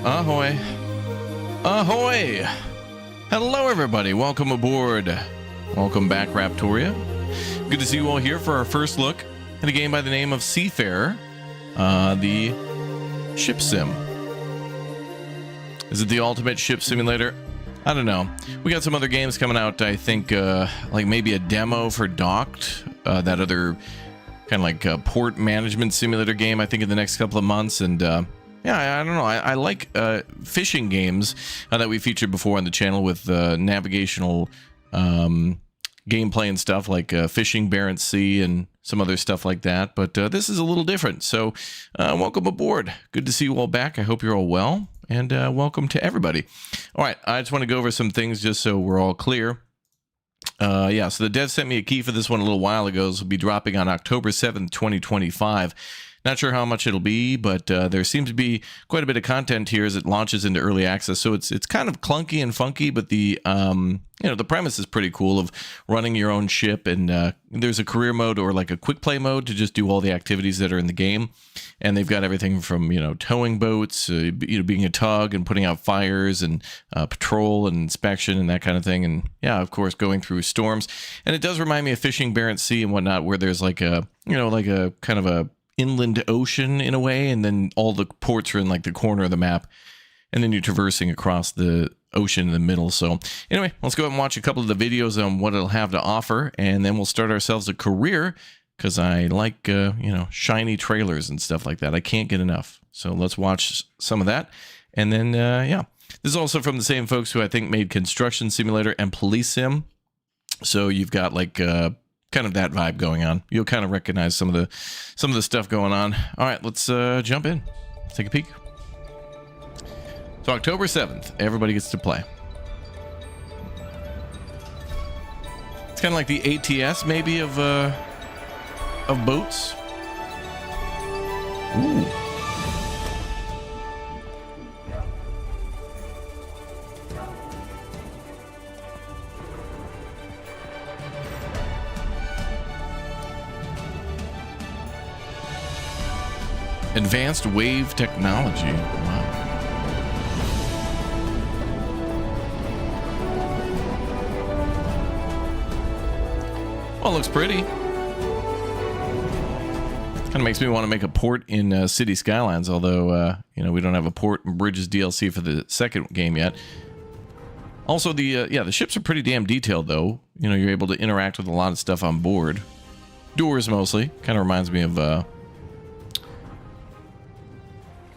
Ahoy. Ahoy! Hello, everybody. Welcome aboard. Welcome back, Raptoria. Good to see you all here for our first look at a game by the name of Seafarer, the ship sim. Is it the ultimate ship simulator? I don't know. We got some other games coming out, I think, like maybe a demo for Docked, that other kind of like port management simulator game, I think, in the next couple of months. And yeah, I don't know. I like fishing games that we featured before on the channel with navigational gameplay and stuff like fishing Barents Sea and some other stuff like that. But this is a little different. So welcome aboard. Good to see you all back. I hope you're all well. And welcome to everybody. All right, I just want to go over some things just so we're all clear. Yeah, so the dev sent me a key for this one a little while ago. This will be dropping on October 7th, 2025. Not sure how much it'll be, but there seems to be quite a bit of content here as it launches into early access. So it's kind of clunky and funky, but the the premise is pretty cool of running your own ship. And there's a career mode or like a quick play mode to just do all the activities that are in the game. And they've got everything from towing boats, being a tug and putting out fires and patrol and inspection and that kind of thing. And yeah, of course, going through storms. And it does remind me of fishing Barents Sea and whatnot, where there's like a like a kind of a inland ocean in a way, and then all the ports are in like the corner of the map, and then you're traversing across the ocean in the middle. So anyway, let's go ahead and watch a couple of the videos on what it'll have to offer, and then we'll start ourselves a career, because I like shiny trailers and stuff like that. I can't get enough. So let's watch some of that, and then yeah, this is also from the same folks who I think made Construction Simulator and Police Sim. So you've got like kind of that vibe going on. You'll kind of recognize some of the stuff going on. All right, let's jump in. Let's take a peek. So October 7th, everybody gets to play. It's kind of like the ATS maybe of boats. Ooh. Advanced wave technology. Wow. Well, it looks pretty. Kind of makes me want to make a port in City Skylines, although, we don't have a port and bridges DLC for the second game yet. Also, the ships are pretty damn detailed, though. You're able to interact with a lot of stuff on board. Doors, mostly. Kind of reminds me of,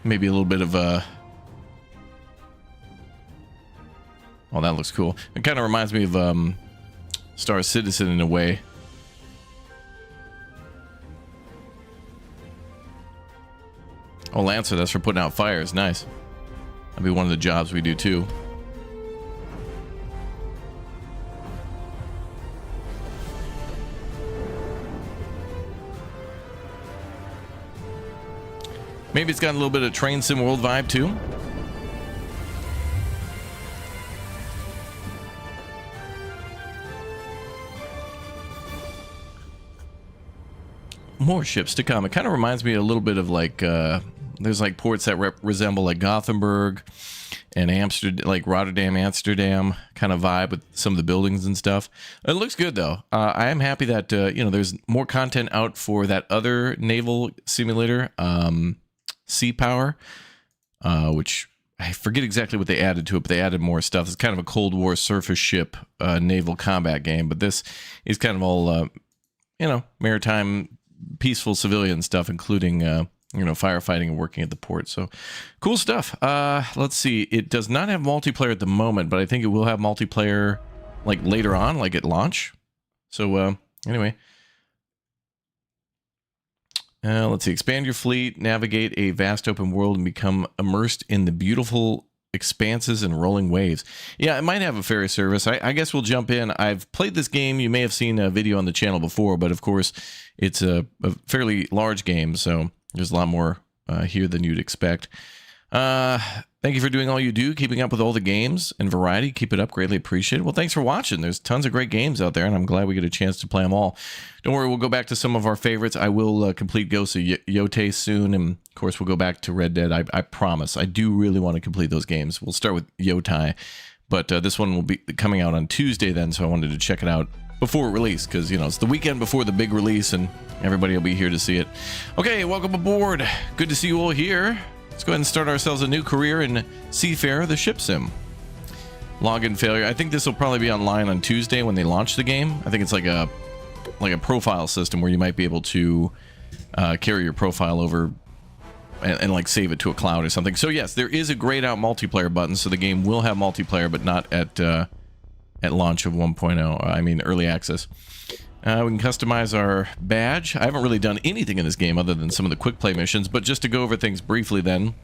maybe a little bit of oh, that looks cool. It kind of reminds me of Star Citizen in a way. Oh, Lancer, that's for putting out fires. Nice. That'd be one of the jobs we do too. Maybe it's got a little bit of Train Sim World vibe too. More ships to come. It kind of reminds me a little bit of like, there's like ports that resemble like Gothenburg and Amsterdam, like Rotterdam, Amsterdam kind of vibe with some of the buildings and stuff. It looks good though. I am happy that, there's more content out for that other naval simulator, Seafarer, which I forget exactly what they added to it, but they added more stuff. It's kind of a Cold War surface ship naval combat game, but this is kind of all maritime peaceful civilian stuff, including firefighting and working at the port. So cool stuff. Let's see, it does not have multiplayer at the moment, but I think it will have multiplayer like later on, like at launch. So anyway, let's see. Expand your fleet, navigate a vast open world, and become immersed in the beautiful expanses and rolling waves. Yeah, it might have a ferry service. I guess we'll jump in. I've played this game. You may have seen a video on the channel before, but of course, it's a fairly large game, so there's a lot more here than you'd expect. Thank you for doing all you do, keeping up with all the games and variety. Keep it up, greatly appreciated. Well, thanks for watching. There's tons of great games out there, and I'm glad we get a chance to play them all. Don't worry, we'll go back to some of our favorites. I will complete Ghosts of Yotei soon, and of course, we'll go back to Red Dead. I promise. I do really want to complete those games. We'll start with Yotei, but this one will be coming out on Tuesday then, so I wanted to check it out before release, because, you know, it's the weekend before the big release, and everybody will be here to see it. Okay, welcome aboard. Good to see you all here. Let's go ahead and start ourselves a new career in Seafarer, the ship sim. Login failure. I think this will probably be online on Tuesday when they launch the game. I think it's like a profile system where you might be able to carry your profile over and like save it to a cloud or something. So yes, there is a grayed out multiplayer button, so the game will have multiplayer, but not at launch of 1.0. I mean early access. We can customize our badge. I haven't really done anything in this game other than some of the quick play missions, but just to go over things briefly then,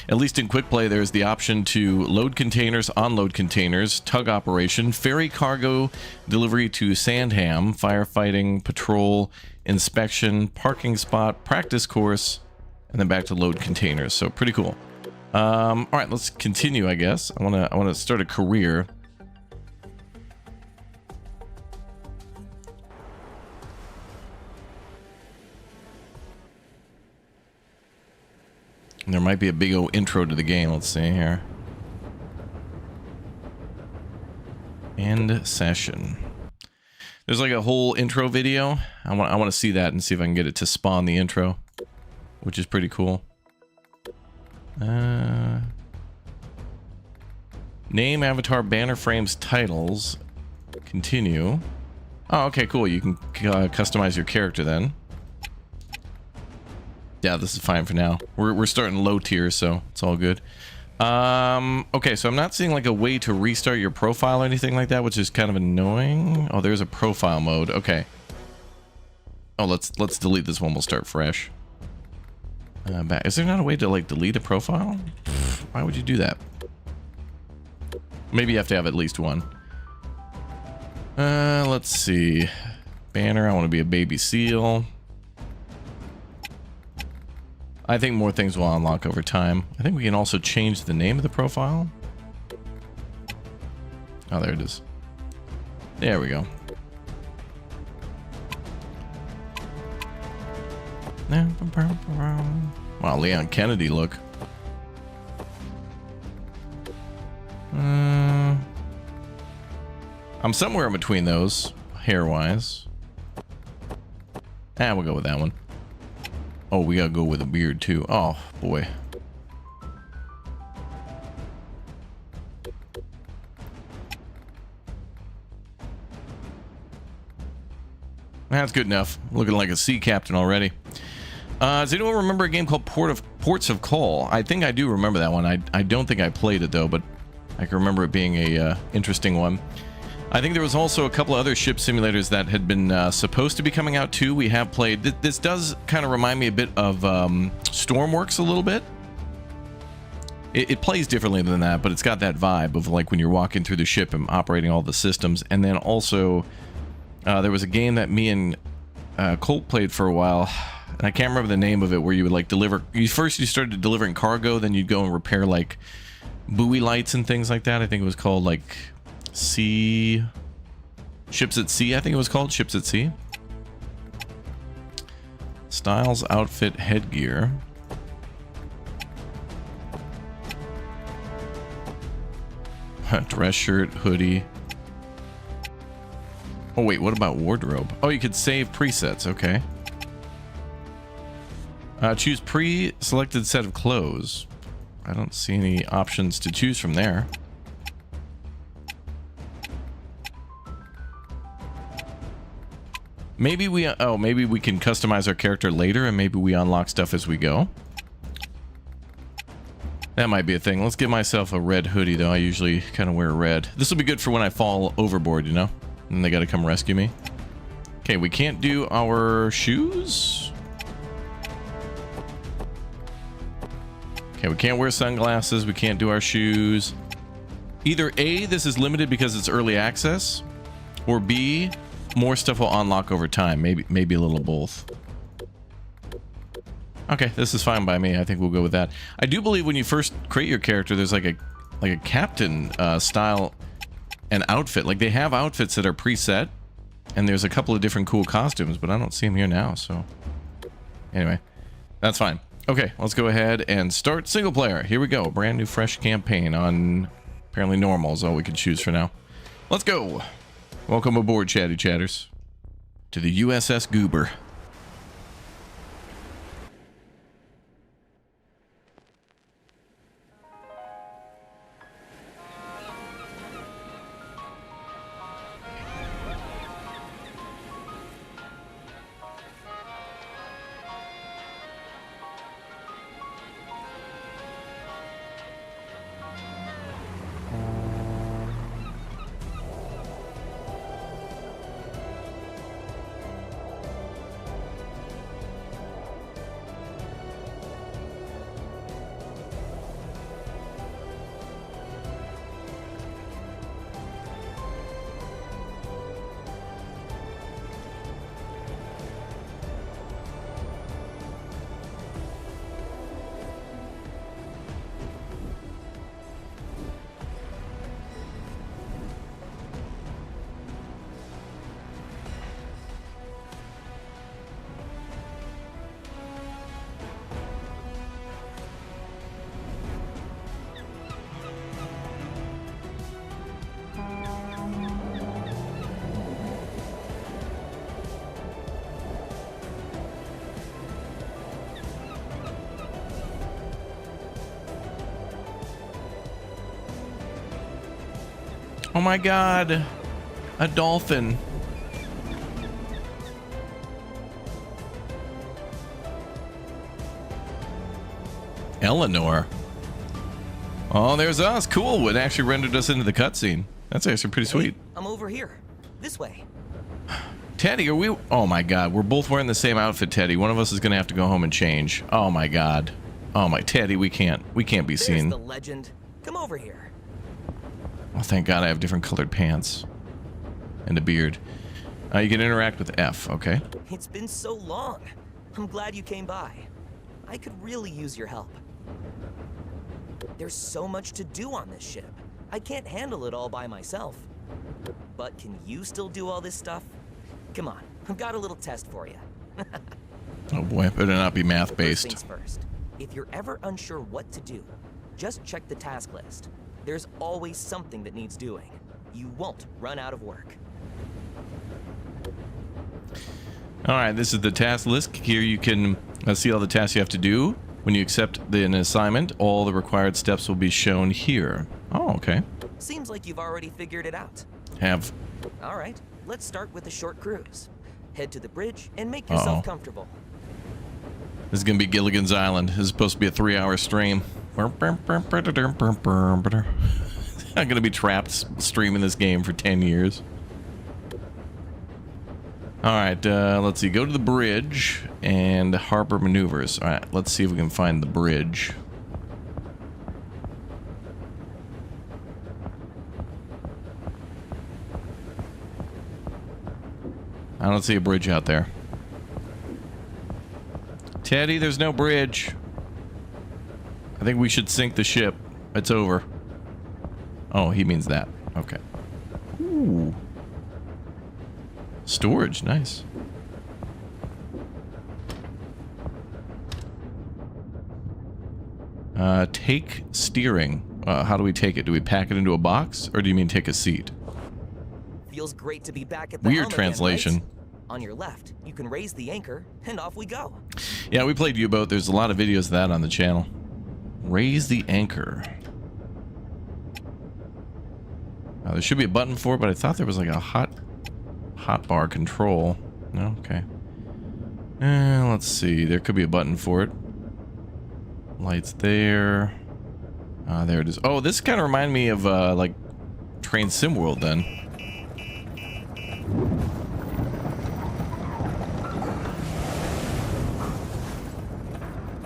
at least in quick play, there's the option to load containers, unload containers, tug operation, ferry cargo, delivery to Sandham, firefighting, patrol, inspection, parking spot, practice course, and then back to load containers. So pretty cool. All right, let's continue, I guess. I want to start a career. There might be a big old intro to the game. Let's see here. End session. There's like a whole intro video. I want to see that and see if I can get it to spawn the intro, which is pretty cool. Name, avatar, banner frames, titles. Continue. Oh, okay, cool. You can customize your character then. Yeah, this is fine for now. We're starting low tier, so it's all good. Okay, so I'm not seeing like a way to restart your profile or anything like that, which is kind of annoying. Oh, there's a profile mode. Okay. Oh, let's delete this one. We'll start fresh. Back. Is there not a way to like delete a profile? Why would you do that? Maybe you have to have at least one. Let's see. Banner. I want to be a baby seal. I think more things will unlock over time. I think we can also change the name of the profile. Oh, there it is. There we go. Wow, Leon Kennedy look. I'm somewhere in between those, hair-wise. We'll go with that one. Oh, we gotta go with a beard too. Oh, boy. That's good enough. Looking like a sea captain already. Does anyone remember a game called Ports of Call? I think I do remember that one. I don't think I played it though, but I can remember it being a interesting one. I think there was also a couple other ship simulators that had been supposed to be coming out too. We have played. This does kind of remind me a bit of Stormworks a little bit. It plays differently than that, but it's got that vibe of like when you're walking through the ship and operating all the systems. And then also, there was a game that me and Colt played for a while, and I can't remember the name of it, where you would like deliver. You started delivering cargo, then you'd go and repair like buoy lights and things like that. I think it was called like Ships at Sea, I think it was called Ships at Sea. Styles, outfit, headgear. Dress shirt, hoodie. Oh wait, what about wardrobe? Oh, you could save presets, okay. Choose pre-selected set of clothes. I don't see any options to choose from there. Maybe we can customize our character later, and maybe we unlock stuff as we go. That might be a thing. Let's get myself a red hoodie, though. I usually kind of wear red. This will be good for when I fall overboard, you know? And they got to come rescue me. Okay, we can't do our shoes. Okay, we can't wear sunglasses. We can't do our shoes. Either A, this is limited because it's early access, or B, more stuff will unlock over time. Maybe a little both. Okay, this is fine by me. I think we'll go with that. I do believe when you first create your character, there's like a captain style and outfit. Like they have outfits that are preset, and there's a couple of different cool costumes, but I don't see them here now. So anyway, that's fine. Okay, let's go ahead and start single player. Here we go. Brand new fresh campaign on apparently normal is all we can choose for now. Let's go. Welcome aboard, chatty chatters, to the USS Goober. Oh my god, a dolphin. Eleanor. Oh, there's us. Cool. It actually rendered us into the cutscene. That's actually pretty sweet. Hey, I'm over here. This way. Teddy, are we... Oh my god, we're both wearing the same outfit, Teddy. One of us is going to have to go home and change. Oh my god. Oh my... Teddy, we can't be seen. There's the legend. Come over here. Oh, thank God I have different colored pants. And a beard. You can interact with F, okay. It's been so long. I'm glad you came by. I could really use your help. There's so much to do on this ship. I can't handle it all by myself. But can you still do all this stuff? Come on, I've got a little test for you. Oh boy, better not be math-based. First things first. If you're ever unsure what to do, just check the task list. There's always something that needs doing. You won't run out of work. Alright, this is the task list. Here you can see all the tasks you have to do. When you accept an assignment, all the required steps will be shown here. Oh, okay. Seems like you've already figured it out. Have. Alright, let's start with a short cruise. Head to the bridge and make yourself comfortable. This is gonna be Gilligan's Island. This is supposed to be a 3-hour stream. I'm gonna be trapped streaming this game for 10 years. Alright, let's see. Go to the bridge and harbor maneuvers. Alright, let's see if we can find the bridge. I don't see a bridge out there. Teddy, there's no bridge. I think we should sink the ship. It's over. Oh, he means that. Okay. Ooh. Storage, nice. Take steering. How do we take it? Do we pack it into a box, or do you mean take a seat? Feels great to be back at the Weird helm translation. again, right? On your left, you can raise the anchor, and off we go. Yeah, we played U-Boat. There's a lot of videos of that on the channel. Raise the anchor. There should be a button for it, but I thought there was like a hot bar control. No? Okay. Let's see. There could be a button for it. Lights there. There it is. Oh, this kind of reminded me of like Train Sim World then.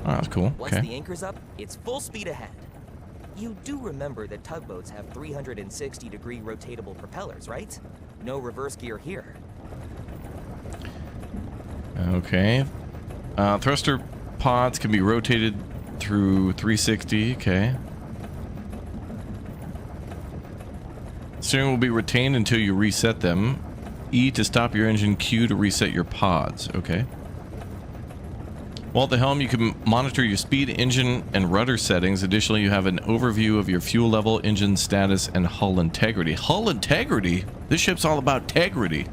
Oh, that's cool. Once Okay. the anchor's up, it's full speed ahead. You do remember that tugboats have 360-degree rotatable propellers, right? No reverse gear here. Okay. Thruster pods can be rotated through 360. Okay. Steering will be retained until you reset them. E to stop your engine, Q to reset your pods. Okay. While at the helm, you can monitor your speed, engine, and rudder settings. Additionally, you have an overview of your fuel level, engine status, and hull integrity. Hull integrity? This ship's all about integrity.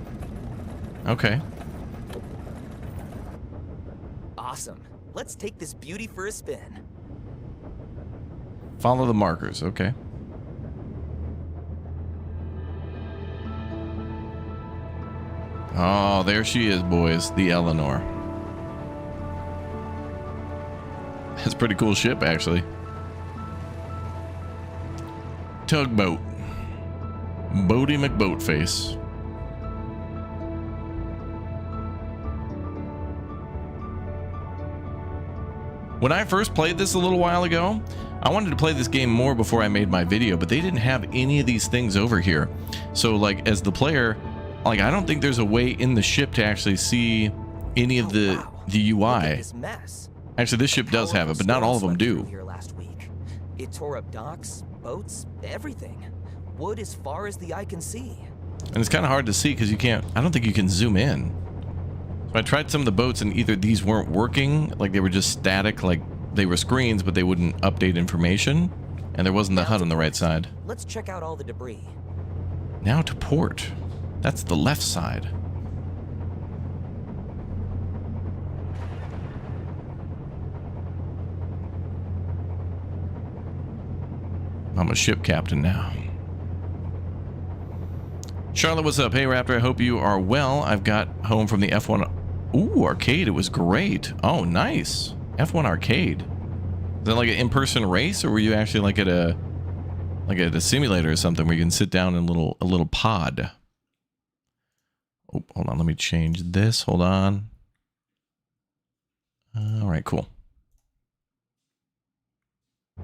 Okay. Awesome. Let's take this beauty for a spin. Follow the markers. Okay. Oh, there she is, boys. The Eleanor. That's a pretty cool ship, actually. Tugboat. Boaty McBoatface. When I first played this a little while ago, I wanted to play this game more before I made my video, but they didn't have any of these things over here. So, like, as the player, like, I don't think there's a way in the ship to actually see any of the UI. Look at this mess. Actually, this ship does have it, but not all of them do. Here last week. It tore up docks, boats, everything. Wood as far as the eye can see. And it's kind of hard to see because you can't, I don't think you can zoom in. So I tried some of the boats and either these weren't working, like they were just static, like they were screens, but they wouldn't update information. And there wasn't the HUD on the right side. Let's check out all the debris. Now to port. That's the left side. I'm a ship captain now. Charlotte, what's up? Hey, Raptor, I hope you are well. I've got home from the F1. Ooh, arcade. It was great. Oh, nice. F1 arcade. Is that like an in-person race, or were you actually like at a simulator or something where you can sit down in a little pod? Oh, hold on. Let me change this. Hold on. All right, cool.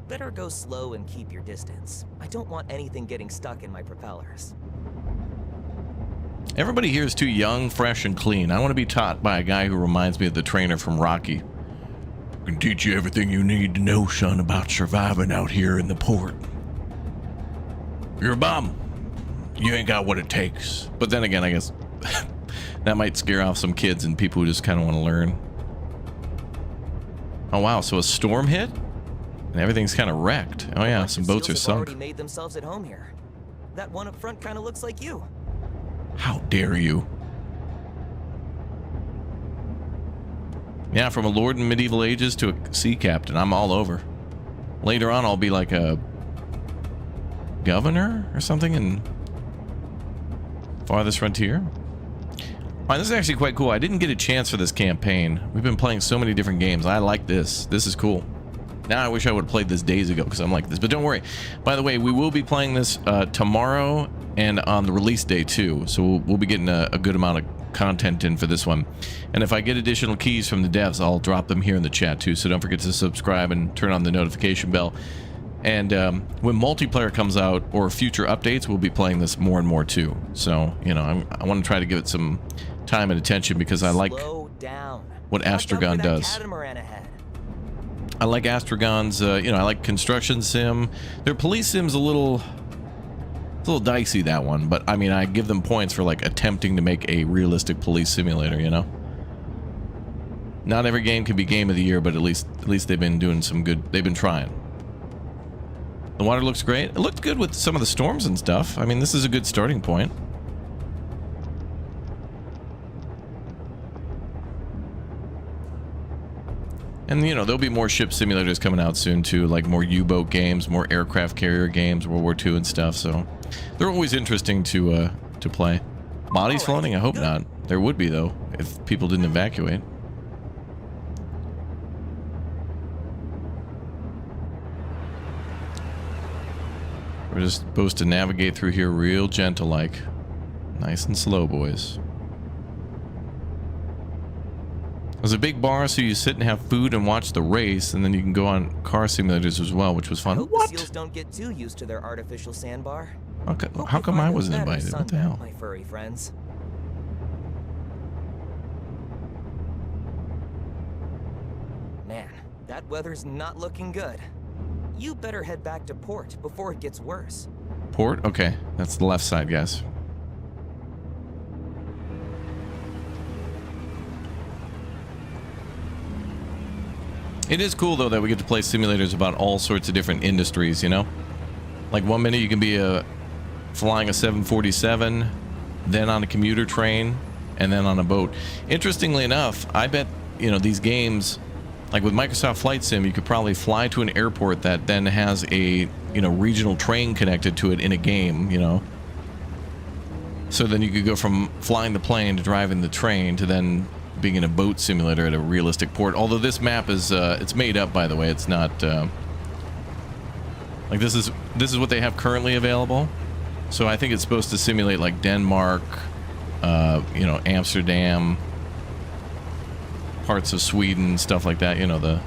Better go slow and keep your distance. I don't want anything getting stuck in my propellers. Everybody here is too young, fresh, and clean. I want to be taught by a guy who reminds me of the trainer from Rocky. I can teach you everything you need to know, son, about surviving out here in the port. You're a bum. You ain't got what it takes. But then again, I guess that might scare off some kids and people who just kind of want to learn. Oh, wow. So a storm hit? And everything's kind of wrecked. Oh, yeah. Some boats are sunk. Already made themselves at home here. That one up front kind of looks like you. How dare you? Yeah, from a lord in medieval ages to a sea captain, I'm all over. Later on, I'll be like a governor or something in Farthest Frontier. All right, this is actually quite cool. I didn't get a chance for this campaign. We've been playing so many different games. I like this. This is cool. Now I wish I would have played this days ago because I'm like this. But don't worry. By the way, we will be playing this tomorrow and on the release day too. So we'll be getting a good amount of content in for this one. And if I get additional keys from the devs, I'll drop them here in the chat too. So don't forget to subscribe and turn on the notification bell. And when multiplayer comes out or future updates, we'll be playing this more and more too. So, you know, I want to try to give it some time and attention because I like what Astragon does. I like Astragon's, you know, I like Construction Sim. Their Police Sim's a little dicey, that one, but I mean, I give them points for like attempting to make a realistic police simulator, you know? Not every game can be game of the year, but at least they've been doing some good, they've been trying. The water looks great. It looked good with some of the storms and stuff. I mean, this is a good starting point. And, you know, there'll be more ship simulators coming out soon, too, like more U-boat games, more aircraft carrier games, World War II and stuff, so they're always interesting to play. Bodies floating? I hope not. There would be, though, if people didn't evacuate. We're just supposed to navigate through here real gentle-like. Nice and slow, boys. There's a big bar, so you sit and have food and watch the race, and then you can go on car simulators as well, which was fun. What? The seals don't get too used to their artificial sandbar. How come I wasn't invited? What the hell? My furry friends. Man, that weather's not looking good. You better head back to port before it gets worse. Port? Okay, that's the left side, guys. It is cool, though, that we get to play simulators about all sorts of different industries, you know? Like, one minute you can be flying a 747, then on a commuter train, and then on a boat. Interestingly enough, I bet, you know, these games, like with Microsoft Flight Sim, you could probably fly to an airport that then has a, you know, regional train connected to it in a game, you know? So then you could go from flying the plane to driving the train to then being in a boat simulator at a realistic port. Although this map is it's made up, by the way. It's not like this is what they have currently available. So I think it's supposed to simulate like Denmark, you know, Amsterdam, parts of Sweden, stuff like that. You know,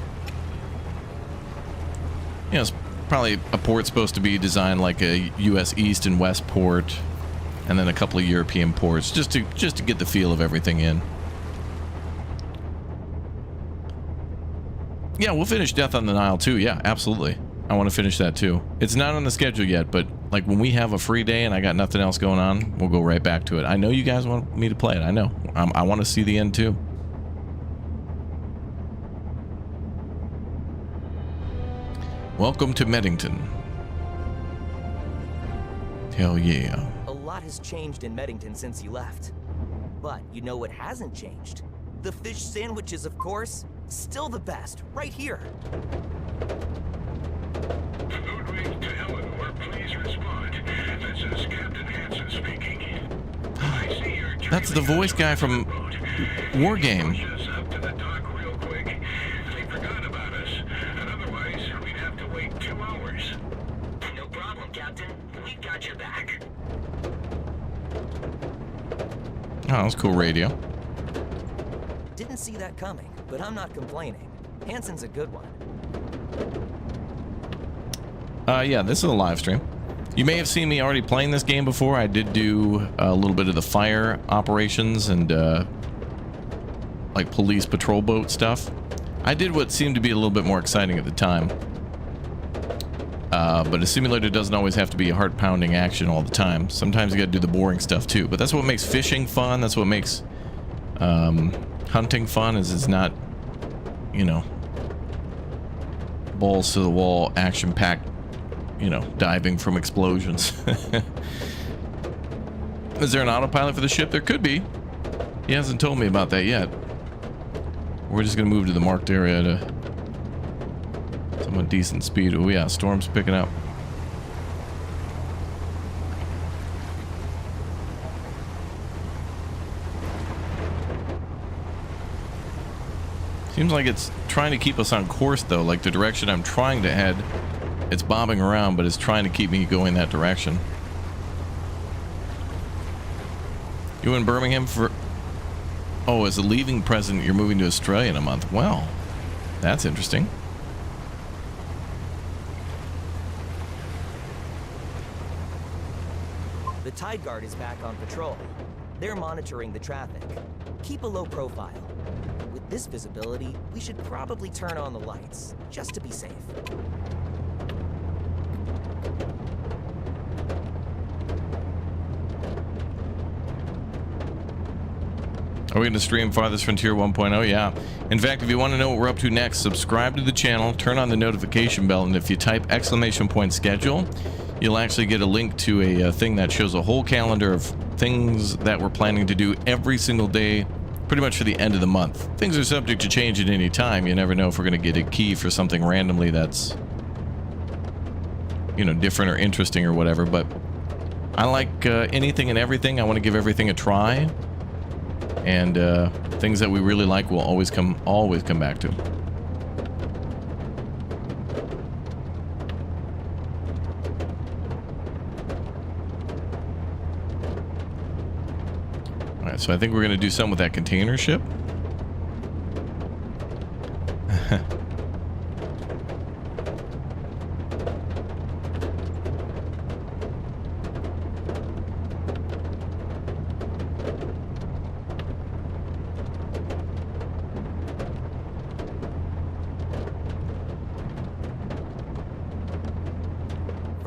it's probably a port supposed to be designed like a U.S. East and West port, and then a couple of European ports, just to get the feel of everything in. Yeah, we'll finish Death on the Nile too. Yeah, absolutely. I want to finish that too. It's not on the schedule yet, but like when we have a free day and I got nothing else going on, we'll go right back to it. I know you guys want me to play it. I know. I want to see the end too. Welcome to Meddington. Hell yeah. A lot has changed in Meddington since you left. But you know what hasn't changed? The fish sandwiches, of course. Still the best, right here. Food ring to Eleanor, please respond. This is Captain Hansen speaking. I see you're That's the voice guy from War Game. Push us up to the dock real quick. They forgot about us, and otherwise we'd have to wait 2 hours. No problem, Captain. We got your back. Oh, that was cool radio. Didn't see that coming, but I'm not complaining. Hansen's a good one. Yeah, this is a live stream. You may have seen me already playing this game before. I did do a little bit of the fire operations and like police patrol boat stuff. I did what seemed to be a little bit more exciting at the time. But a simulator doesn't always have to be a heart-pounding action all the time. Sometimes you gotta do the boring stuff too. But that's what makes fishing fun. That's what makes hunting fun, is it's not, you know, balls to the wall, action-packed, you know, diving from explosions. Is there an autopilot for the ship? There could be. He hasn't told me about that yet. We're just gonna move to the marked area to somewhat decent speed. Oh yeah, storm's picking up. Seems like it's trying to keep us on course though, like the direction I'm trying to head. It's bobbing around, but it's trying to keep me going that direction. You in Birmingham for... Oh, as a leaving present, you're moving to Australia in a month. Well, that's interesting. The Tide Guard is back on patrol. They're monitoring the traffic. Keep a low profile. With this visibility, we should probably turn on the lights, just to be safe. Are we going to stream Farthest Frontier 1.0? Yeah. In fact, if you want to know what we're up to next, subscribe to the channel, turn on the notification bell, and if you type !schedule, you'll actually get a link to a thing that shows a whole calendar of things that we're planning to do every single day, pretty much for the end of the month. Things are subject to change at any time. You never know if we're going to get a key for something randomly that's, you know, different or interesting or whatever, but I like anything and everything. I want to give everything a try. And things that we really like will always come back to. All right, so I think we're going to do something with that container ship.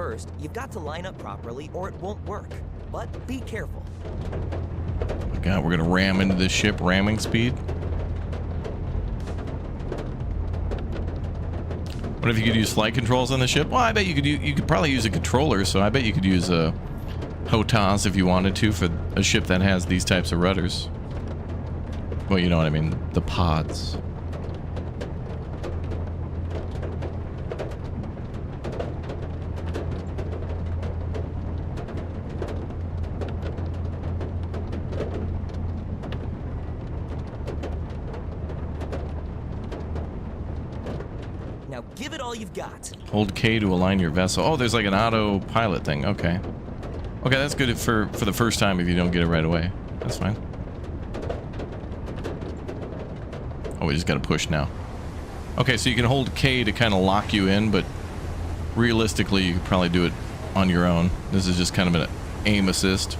first, you've got to line up properly or it won't work. But be careful. Oh God, we're gonna ram into this ship, ramming speed. What if you could use flight controls on the ship? Well, I bet you could probably use a controller, so I bet you could use a HOTAS if you wanted to for a ship that has these types of rudders. Well, you know what I mean, the pods. Now give it all you've got. Hold K to align your vessel. Oh, there's like an autopilot thing. Okay. Okay, that's good for the first time if you don't get it right away. That's fine. Oh, we just got to push now. Okay, so you can hold K to kind of lock you in, but realistically, you could probably do it on your own. This is just kind of an aim assist.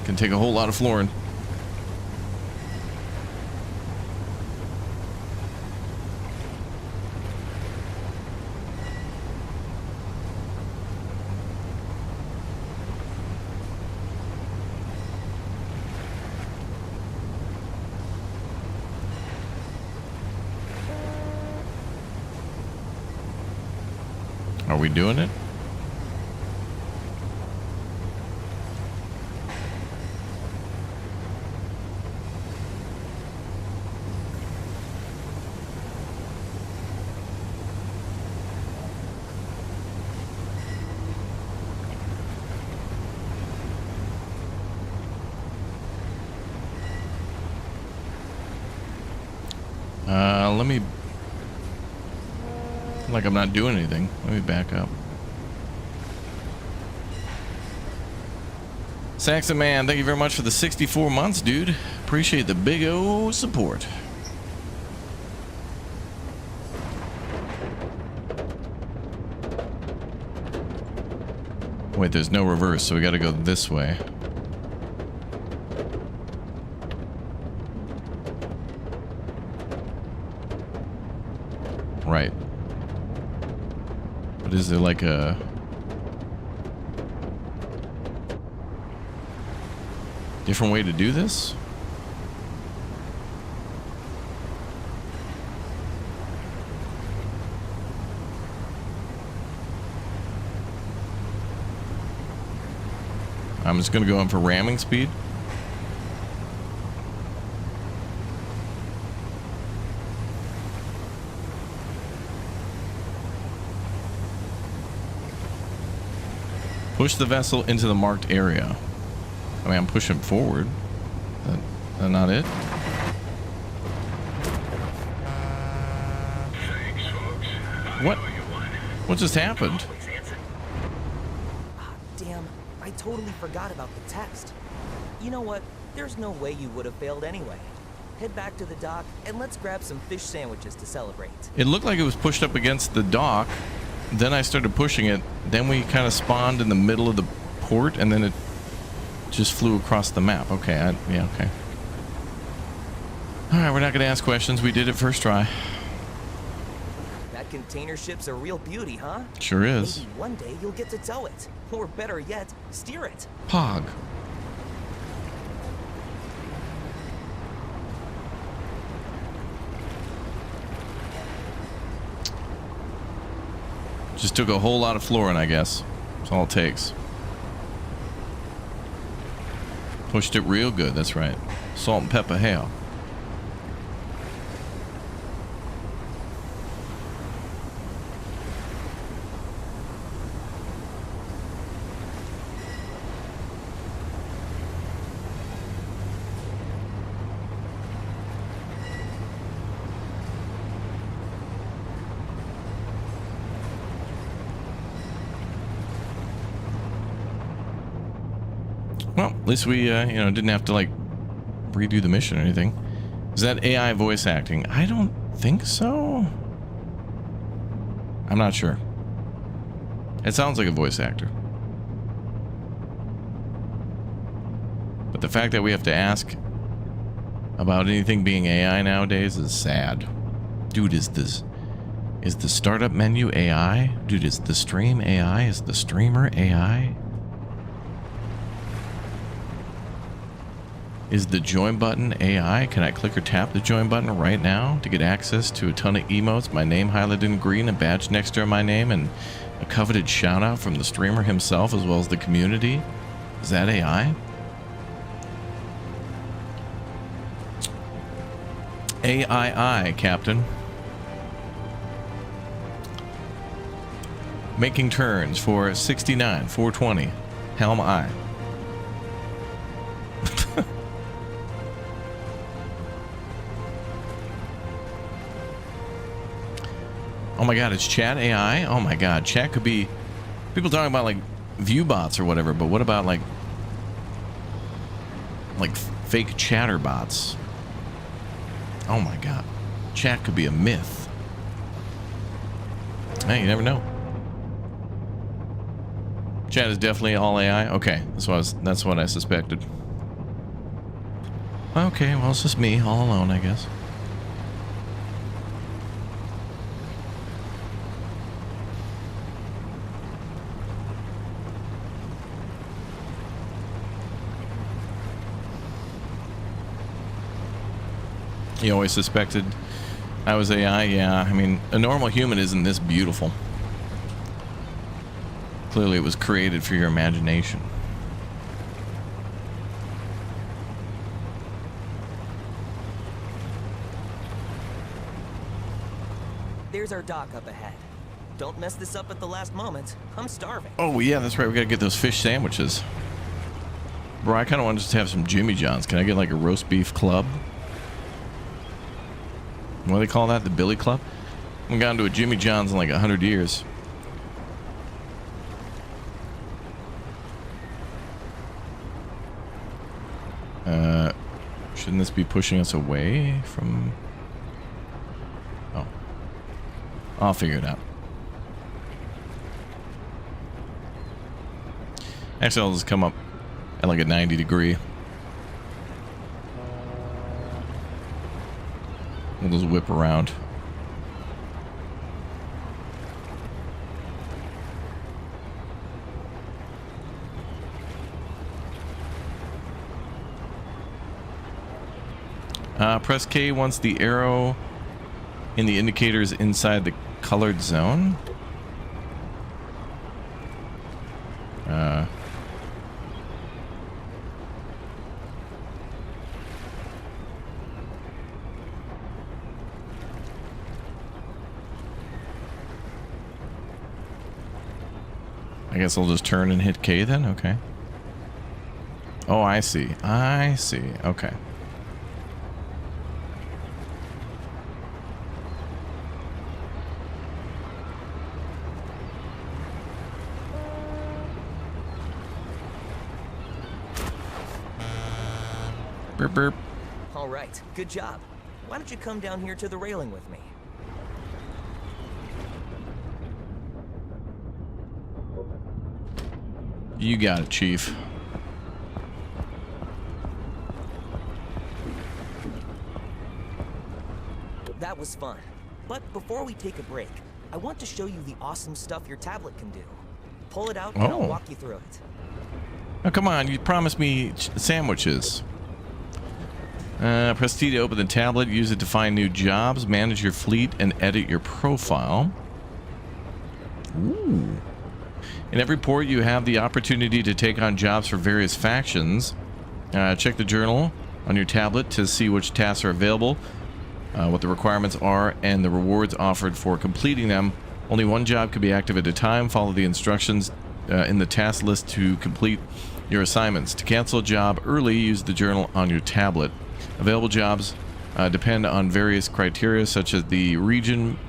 Can take a whole lot of flooring. Are we doing it? Let me... Like I'm not doing anything. Let me back up. Saxon Man, thank you very much for the 64 months, dude. Appreciate the big O support. Wait, there's no reverse, so we gotta go this way. Right. But is there like a... different way to do this? I'm just gonna go in for ramming speed. Push the vessel into the marked area. I mean, I'm pushing forward. That not it? Thanks, folks. What? What just happened? Ah, damn, I totally forgot about the text. You know what? There's no way you would have failed anyway. Head back to the dock and let's grab some fish sandwiches to celebrate. It looked like it was pushed up against the dock. Then I started pushing it. Then we kind of spawned in the middle of the port, and then it just flew across the map. Okay, yeah, okay. All right, we're not going to ask questions. We did it first try. That container ship's a real beauty, huh? Sure is. Maybe one day you'll get to tow it. Or better yet, steer it. Pog. Just took a whole lot of flooring, I guess. That's all it takes. Pushed it real good, that's right. Salt and pepper hail. Well, at least we, didn't have to, like, redo the mission or anything. Is that AI voice acting? I don't think so. I'm not sure. It sounds like a voice actor. But the fact that we have to ask about anything being AI nowadays is sad. Dude is this Is the startup menu AI? Dude, is the stream AI? Is the streamer AI? Is the join button AI? Can I click or tap the join button right now to get access to a ton of emotes, my name highlighted in green, a badge next to my name, and a coveted shout out from the streamer himself as well as the community? Is that AI? AII, Captain. Making turns for 69, 420. Helm I. Oh my god, it's chat AI? Oh my god, chat could be... People talking about like view bots or whatever, but what about like fake chatter bots? Oh my god. Chat could be a myth. Hey, you never know. Chat is definitely all AI? Okay, that's what I suspected. Okay, well it's just me all alone, I guess. You always suspected I was AI? Yeah, I mean, a normal human isn't this beautiful. Clearly it was created for your imagination. There's our dock up ahead. Don't mess this up at the last moment. I'm starving. Oh yeah, that's right, we gotta get those fish sandwiches. Bro, I kinda want to just have some Jimmy John's. Can I get like a roast beef club? What do they call that? The Billy Club? I haven't gone to a Jimmy John's in like 100 years. Shouldn't this be pushing us away from... Oh. I'll figure it out. Actually, I'll just come up at like a 90 degree. We'll just whip around. Press K once the arrow in the indicator is inside the colored zone. I guess I'll just turn and hit K then? Okay. Oh, I see. I see. Okay. Burp, burp. All right, good job. Why don't you come down here to the railing with me? You got it, Chief. That was fun. But before we take a break, I want to show you the awesome stuff your tablet can do. Pull it out and I'll walk you through it. Oh, come on. You promised me sandwiches. Press T to open the tablet. Use it to find new jobs, manage your fleet, and edit your profile. Ooh. In every port, you have the opportunity to take on jobs for various factions. Check the journal on your tablet to see which tasks are available, what the requirements are, and the rewards offered for completing them. Only one job can be active at a time. Follow the instructions in the task list to complete your assignments. To cancel a job early, use the journal on your tablet. Available jobs depend on various criteria such as the region,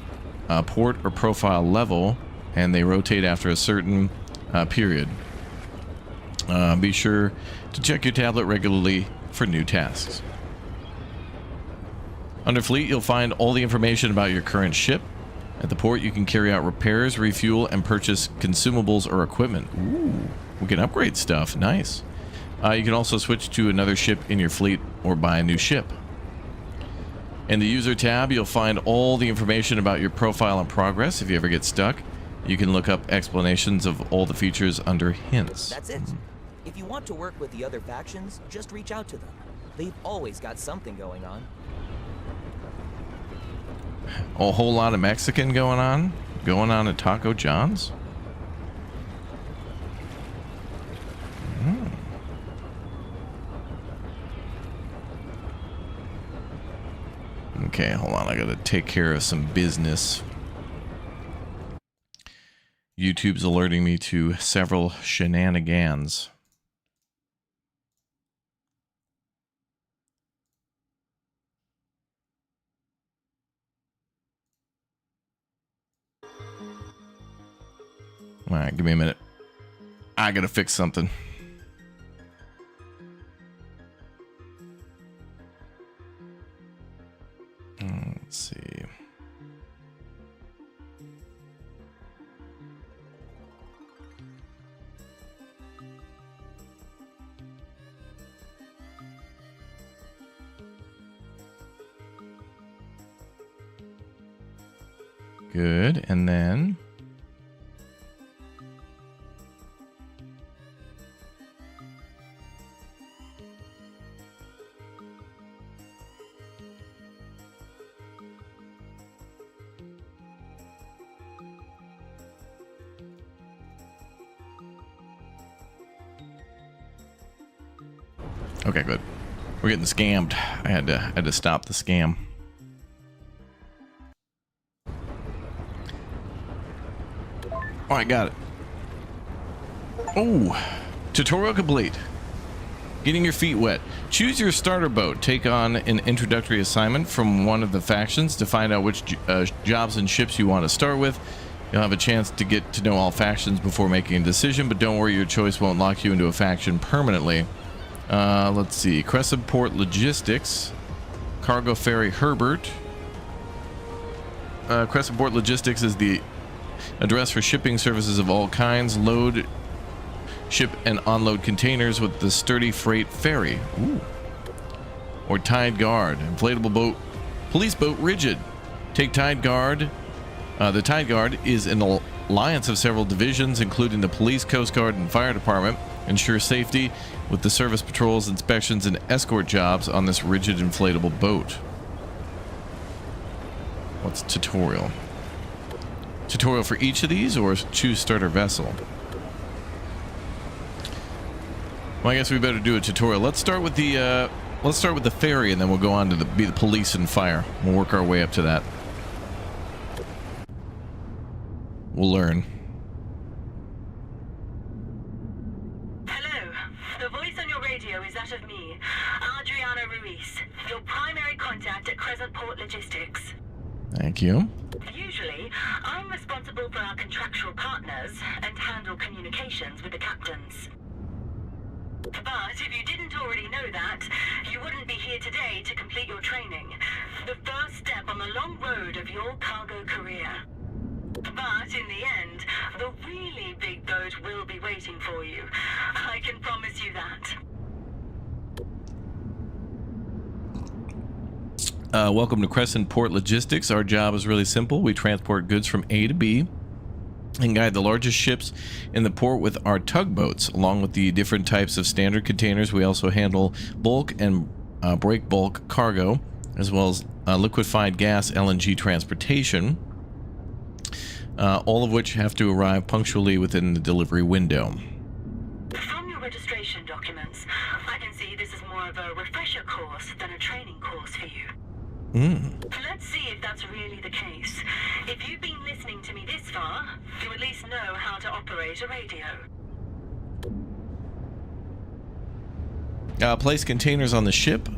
port, or profile level, and they rotate after a certain period. Be sure to check your tablet regularly for new tasks. Under Fleet, you'll find all the information about your current ship. At the port, you can carry out repairs, refuel, and purchase consumables or equipment. Ooh, we can upgrade stuff. Nice. You can also switch to another ship in your fleet or buy a new ship. In the user tab, you'll find all the information about your profile and progress. If you ever get stuck, you can look up explanations of all the features under hints. That's it. If you want to work with the other factions, just reach out to them. They've always got something going on. A whole lot of Mexican going on at Taco John's. Okay, hold on. I gotta take care of some business. YouTube's alerting me to several shenanigans. All right, give me a minute. I gotta fix something. Let's see. Good, and then okay, good. We're getting scammed. I had to stop the scam. Oh, I got it. Oh, tutorial complete. Getting your feet wet. Choose your starter boat. Take on an introductory assignment from one of the factions to find out which jobs and ships you want to start with. You'll have a chance to get to know all factions before making a decision, but don't worry, your choice won't lock you into a faction permanently. Let's see. Crescent Port Logistics. Cargo Ferry Herbert. Crescent Port Logistics is the address for shipping services of all kinds. Load, ship, and unload containers with the sturdy freight ferry. Ooh. Or Tide Guard. Inflatable boat. Police boat Rigid. Take Tide Guard. The Tide Guard is an alliance of several divisions, including the police, coast guard, and fire department. Ensure safety with the service patrols, inspections, and escort jobs on this rigid inflatable boat. What's tutorial? Tutorial for each of these, or choose starter vessel? Well, I guess we better do a tutorial. Let's start with the ferry, and then we'll go on to be the police and fire. We'll work our way up to that. We'll learn. Hello. The voice on your radio is that of me, Adriana Ruiz, your primary contact at Crescent Port Logistics. Thank you. Usually, I'm responsible for our contractual partners and handle communications with the captains. But if you didn't already know that, you wouldn't be here today to complete your training. The first step on the long road of your cargo career. But in the end, the really big boat will be waiting for you. I can promise you that. Welcome to Crescent Port Logistics. Our job is really simple. We transport goods from A to B and guide the largest ships in the port with our tugboats, along with the different types of standard containers. We also handle bulk and break bulk cargo, as well as liquefied gas LNG transportation, all of which have to arrive punctually within the delivery window. From your registration documents, I can see this is more of a refresher course than a training course for you. Let's see if that's really the case. If you've been listening to me this far, you at least know how to operate a radio. Place containers on the ship,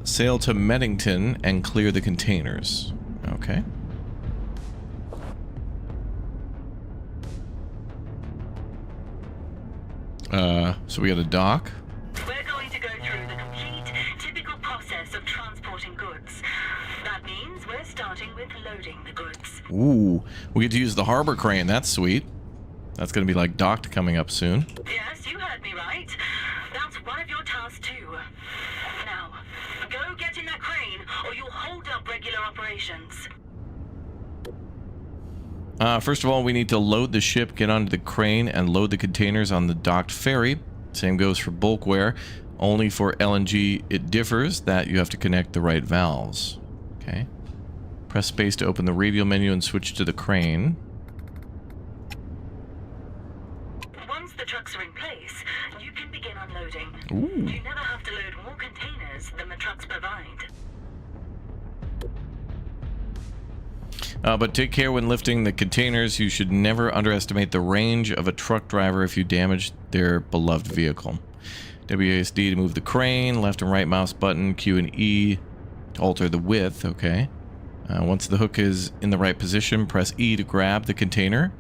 sail to Meddington, and clear the containers. Okay. So we got a dock. We're going to go through the complete, typical process of transporting goods. That means we're starting with loading the goods. Ooh, we get to use the harbor crane. That's sweet. That's going to be like docked coming up soon. Yes, you heard me right. That's one of your tasks too. Now, go get in that crane, or you'll hold up regular operations. First of all, we need to load the ship, get onto the crane, and load the containers on the docked ferry. Same goes for bulkware. Only for LNG it differs that you have to connect the right valves. Okay. Press space to open the radial menu and switch to the crane. Once the trucks are in place, you can begin unloading. Ooh. You never have to load more containers than the trucks provide. But take care when lifting the containers. You should never underestimate the range of a truck driver if you damage their beloved vehicle. WASD to move the crane, left and right mouse button, Q and E to alter the width, okay. Once the hook is in the right position, press E to grab the container,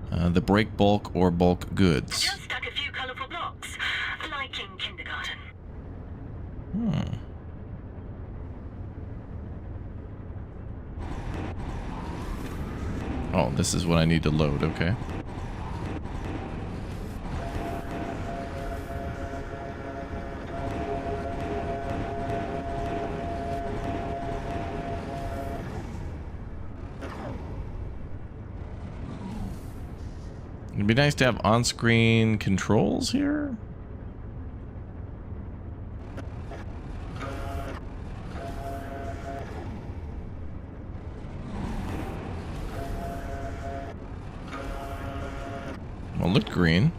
the break bulk or bulk goods. Just stack a few colorful blocks, like in kindergarten. Oh, this is what I need to load, okay. It'd be nice to have on-screen controls here. Well, it looked green.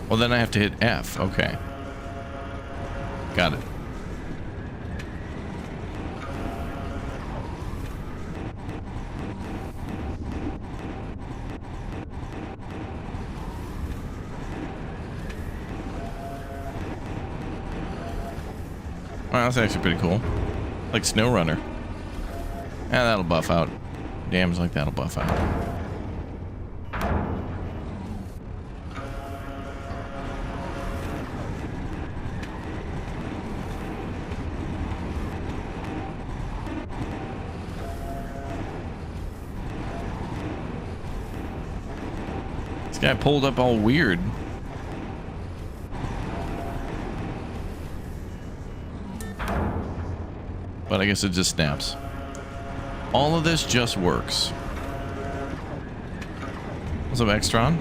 Well, then I have to hit F. Okay. Got it. Wow, that's actually pretty cool. Like SnowRunner. Yeah, that'll buff out. Dams like that'll buff out. This guy pulled up all weird. But I guess it just snaps. All of this just works. What's up, Extron?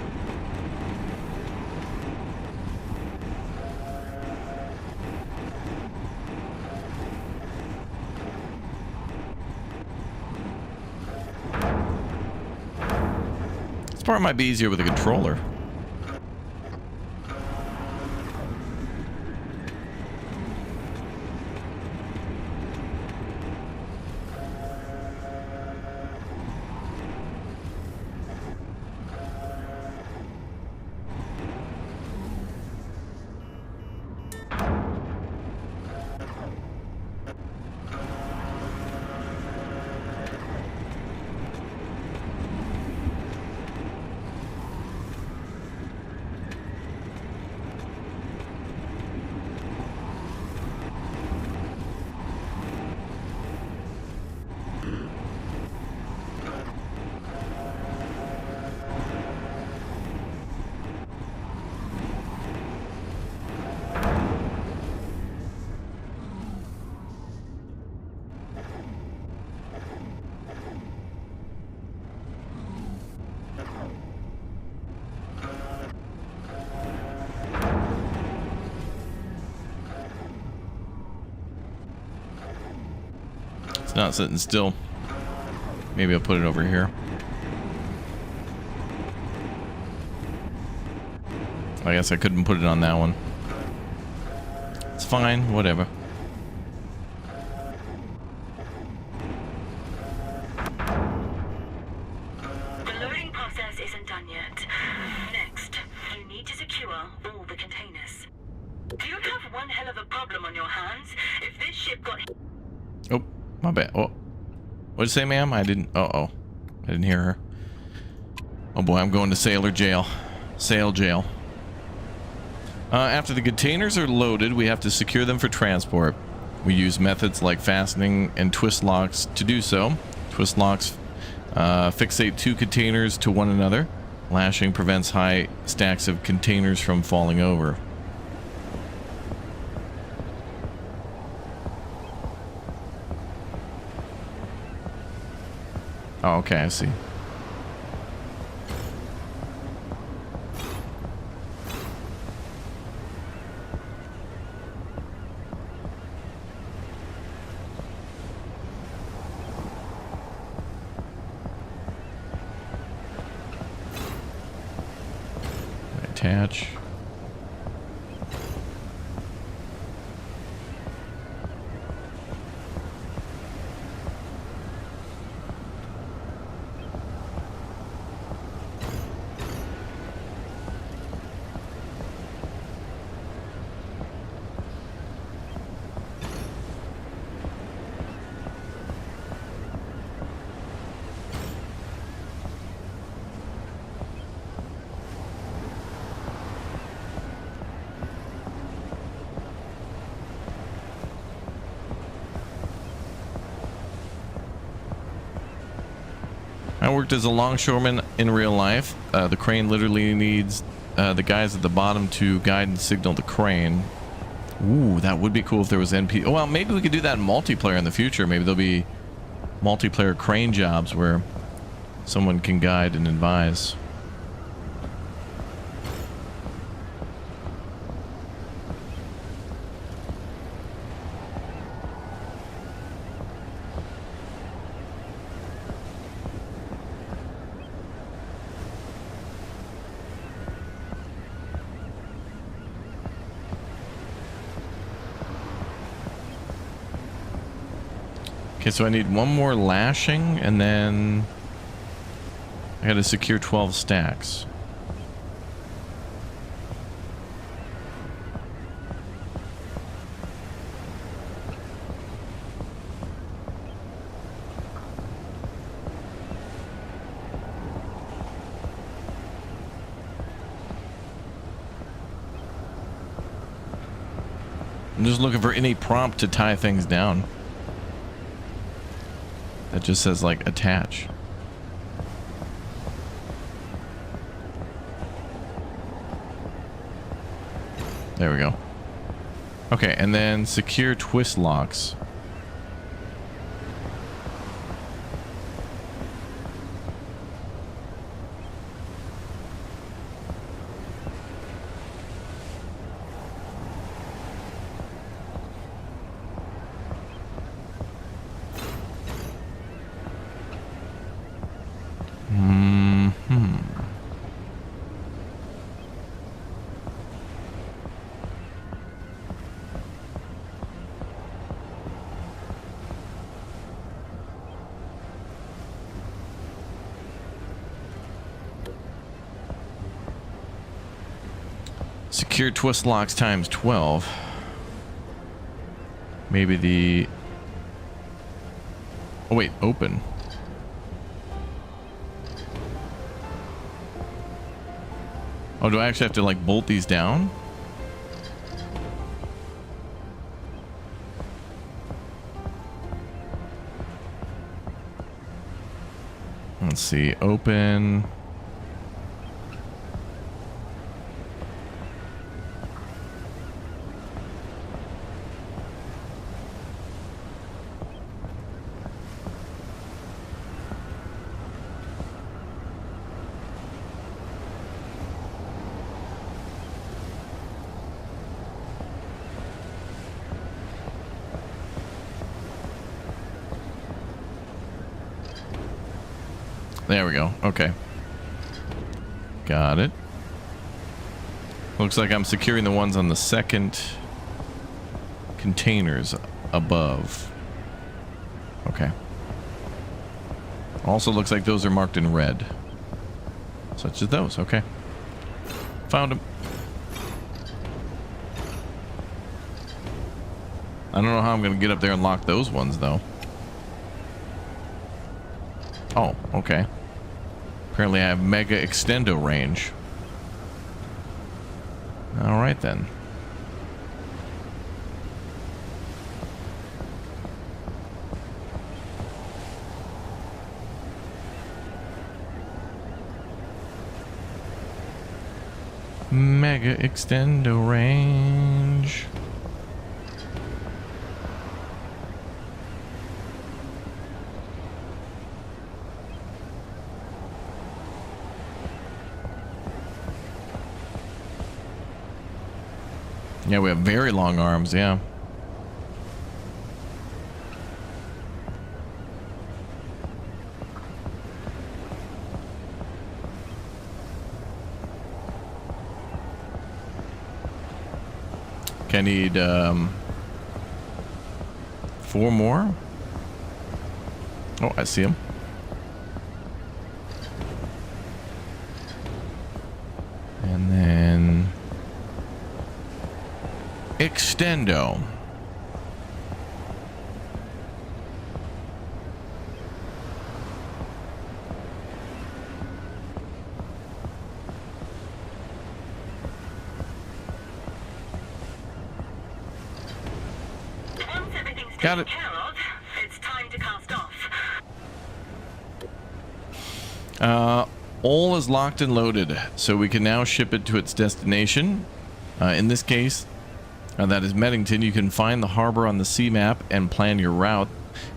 This part might be easier with a controller. Not sitting still. Maybe I'll put it over here. I guess I couldn't put it on that one. It's fine, whatever. The loading process isn't done yet. Next, you need to secure all the containers. You have one hell of a problem on your hands. If this ship got... Oh. My bad. Oh, what'd you say, ma'am? I didn't. I didn't hear her. Oh boy, I'm going to sailor jail. Sail jail. After the containers are loaded, we have to secure them for transport. We use methods like fastening and twist locks to do so. Twist locks Fixate 2 containers to one another. Lashing prevents high stacks of containers from falling over. Oh, okay, I see. Attach. I worked as a longshoreman in real life. The crane literally needs the guys at the bottom to guide and signal the crane. Ooh, that would be cool if there was NP. Oh, well, maybe we could do that in multiplayer in the future. Maybe there'll be multiplayer crane jobs where someone can guide and advise. Okay, so I need one more lashing, and then I gotta secure 12 stacks. I'm just looking for any prompt to tie things down. That just says, like, attach. There we go. Okay, and then secure twist locks. Secure twist locks times 12. Maybe the... Oh wait, open. Oh, do I actually have to like bolt these down? Let's see, open. There we go. Okay. Got it. Looks like I'm securing the ones on the second containers above. Okay. Also looks like those are marked in red. Such as those. Okay. Found them. I don't know how I'm going to get up there and lock those ones, though. Oh, okay. Apparently I have mega extendo range. Alright then. Mega extendo range. Yeah, we have very long arms, yeah. I need 4 more. Oh, I see him. And then extendo. Got it. It's time to cast off. All is locked and loaded, so we can now ship it to its destination. In this case, that is Meddington. You can find the harbor on the sea map and plan your route.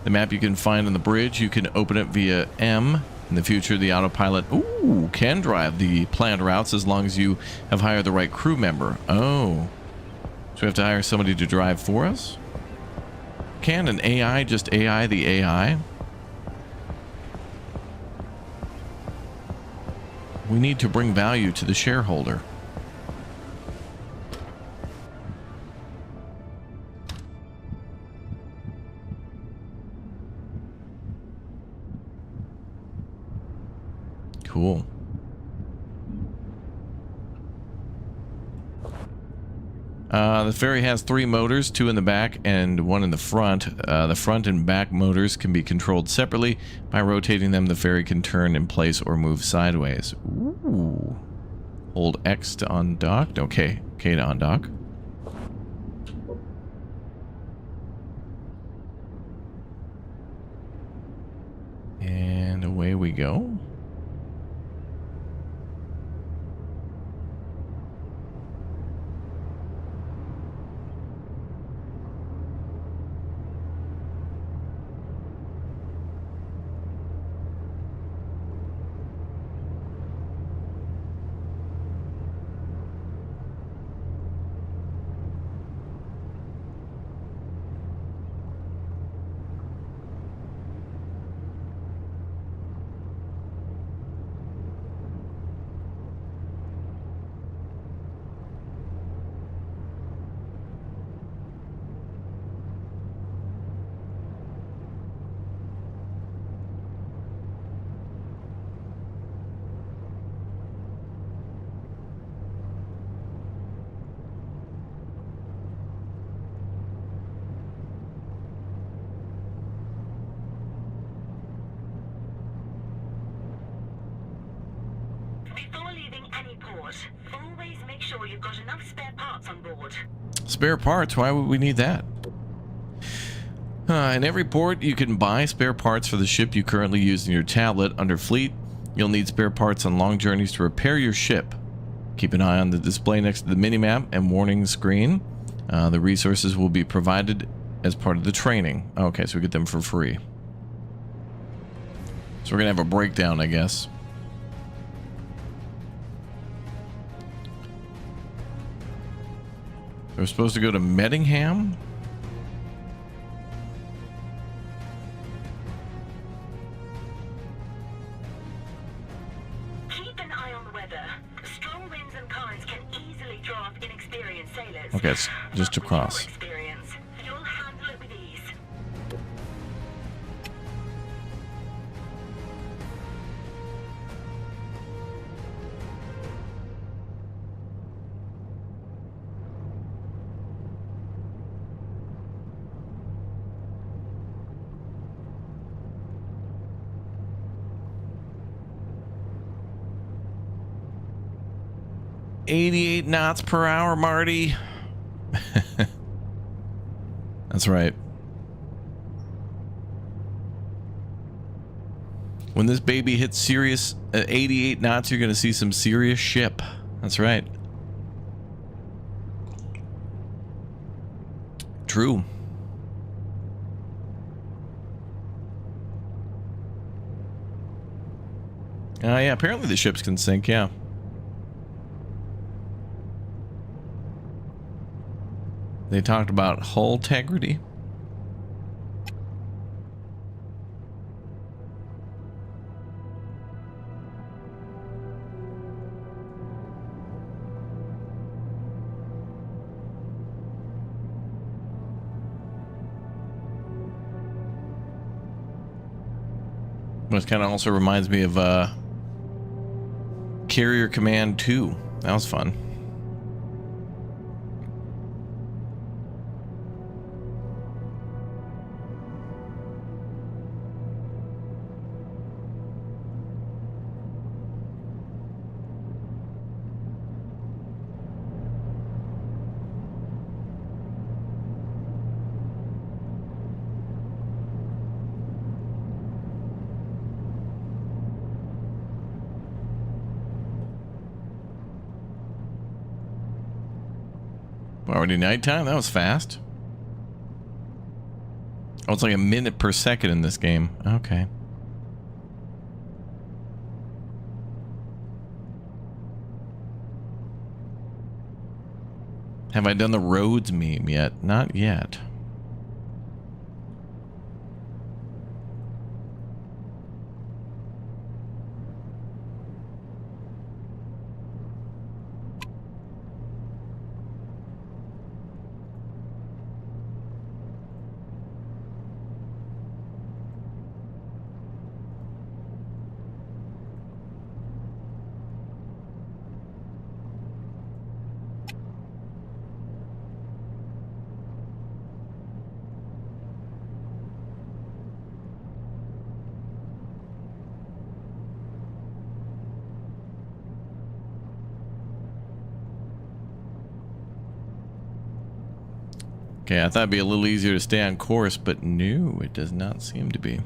The map you can find on the bridge, you can open it via M. In the future, the autopilot can drive the planned routes as long as you have hired the right crew member. Oh, so we have to hire somebody to drive for us? Can an AI just AI the AI? We need to bring value to the shareholder. Cool. The ferry has 3 motors, 2 in the back and 1 in the front. The front and back motors can be controlled separately. By rotating them, the ferry can turn in place or move sideways. Ooh. Hold X to undock. Okay, K to undock. And away we go. Before leaving any port, always make sure you've got enough spare parts on board. Spare parts? Why would we need that? In every port, you can buy spare parts for the ship you currently use in your tablet. Under Fleet, you'll need spare parts on long journeys to repair your ship. Keep an eye on the display next to the minimap and warning screen. The resources will be provided as part of the training. Okay, so we get them for free. So we're gonna have a breakdown, I guess. We're supposed to go to Meddingham? Keep an eye on the weather. Strong winds and currents can easily draw off inexperienced sailors. Okay, it's just But with across. your experience, you'll handle it with ease. "88 knots per hour, Marty." That's right. When this baby hits serious 88 knots, you're going to see some serious ship. That's right. True. Yeah, apparently the ships can sink, yeah. They talked about hull integrity. Which kind of also reminds me of Carrier Command 2. That was fun. Already nighttime? That was fast. Oh, it's like a minute per second in this game. Okay. Have I done the roads meme yet? Not yet. Okay, I thought it'd be a little easier to stay on course, but no, it does not seem to be.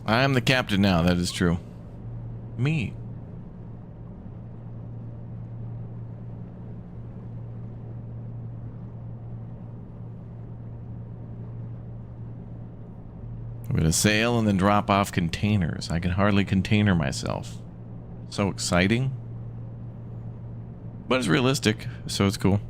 I am the captain now, that is true. Me. I'm gonna sail and then drop off containers. I can hardly container myself. So exciting. But it's realistic, so it's cool.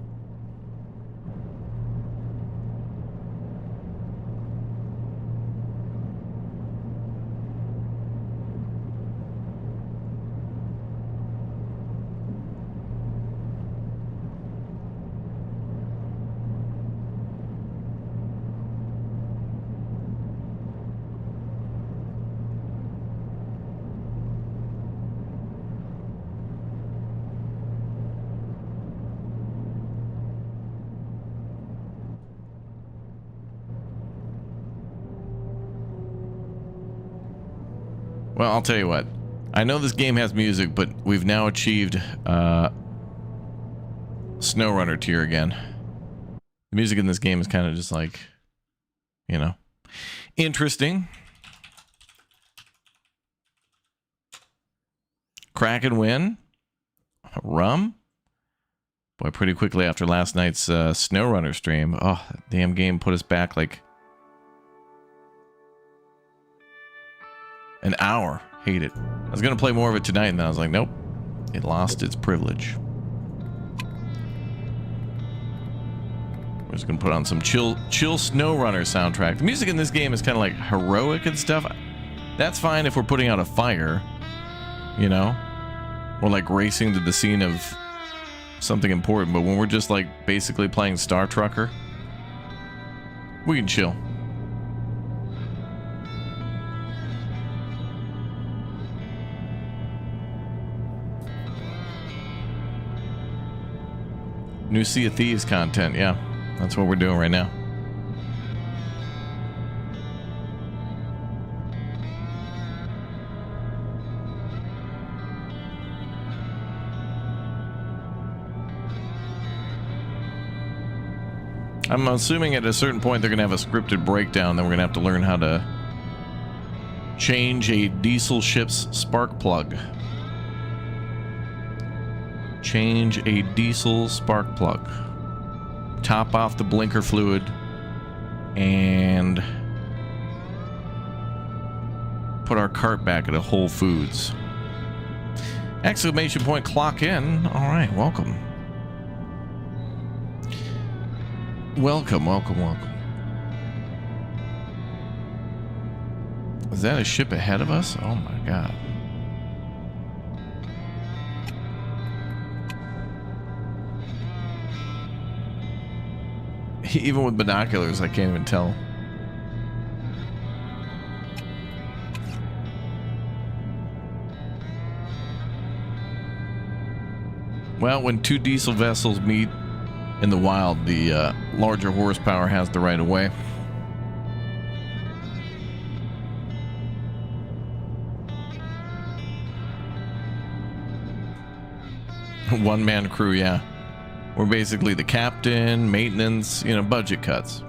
Well, I'll tell you what. I know this game has music, but we've now achieved SnowRunner tier again. The music in this game is kind of just like, you know, interesting. Kraken win. Rum. Boy, pretty quickly after last night's SnowRunner stream. Oh, that damn game put us back like an hour. Hate it. I was gonna play more of it tonight, and then I was like, nope. It lost its privilege. We're just gonna put on some chill SnowRunner soundtrack. The music in this game is kind of like heroic and stuff. That's fine if we're putting out a fire, you know, or like racing to the scene of something important. But when we're just like basically playing Star Trucker, we can chill. New Sea of Thieves content, yeah. That's what we're doing right now. I'm assuming at a certain point they're going to have a scripted breakdown, then we're going to have to learn how to change a diesel ship's spark plug. Change a diesel spark plug. Top off the blinker fluid and put our cart back at a Whole Foods. Exclamation point, clock in. All right, welcome. Welcome, welcome, welcome. Is that a ship ahead of us? Oh my god. Even with binoculars, I can't even tell. Well, when two diesel vessels meet in the wild, the larger horsepower has the right of way. One-man crew, yeah. We're basically the captain, maintenance, you know, budget cuts.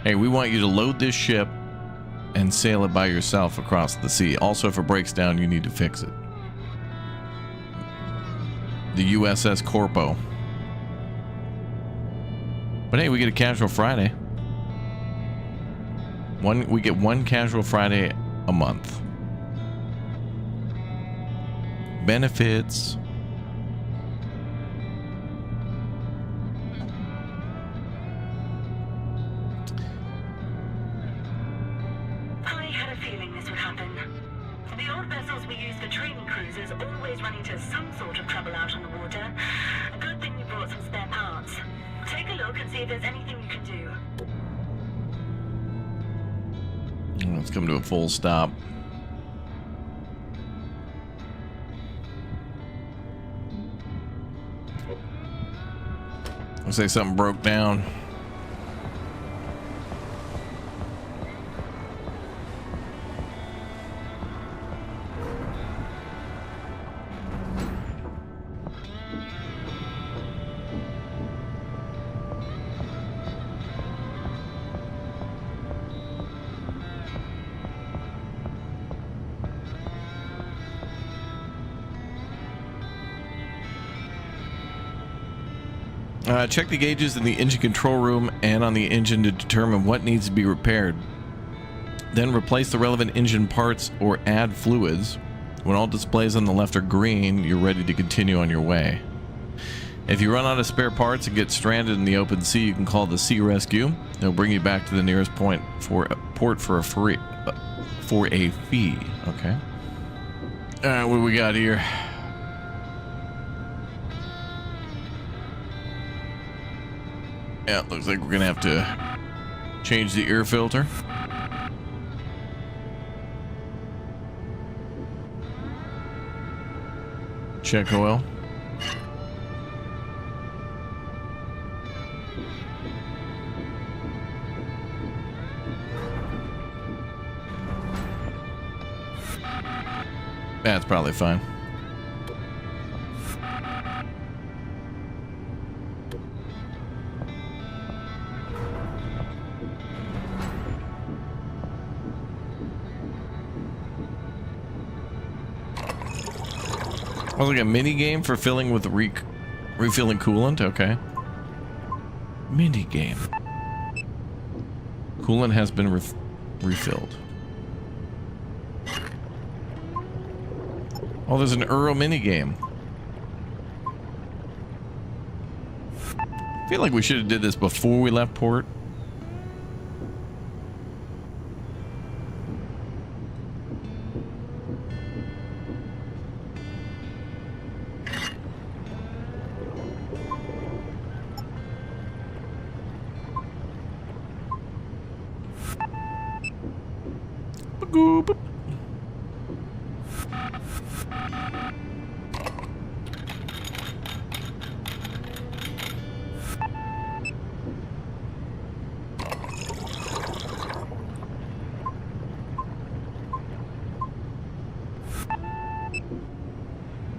Hey, we want you to load this ship and sail it by yourself across the sea. Also, if it breaks down, you need to fix it. The USS Corpo. But hey, we get a casual Friday. We get one casual Friday a month. Benefits. I had a feeling this would happen. The old vessels we use for training cruises always run into some sort of trouble out on the water. A good thing you brought some spare parts. Take a look and see if there's anything you can do. Let's come to a full stop. Looks like something broke down. Check the gauges in the engine control room and on the engine to determine what needs to be repaired. Then replace the relevant engine parts or add fluids. When all displays on the left are green, you're ready to continue on your way. If you run out of spare parts and get stranded in the open sea, you can call the Sea Rescue. They'll bring you back to the nearest port for a fee. Okay. All right, what do we got here? Yeah, looks like we're gonna have to change the air filter. Check oil. That's probably fine. Oh, like a mini game for filling with refilling coolant. Okay. Mini game. Coolant has been refilled. Oh, there's an Euro mini game. I feel like we should have did this before we left port.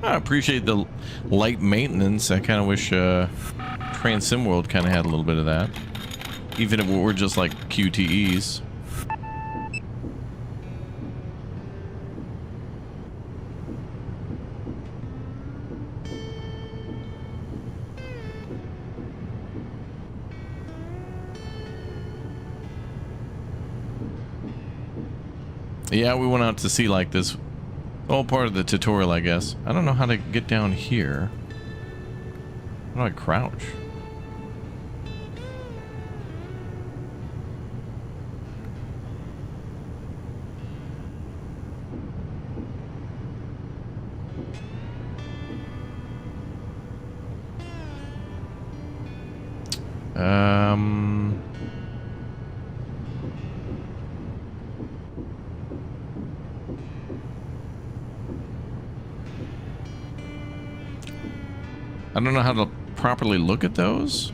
I appreciate the light maintenance. I kind of wish Train Sim World kind of had a little bit of that. Even if we're just like QTEs. Yeah, we went out to sea like this. All part of the tutorial, I guess. I don't know how to get down here. How do I crouch? I don't know how to properly look at those.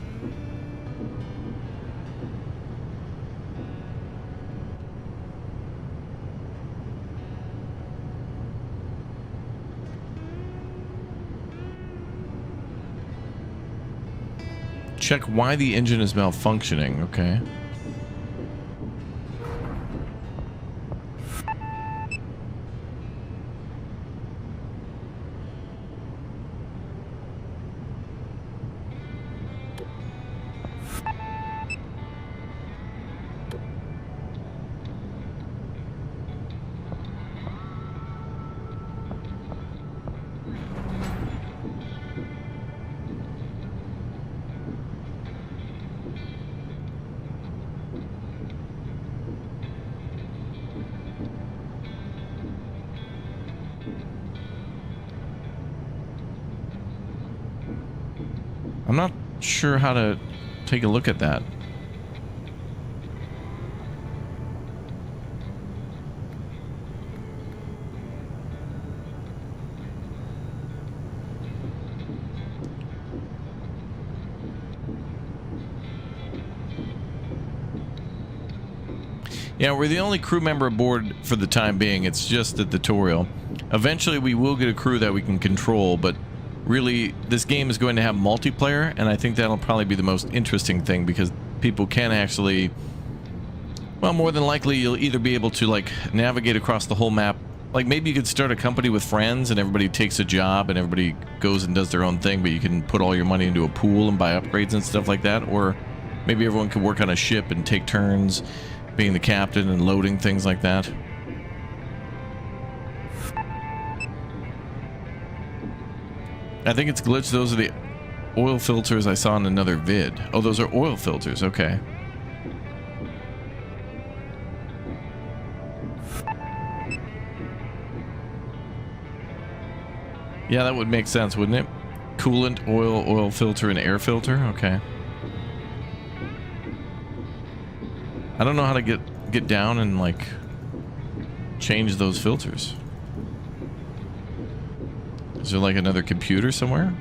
Check why the engine is malfunctioning. Okay. I'm not sure how to take a look at that. Yeah, we're the only crew member aboard for the time being. It's just a tutorial. Eventually we will get a crew that we can control, but really, this game is going to have multiplayer, and I think that'll probably be the most interesting thing because people can actually, well, more than likely, you'll either be able to, like, navigate across the whole map. Like, maybe you could start a company with friends and everybody takes a job and everybody goes and does their own thing, but you can put all your money into a pool and buy upgrades and stuff like that. Or maybe everyone could work on a ship and take turns being the captain and loading things like that. I think it's glitched. Those are the oil filters I saw in another vid. Oh, those are oil filters. Okay. Yeah, that would make sense, wouldn't it? Coolant, oil filter, and air filter. Okay. I don't know how to get down and, like, change those filters. Is there like another computer somewhere?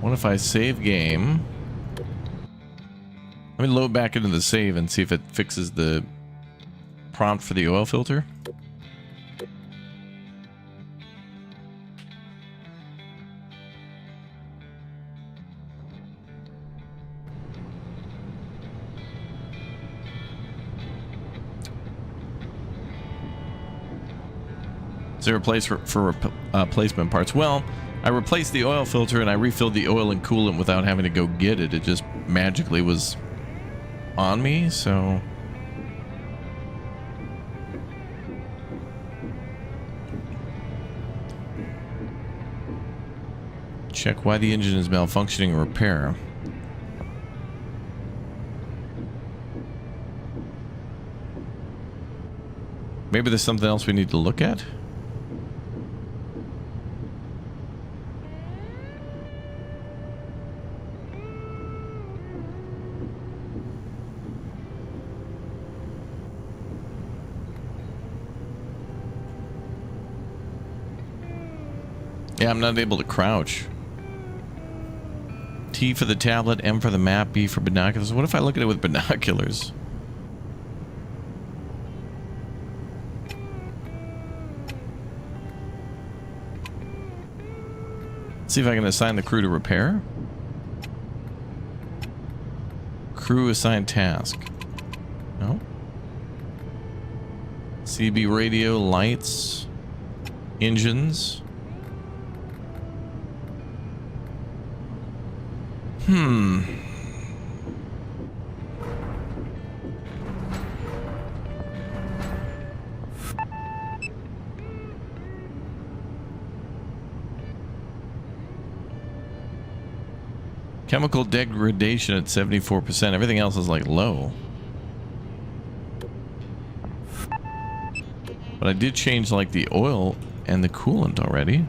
What if I save game? Let me load back into the save and see if it fixes the prompt for the oil filter. Is there a place for replacement parts? Well, I replaced the oil filter and I refilled the oil and coolant without having to go get it. It just magically was on me, so... Check why the engine is malfunctioning and repair. Maybe there's something else we need to look at? Yeah, I'm not able to crouch. T for the tablet, M for the map, B for binoculars. What if I look at it with binoculars? See if I can assign the crew to repair. Crew assigned task. No. CB radio, lights, engines. Chemical degradation at 74%. Everything else is like low. But I did change like the oil and the coolant already.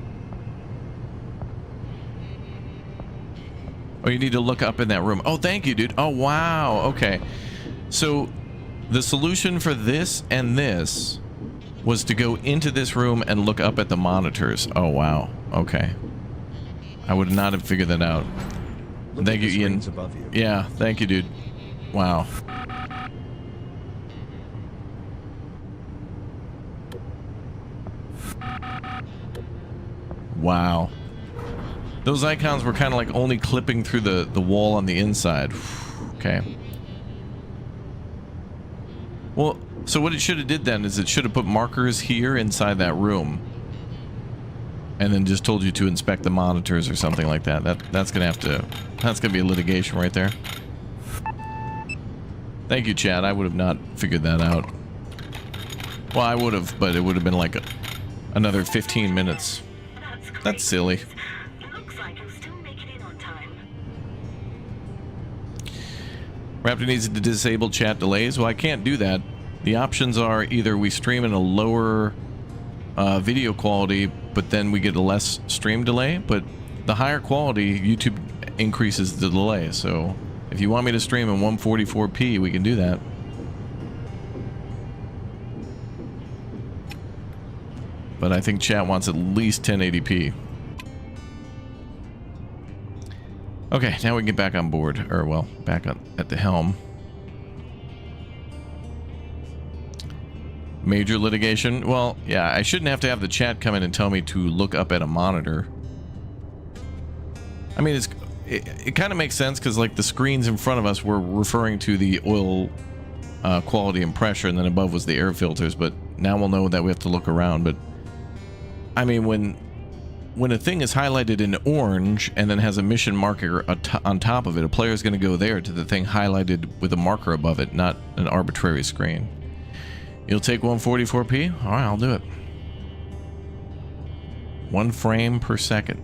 Oh, you need to look up in that room. Oh, thank you, dude. Oh, wow. Okay. So the solution for this and this was to go into this room and look up at the monitors. Oh, wow. Okay. I would not have figured that out. Thank you, Ian. Above you. Yeah, thank you, dude. Wow. Wow. Those icons were kind of like only clipping through the wall on the inside. Okay. Well, so what it should have did then is it should have put markers here inside that room. And then just told you to inspect the monitors or something like that. That's gonna be a litigation right there. Thank you, Chad. I would have not figured that out. Well, I would have, but it would have been like another 15 minutes. That's silly. Looks like you'll still make it in on time. Raptor needs to disable chat delays. Well, I can't do that. The options are either we stream in a lower video quality, but then we get a less stream delay, but the higher quality, YouTube increases the delay. So if you want me to stream in 144p, we can do that. But I think chat wants at least 1080p. Okay, now we can get back on board, or well, back on at the helm. Major litigation. Well, yeah, I shouldn't have to have the chat come in and tell me to look up at a monitor. I mean, it kind of makes sense because like the screens in front of us were referring to the oil quality and pressure, and then above was the air filters. But now we'll know that we have to look around. But I mean, when a thing is highlighted in orange and then has a mission marker on top of it, a player is going to go there to the thing highlighted with a marker above it, not an arbitrary screen. You'll take 144p? All right, I'll do it. 1 frame per second.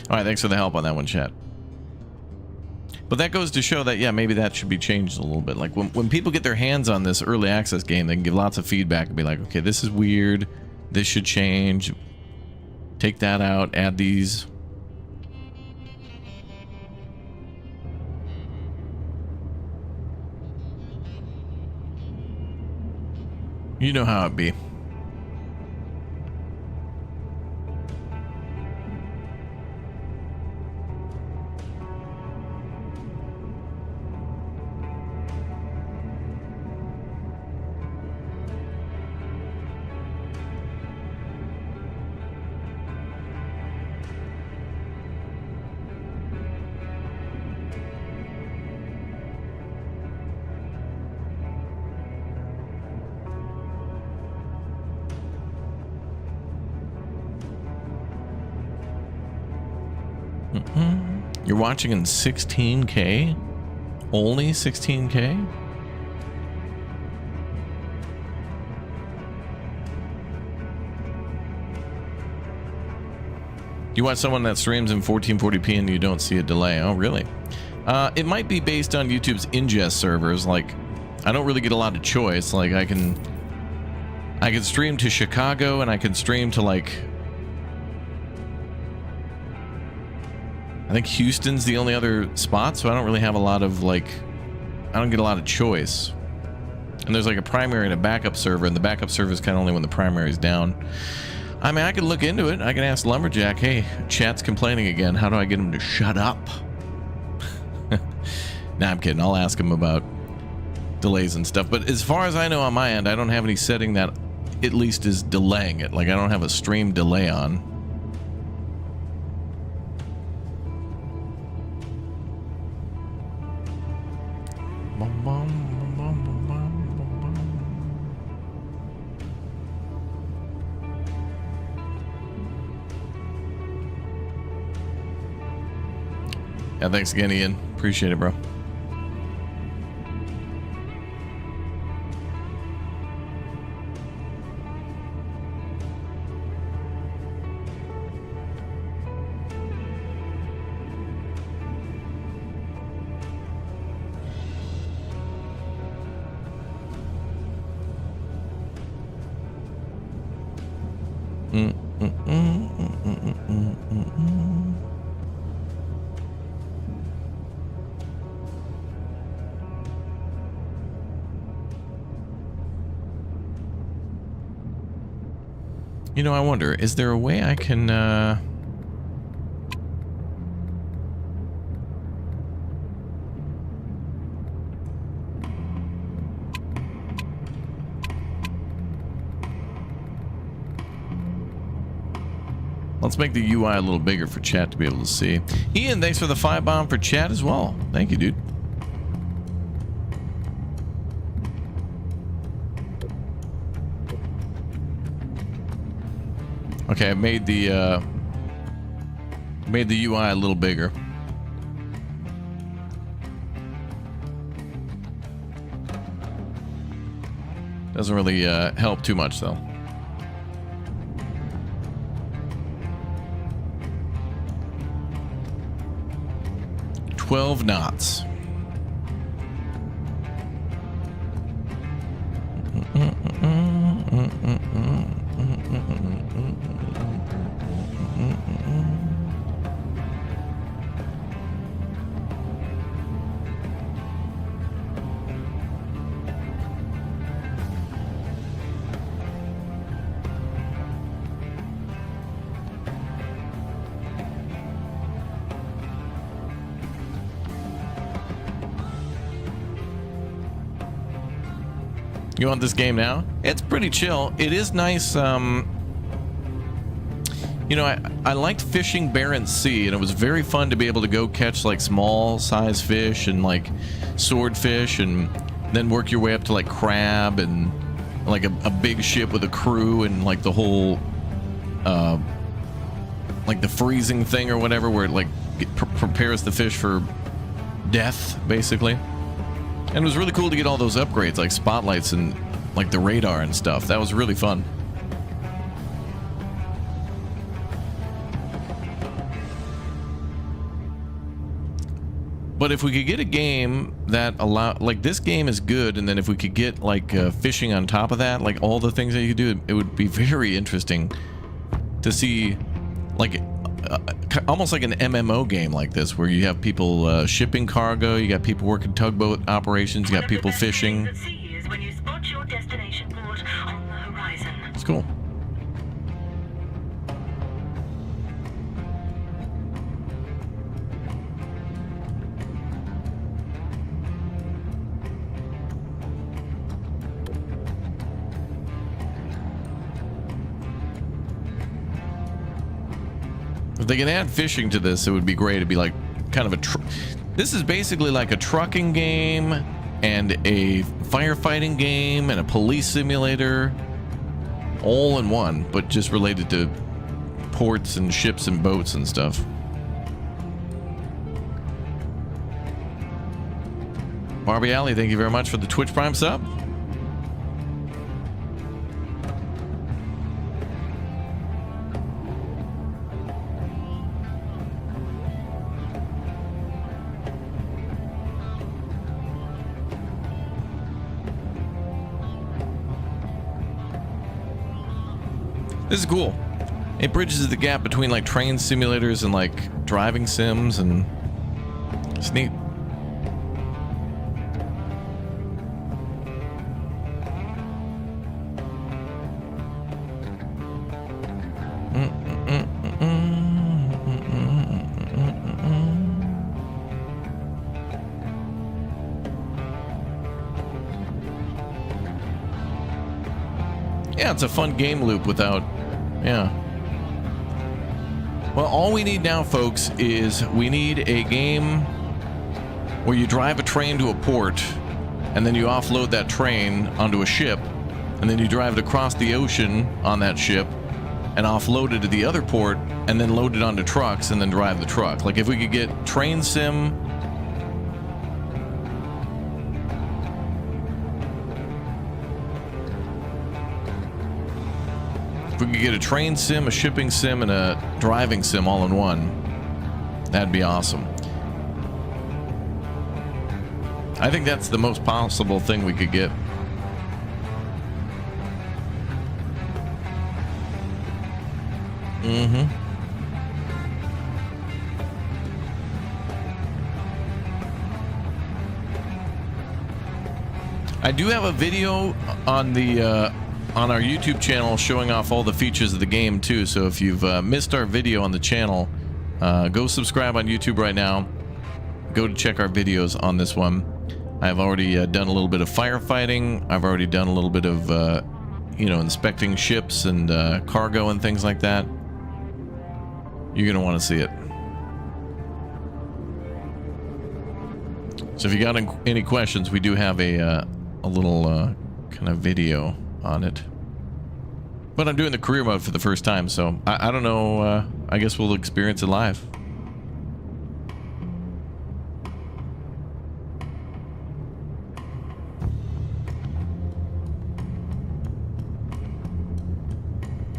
All right, thanks for the help on that one, chat. But that goes to show that, yeah, maybe that should be changed a little bit. Like, when people get their hands on this early access game, they can give lots of feedback and be like, okay, this is weird. This should change. Take that out. Add these. You know how it be. You're watching in 16K? Only 16K? You watch someone that streams in 1440p and you don't see a delay. Oh, really? It might be based on YouTube's ingest servers. Like, I don't really get a lot of choice. Like, I can stream to Chicago and I can stream to, like, I think Houston's the only other spot, so I don't really have a lot of, like, I don't get a lot of choice. And there's like a primary and a backup server, and the backup server is kind of only when the primary is down. I mean, I could look into it. I can ask Lumberjack, hey, chat's complaining again. How do I get him to shut up? Nah, I'm kidding. I'll ask him about delays and stuff. But as far as I know on my end, I don't have any setting that at least is delaying it. Like, I don't have a stream delay on. Yeah, thanks again, Ian. Appreciate it, bro. You know, I wonder, is there a way I can, let's make the UI a little bigger for chat to be able to see. Ian, thanks for the 5 bomb for chat as well. Thank you, dude. Okay, I made the UI a little bigger. Doesn't really help too much though. $12 knots. You want this game now? It's pretty chill. It is nice. You know, I liked fishing Barents Sea, and it was very fun to be able to go catch like small size fish and like swordfish, and then work your way up to like crab and like a big ship with a crew and like the whole like the freezing thing or whatever, where it like prepares the fish for death basically. And it was really cool to get all those upgrades, like spotlights and like the radar and stuff. That was really fun. But if we could get a game that like this game is good, and then if we could get like fishing on top of that, like all the things that you could do, it would be very interesting to see, like almost like an MMO game like this, where you have people shipping cargo, you got people working tugboat operations, you got people fishing. When you spot your destination port on the horizon. It's cool. If they can add fishing to this, it would be great. It'd be like kind of a this is basically like a trucking game and a firefighting game and a police simulator all in one, but just related to ports and ships and boats and stuff. Barbie Alley, thank you very much for the Twitch Prime sub. This is cool. It bridges the gap between like train simulators and like driving sims, and it's neat. Yeah, it's a fun game loop without, yeah. Well, all we need now, folks, is we need a game where you drive a train to a port, and then you offload that train onto a ship, and then you drive it across the ocean on that ship, and offload it to the other port, and then load it onto trucks, and then drive the truck. Like, if we could get train sim... If we could get a train sim, a shipping sim, and a driving sim all in one, that'd be awesome. I think that's the most possible thing we could get. I do have a video on the on our YouTube channel showing off all the features of the game too. So if you've missed our video on the channel, go subscribe on YouTube right now. Go to check our videos on this one. I've already done a little bit of firefighting. I've already done a little bit of you know, inspecting ships and cargo and things like that. You're gonna want to see it. So if you got any questions, we do have a little kind of video on it. But I'm doing the career mode for the first time, so I don't know. I guess we'll experience it live.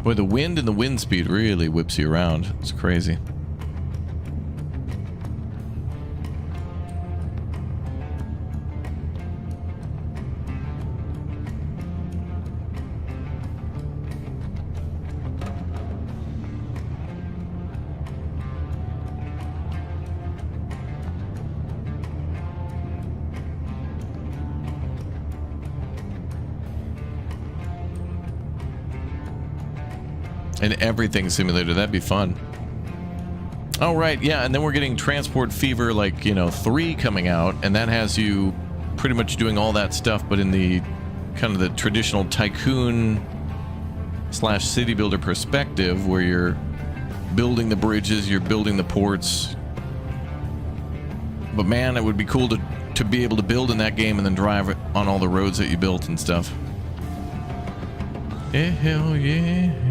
Boy, the wind and the wind speed really whips you around. It's crazy. An everything simulator, that'd be fun. Oh right, yeah, and then we're getting Transport Fever, like, you know, 3 coming out, and that has you pretty much doing all that stuff, but in the kind of the traditional tycoon / city builder perspective, where you're building the bridges, you're building the ports. But man, it would be cool to be able to build in that game and then drive it on all the roads that you built and stuff. Yeah, hell yeah.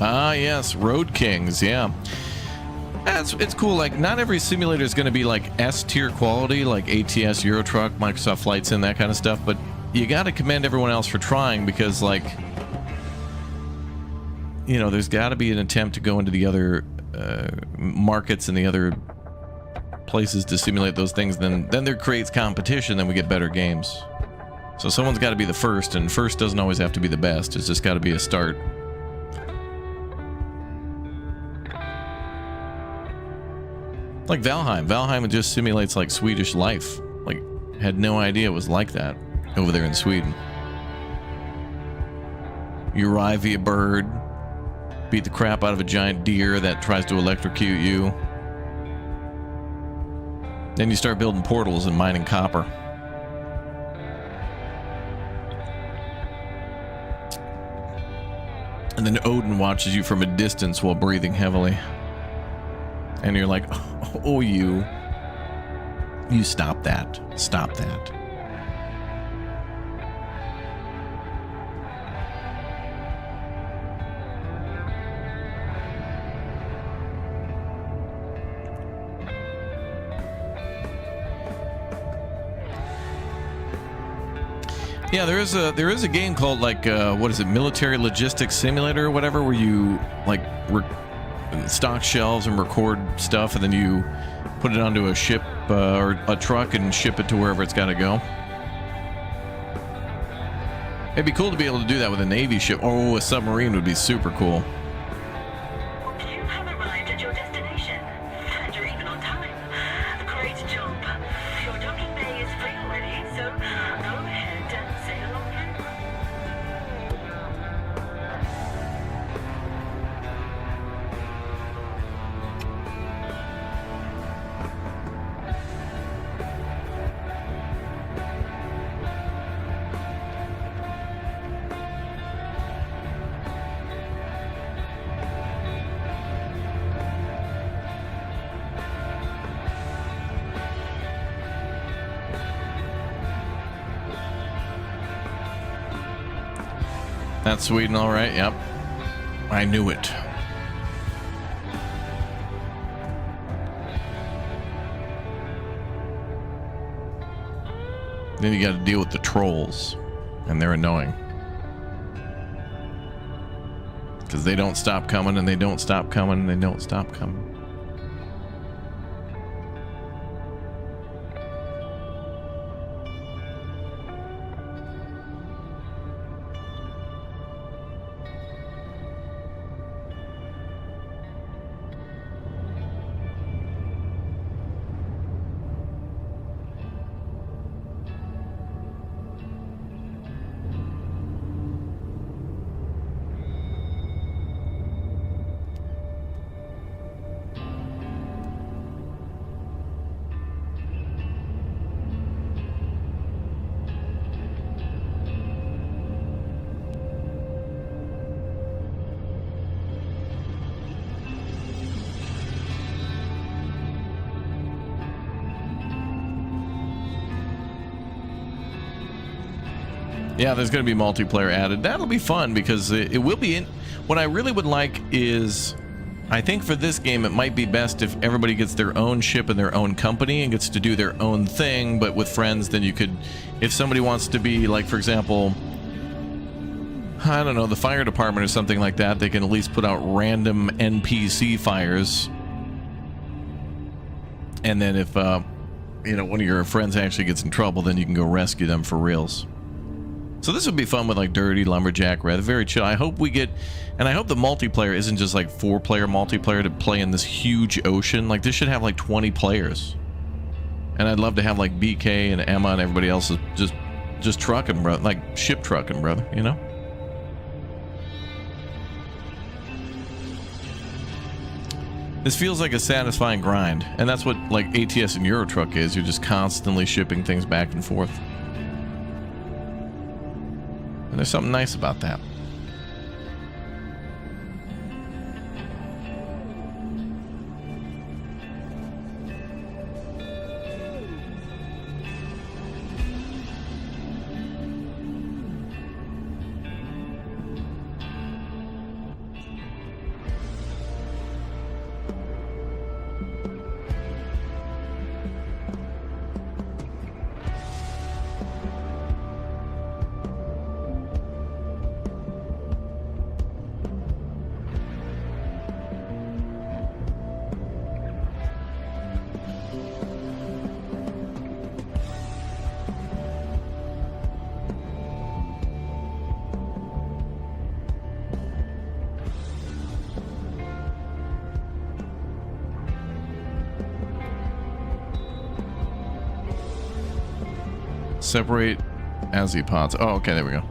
Ah, yes, Road Kings, yeah. It's cool. Like, not every simulator is going to be like S-tier quality, like ATS, Euro Truck, Microsoft Flight Sim, that kind of stuff, but you got to commend everyone else for trying, because, like, you know, there's got to be an attempt to go into the other markets and the other places to simulate those things. Then there creates competition, then we get better games. So someone's got to be the first, and first doesn't always have to be the best. It's just got to be a start. Like Valheim. Valheim just simulates like Swedish life. Like, had no idea it was like that over there in Sweden. You arrive via bird, beat the crap out of a giant deer that tries to electrocute you. Then you start building portals and mining copper. And then Odin watches you from a distance while breathing heavily. And you're like, oh, you stop that. Stop that. Yeah, there is a game called, like, what is it, Military Logistics Simulator or whatever, where you, like, stock shelves and record stuff, and then you put it onto a ship or a truck and ship it to wherever it's got to go. It'd be cool to be able to do that with a Navy ship. Oh, a submarine would be super cool. You have arrived at your destination. That's Sweden, all right. Yep. I knew it. Then you got to deal with the trolls, and they're annoying. Because they don't stop coming, and they don't stop coming, and they don't stop coming. Yeah, there's going to be multiplayer added. That'll be fun because it will be in. What I really would like is, I think for this game, it might be best if everybody gets their own ship and their own company and gets to do their own thing. But with friends, then you could, if somebody wants to be like, for example, I don't know, the fire department or something like that, they can at least put out random NPC fires. And then if, you know, one of your friends actually gets in trouble, then you can go rescue them for reals. So this would be fun with like Dirty, Lumberjack, Red. Very chill. I hope we get, and I hope the multiplayer isn't just like 4-player multiplayer to play in this huge ocean. Like this should have like 20 players. And I'd love to have like BK and Emma and everybody else is just trucking, bro. Like ship trucking, brother, you know? This feels like a satisfying grind. And that's what like ATS and Euro Truck is. You're just constantly shipping things back and forth. And there's something nice about that. Separate as the pods. Oh, okay, there we go.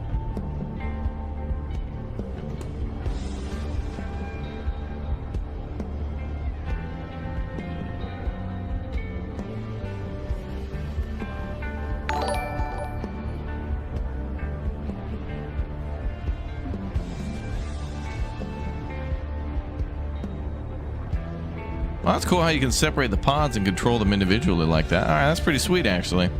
Well, that's cool how you can separate the pods and control them individually like that. All right, that's pretty sweet, actually.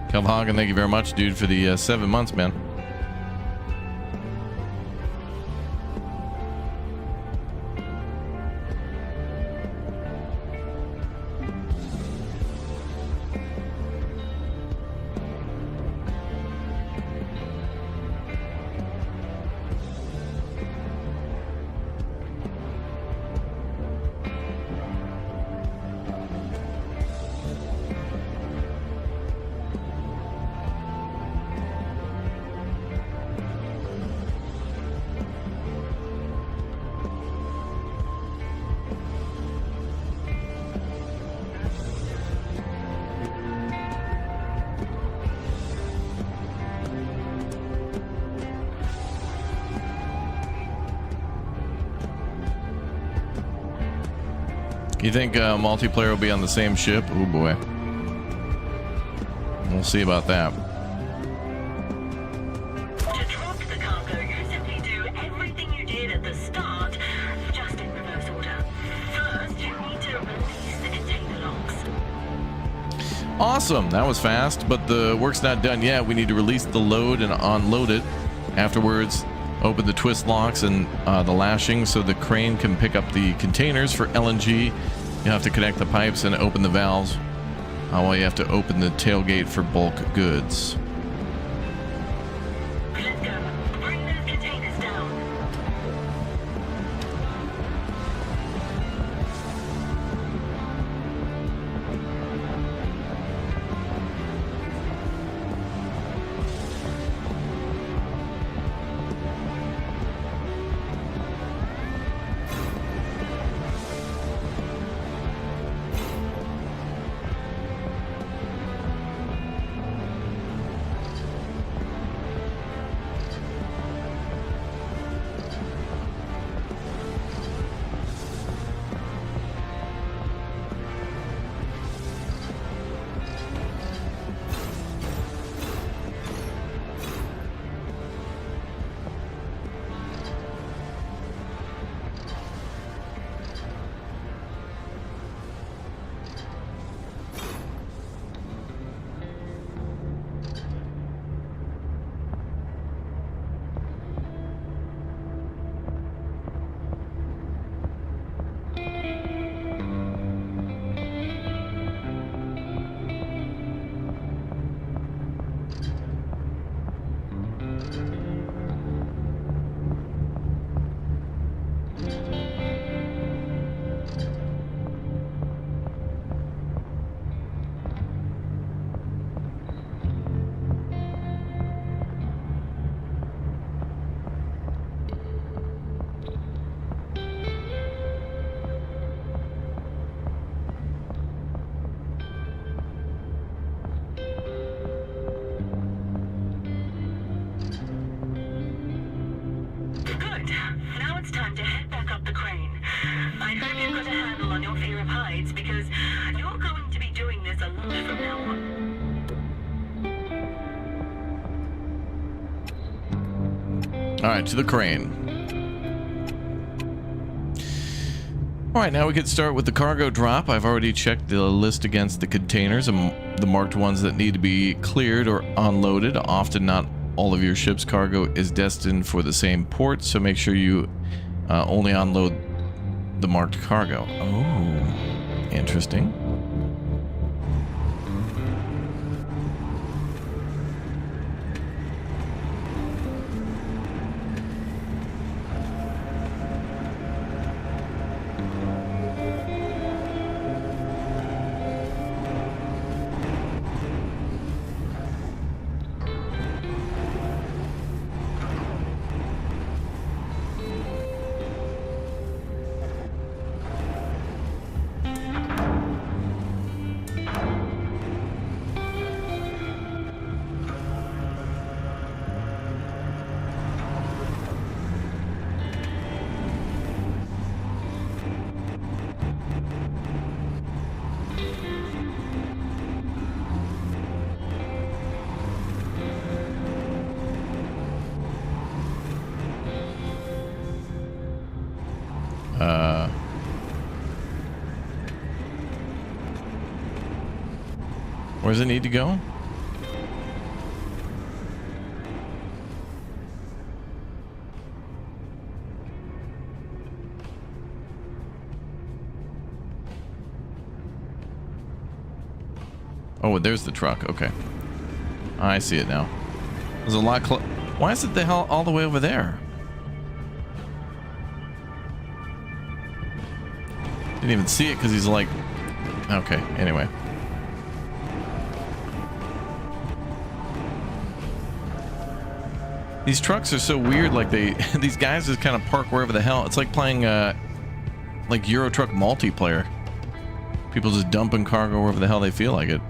Kelvhagen, thank you very much, dude, for the 7 months, man. You think multiplayer will be on the same ship? Oh boy. We'll see about that. To drop the cargo, you simply do everything you did at the start, just in reverse order. First, you need to release the container locks. Awesome, that was fast, but the work's not done yet. We need to release the load and unload it. Afterwards, open the twist locks and the lashing so the crane can pick up the containers for LNG. You have to connect the pipes and open the valves. While you have to open the tailgate for bulk goods. Let's go. Bring those containers down. Now it's time to head back up the crane. I hope you've got a handle on your fear of heights, because you're going to be doing this a lot from now on. All right, to the crane. All right, now we can start with the cargo drop. I've already checked the list against the containers and the marked ones that need to be cleared or unloaded. Often not all of your ship's cargo is destined for the same port, so make sure you only unload the marked cargo. Oh, interesting. Where does it need to go? Oh, there's the truck. Okay. I see it now. There's a lot why is it the hell all the way over there? Didn't even see it because he's like... Okay, anyway. These trucks are so weird, like these guys just kind of park wherever the hell. It's like playing like Euro Truck multiplayer. People just dumping cargo wherever the hell they feel like it.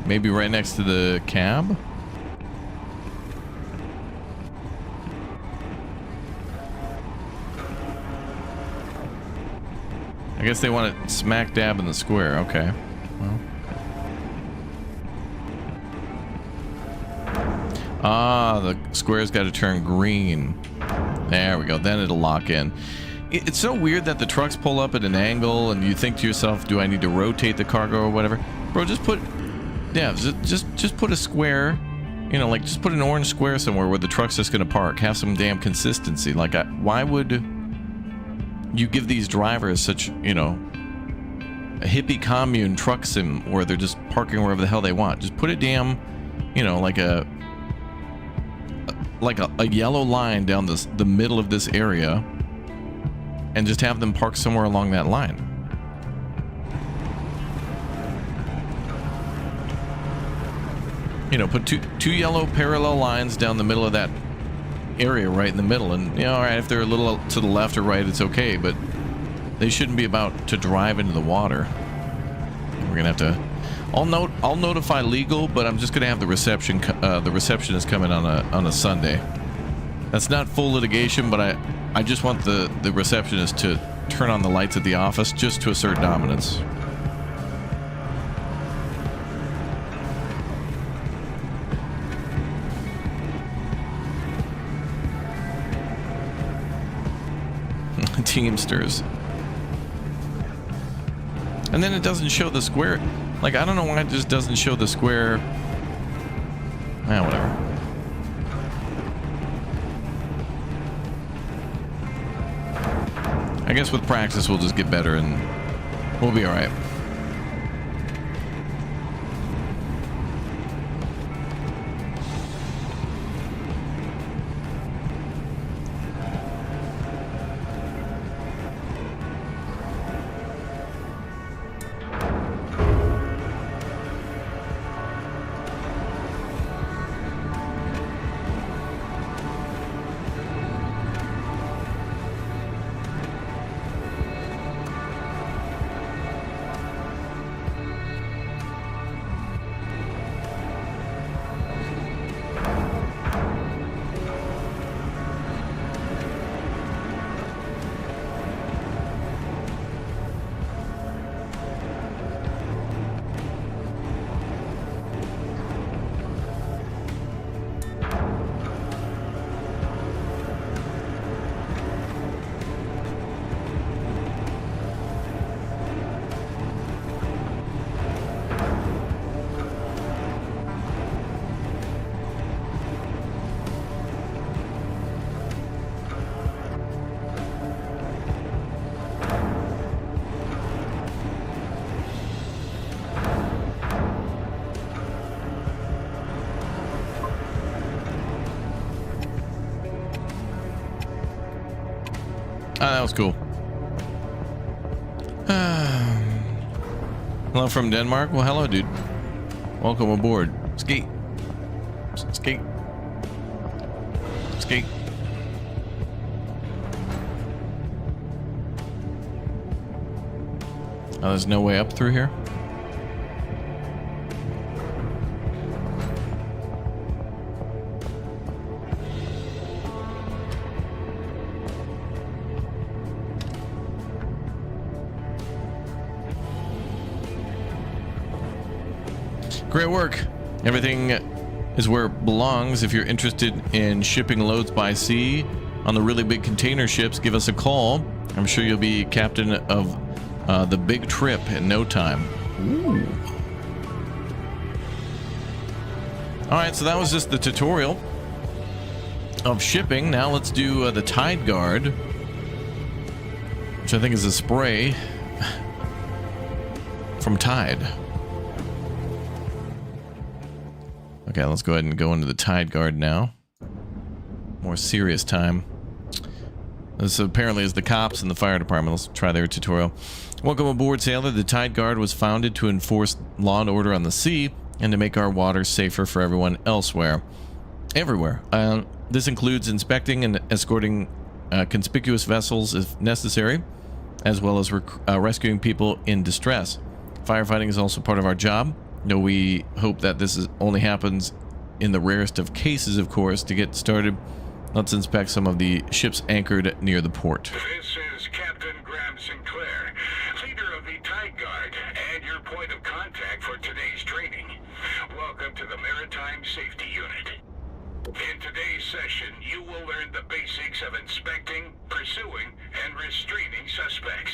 Maybe right next to the cab? I guess they want it smack dab in the square. Okay. Well. Ah, the square's got to turn green. There we go. Then it'll lock in. It's so weird that the trucks pull up at an angle and you think to yourself, do I need to rotate the cargo or whatever? Bro, just put... Yeah, just put a square, you know, like just put an orange square somewhere where the truck's just gonna park. Have some damn consistency. Like, why would you give these drivers such, you know, a hippie commune truck sim where they're just parking wherever the hell they want? Just put a damn, you know, like a yellow line down the middle of this area, and just have them park somewhere along that line. You know, put two yellow parallel lines down the middle of that area, right in the middle, and you know, all right, if they're a little to the left or right, it's okay, but they shouldn't be about to drive into the water. We're gonna have to. I'll notify legal, but I'm just gonna have the receptionist come in on a Sunday. That's not full litigation, but I just want the receptionist to turn on the lights at the office just to assert dominance. Teamsters. And then it doesn't show the square. Like, I don't know why it just doesn't show the square. Whatever. I guess with practice we'll just get better and we'll be alright. That was cool. Hello from Denmark. Well, hello, dude. Welcome aboard. Skate. Skate. Skate. Oh, there's no way up through here? Great work. Everything is where it belongs. If you're interested in shipping loads by sea on the really big container ships, give us a call. I'm sure you'll be captain of the big trip in no time. Ooh. All right, so that was just the tutorial of shipping. Now let's do the Tide Guard, which I think is a spray from Tide. Okay, let's go ahead and go into the Tide Guard now. More serious time. This apparently is the cops and the fire department. Let's try their tutorial. Welcome aboard, sailor. The Tide Guard was founded to enforce law and order on the sea and to make our waters safer for everyone elsewhere. Everywhere. This includes inspecting and escorting conspicuous vessels if necessary, as well as rescuing people in distress. Firefighting is also part of our job, though we hope that this only happens in the rarest of cases, of course. To get started, let's inspect some of the ships anchored near the port. This is Captain Graham Sinclair, leader of the Tide Guard, and your point of contact for today's training. Welcome to the Maritime Safety Unit. In today's session, you will learn the basics of inspecting, pursuing, and restraining suspects.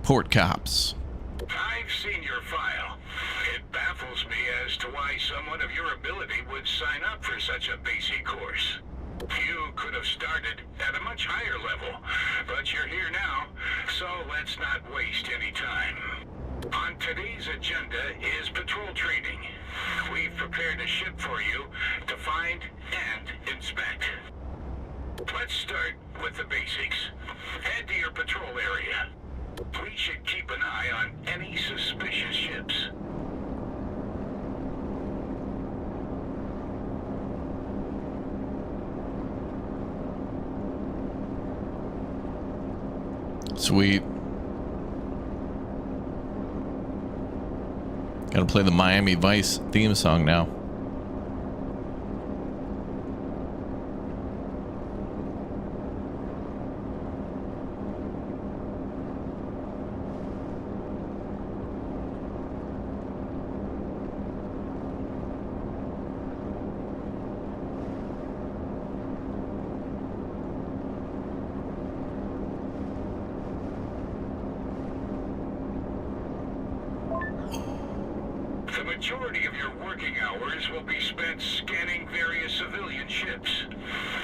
Port cops. I've seen your file. It baffles me as to why someone of your ability would sign up for such a basic course. You could have started at a much higher level, but you're here now, so let's not waste any time. On today's agenda is patrol training. We've prepared a ship for you to find and inspect. Let's start with the basics. Head to your patrol area. We should keep an eye on any suspicious ships. Sweet. Gotta play the Miami Vice theme song now. The majority of your working hours will be spent scanning various civilian ships.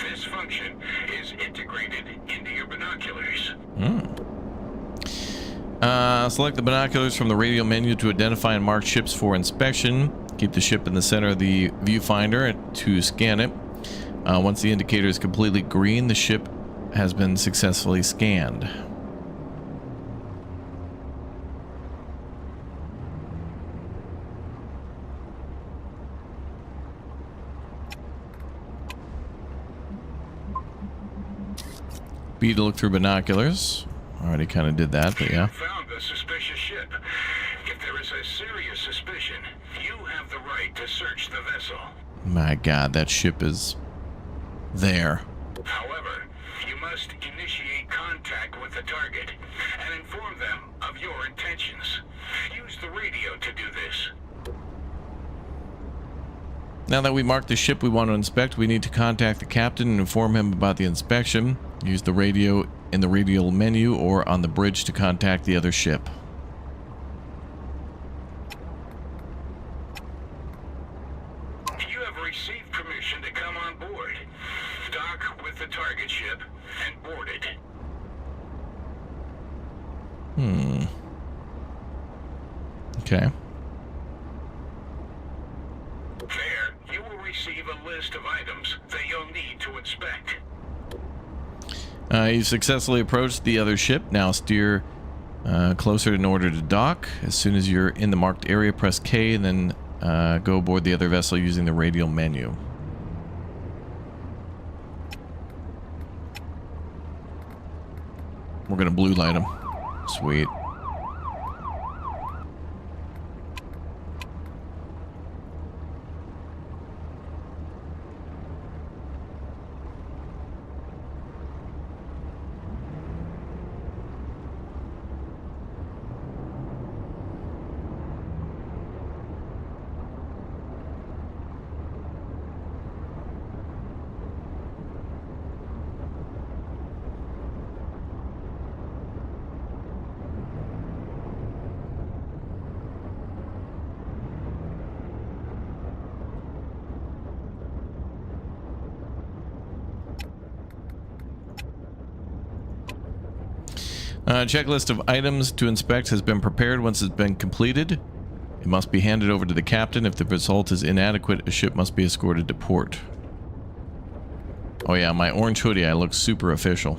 This function is integrated into your binoculars. Select the binoculars from the radial menu to identify and mark ships for inspection. Keep the ship in the center of the viewfinder to scan it. Once the indicator is completely green, the ship has been successfully scanned. B to look through binoculars. Already kind of did that, but yeah. You found the suspicious ship. If there is a serious suspicion, you have the right to search the vessel. My God, that ship is there. However, you must initiate contact with the target and inform them of your intentions. Use the radio to do this. Now that we marked the ship we want to inspect, we need to contact the captain and inform him about the inspection. Use the radio in the radial menu or on the bridge to contact the other ship. You have received permission to come on board. Dock with the target ship and board it. Okay. There, you will receive a list of items that you'll need to inspect. You've successfully approached the other ship. Now steer closer in order to dock. As soon as you're in the marked area, press K and then go aboard the other vessel using the radial menu. We're gonna blue light them. Sweet. Checklist of items to inspect has been prepared. Once it's been completed, it must be handed over to the captain. If the result is inadequate, a ship must be escorted to port. Oh yeah, my orange hoodie, I look super official.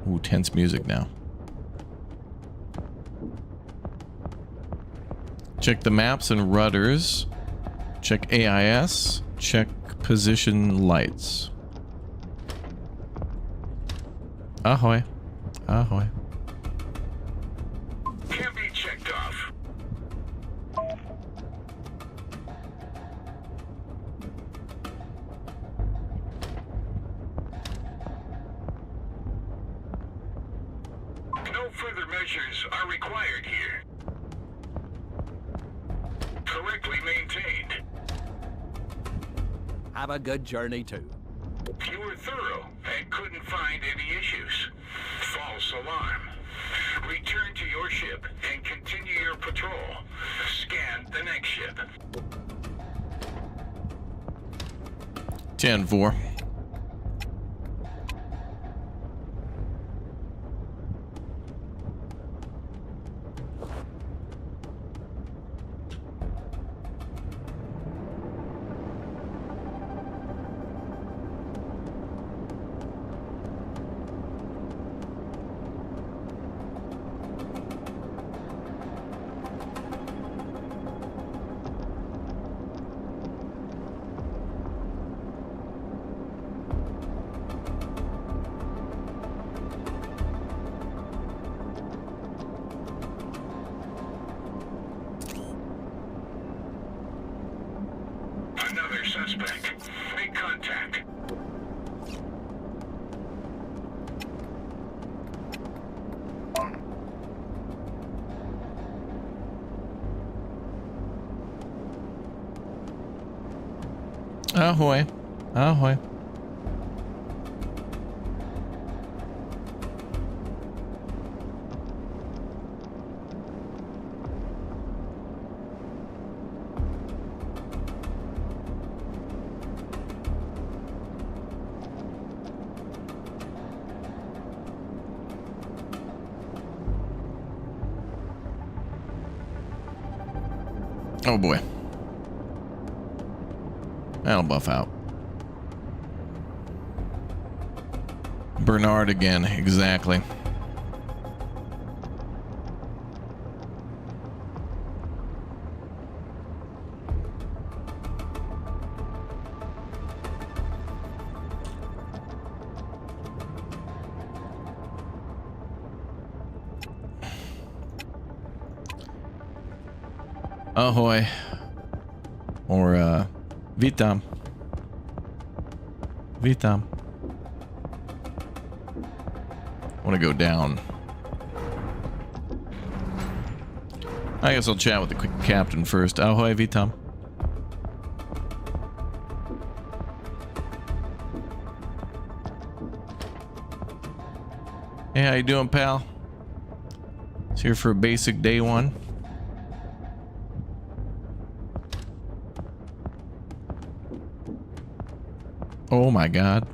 Ooh, tense music now. Check the maps and rudders. Check AIS. Check position lights. Ahoy. Ahoy. Can be checked off. No further measures are required here. Correctly maintained. Have a good journey too. You were thorough and couldn't find any issues. False alarm. Return to your ship and continue your patrol. Scan the next ship. 10-4. Another suspect. Make contact. Ahoy. Ahoy. Oh boy. That'll buff out. Bernard again, exactly. Ahoy. Or, Vitam. Vitam. I want to go down. I guess I'll chat with the quick captain first. Ahoy, Vitam. Hey, how you doing, pal? It's here for a basic day one. Oh my god.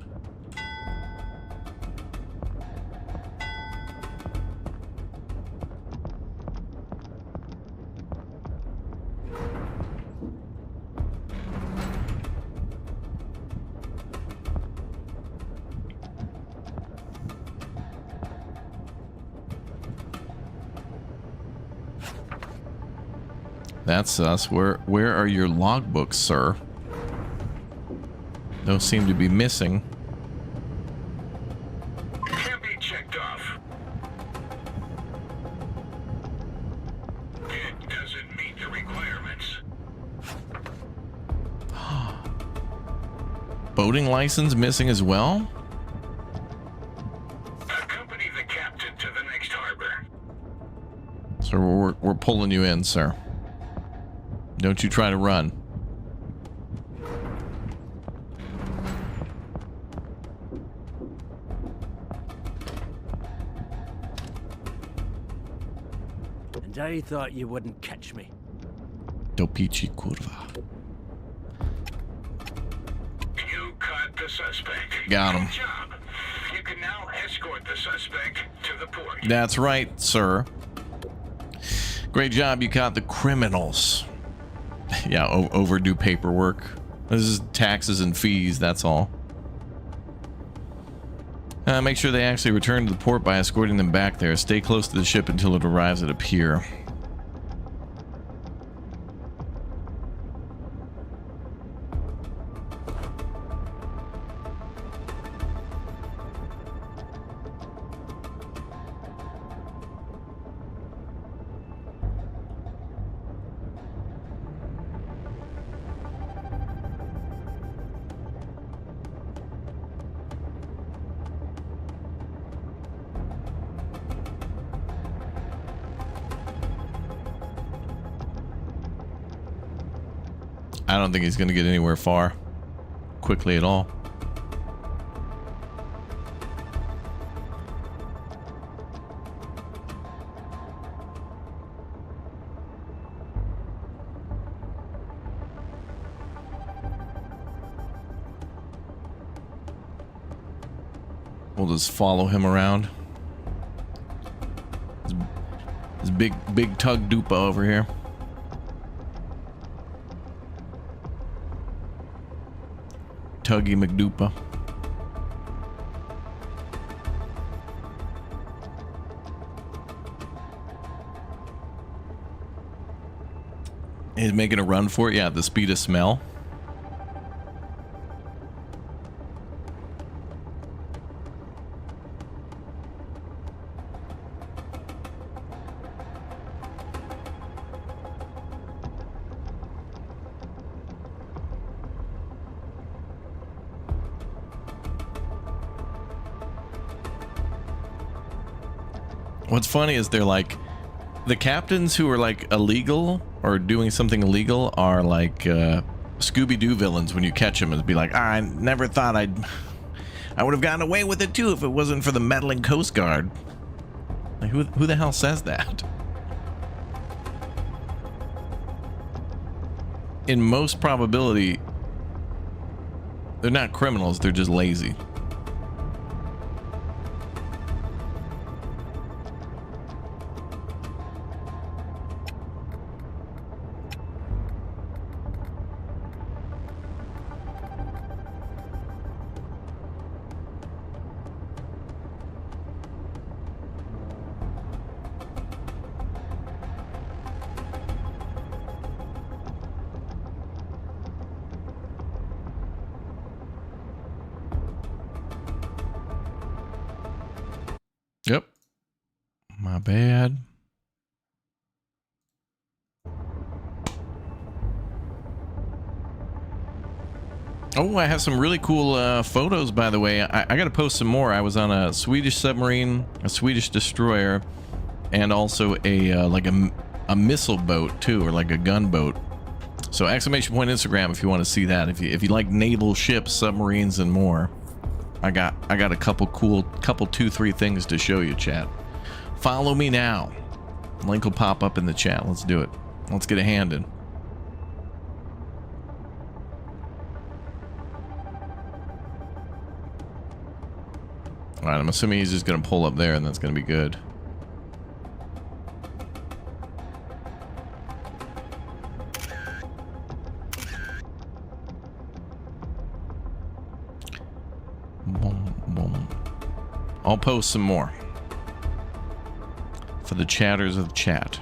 That's us. Where are your logbooks, sir? Those seem to be missing. Can be checked off. It doesn't meet the requirements. Boating license missing as well? Accompany the captain to the next harbor. So we're pulling you in, sir. Don't you try to run. And I thought you wouldn't catch me. Dopici kurva. You caught the suspect. Got him. Good job. You can now escort the suspect to the port. That's right, sir. Great job, you caught the criminals. Yeah, overdue paperwork. This is taxes and fees, that's all. Make sure they actually return to the port by escorting them back there. Stay close to the ship until it arrives at a pier. I don't think he's going to get anywhere far quickly at all. We'll just follow him around. This big tug dupa over here. Tuggy McDupa. He's making a run for it. Yeah, the speed of smell. What's funny is they're like, the captains who are like illegal or doing something illegal are like Scooby-Doo villains when you catch them. It'd be like, I never thought I would have gotten away with it too if it wasn't for the meddling Coast Guard. Like, who the hell says that? In most probability, they're not criminals, they're just lazy. Yep. My bad. Oh, I have some really cool photos, by the way. I got to post some more. I was on a Swedish submarine, a Swedish destroyer, and also a like a missile boat too, or like a gunboat. So exclamation point Instagram if you want to see that. If you like naval ships, submarines, and more. I got a couple cool, 2-3 things to show you, chat. Follow me now. Link will pop up in the chat. Let's do it. Let's get a hand in. All right, I'm assuming he's just gonna pull up there, and that's gonna be good. I'll post some more for the chatters of the chat.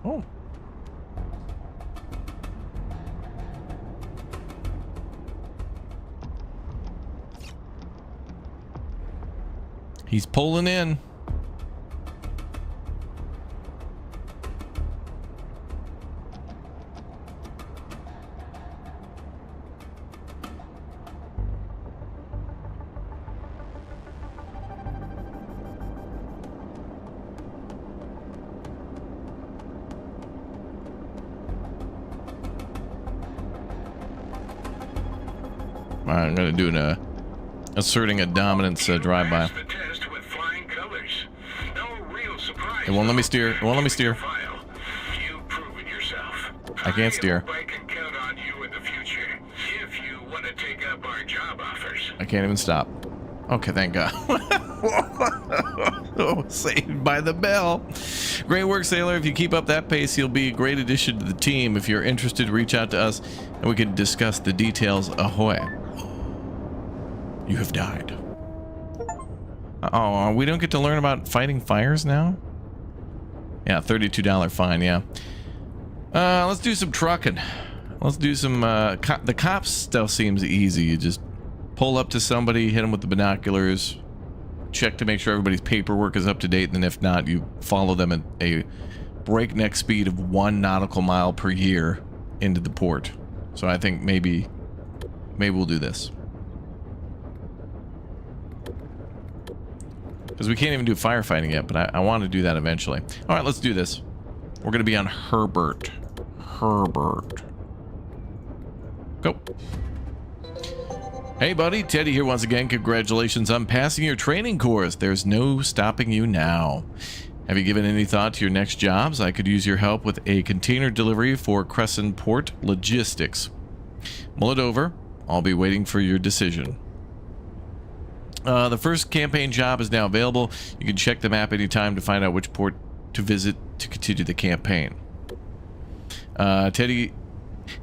Oh. He's pulling in. Alright, I'm gonna do an asserting a dominance drive-by. It won't let me steer. It won't let me steer. I can't steer. I can't even stop. Okay, thank God. Oh, saved by the bell. Great work, sailor. If you keep up that pace, you'll be a great addition to the team. If you're interested, reach out to us and we can discuss the details. Ahoy. You have died. Oh, we don't get to learn about fighting fires now? Yeah, $32 fine, yeah. Let's do some trucking. Let's do some, the cops stuff seems easy. You just pull up to somebody, hit them with the binoculars, check to make sure everybody's paperwork is up to date, and then if not, you follow them at a breakneck speed of 1 nautical mile per year into the port. So I think maybe we'll do this. Because we can't even do firefighting yet, but I want to do that eventually. All right, let's do this. We're going to be on Herbert. Herbert. Go. Hey, buddy. Teddy here once again. Congratulations on passing your training course. There's no stopping you now. Have you given any thought to your next jobs? I could use your help with a container delivery for Crescent Port Logistics. Mull it over. I'll be waiting for your decision. The first campaign job is now available. You can check the map anytime to find out which port to visit to continue the campaign. Teddy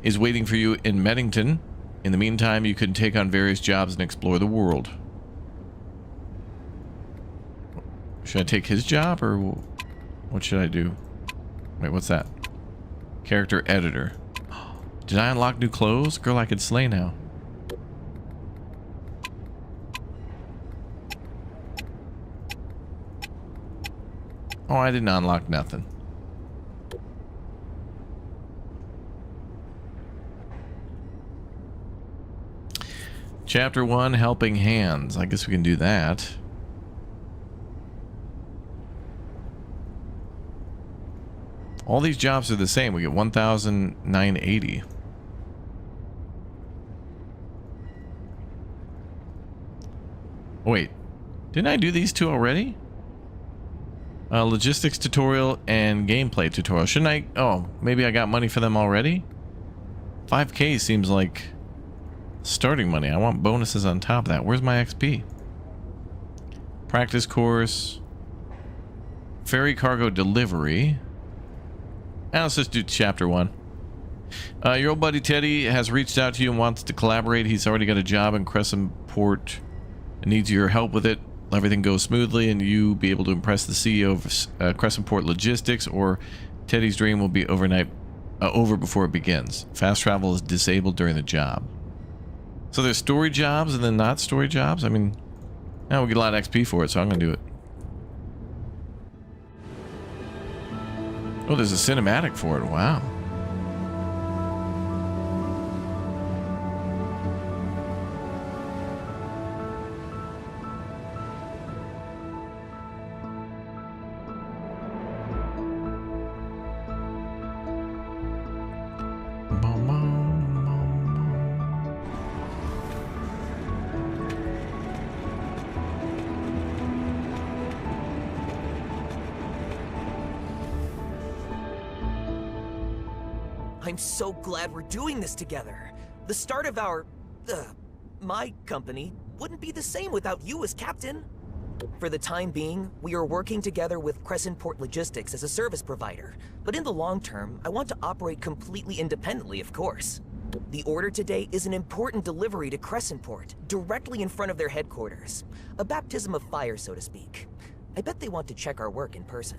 is waiting for you in Meddington. In the meantime, you can take on various jobs and explore the world. Should I take his job or what should I do? Wait, what's that? Character editor. Did I unlock new clothes? Girl, I can slay now. Oh, I did not unlock nothing. Chapter 1, Helping Hands. I guess we can do that. All these jobs are the same. We get 1,980. Wait, didn't I do these two already? Logistics tutorial and gameplay tutorial. Shouldn't I? Oh, maybe I got money for them already? 5K seems like starting money. I want bonuses on top of that. Where's my XP? Practice course. Ferry cargo delivery. And let's just do chapter 1. Your old buddy Teddy has reached out to you and wants to collaborate. He's already got a job in Crescent Port and needs your help with it. Everything goes smoothly and you be able to impress the CEO of Crescent Port Logistics, or Teddy's dream will be over before it begins. Fast travel is disabled during the job. So there's story jobs and then not story jobs? I mean, now we get a lot of XP for it, so I'm going to do it. Oh, there's a cinematic for it. Wow. I'm so glad we're doing this together. The start of my company wouldn't be the same without you as captain. For the time being, we are working together with Crescent Port Logistics as a service provider. But in the long term, I want to operate completely independently, of course. The order today is an important delivery to Crescent Port, directly in front of their headquarters. A baptism of fire, so to speak. I bet they want to check our work in person.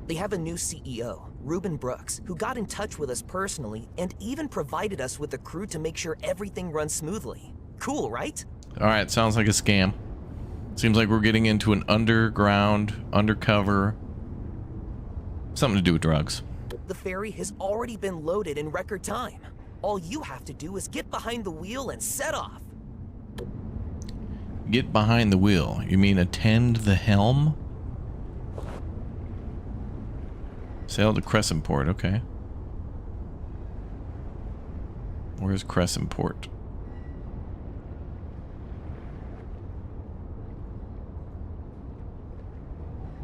They have a new CEO, Reuben Brooks, who got in touch with us personally and even provided us with a crew to make sure everything runs smoothly. Cool, right? All right, sounds like a scam. Seems like we're getting into an underground, undercover, something to do with drugs. The ferry has already been loaded in record time. All you have to do is get behind the wheel and set off. Get behind the wheel? You mean attend the helm? Sail to Crescent Port, okay. Where's Crescent Port?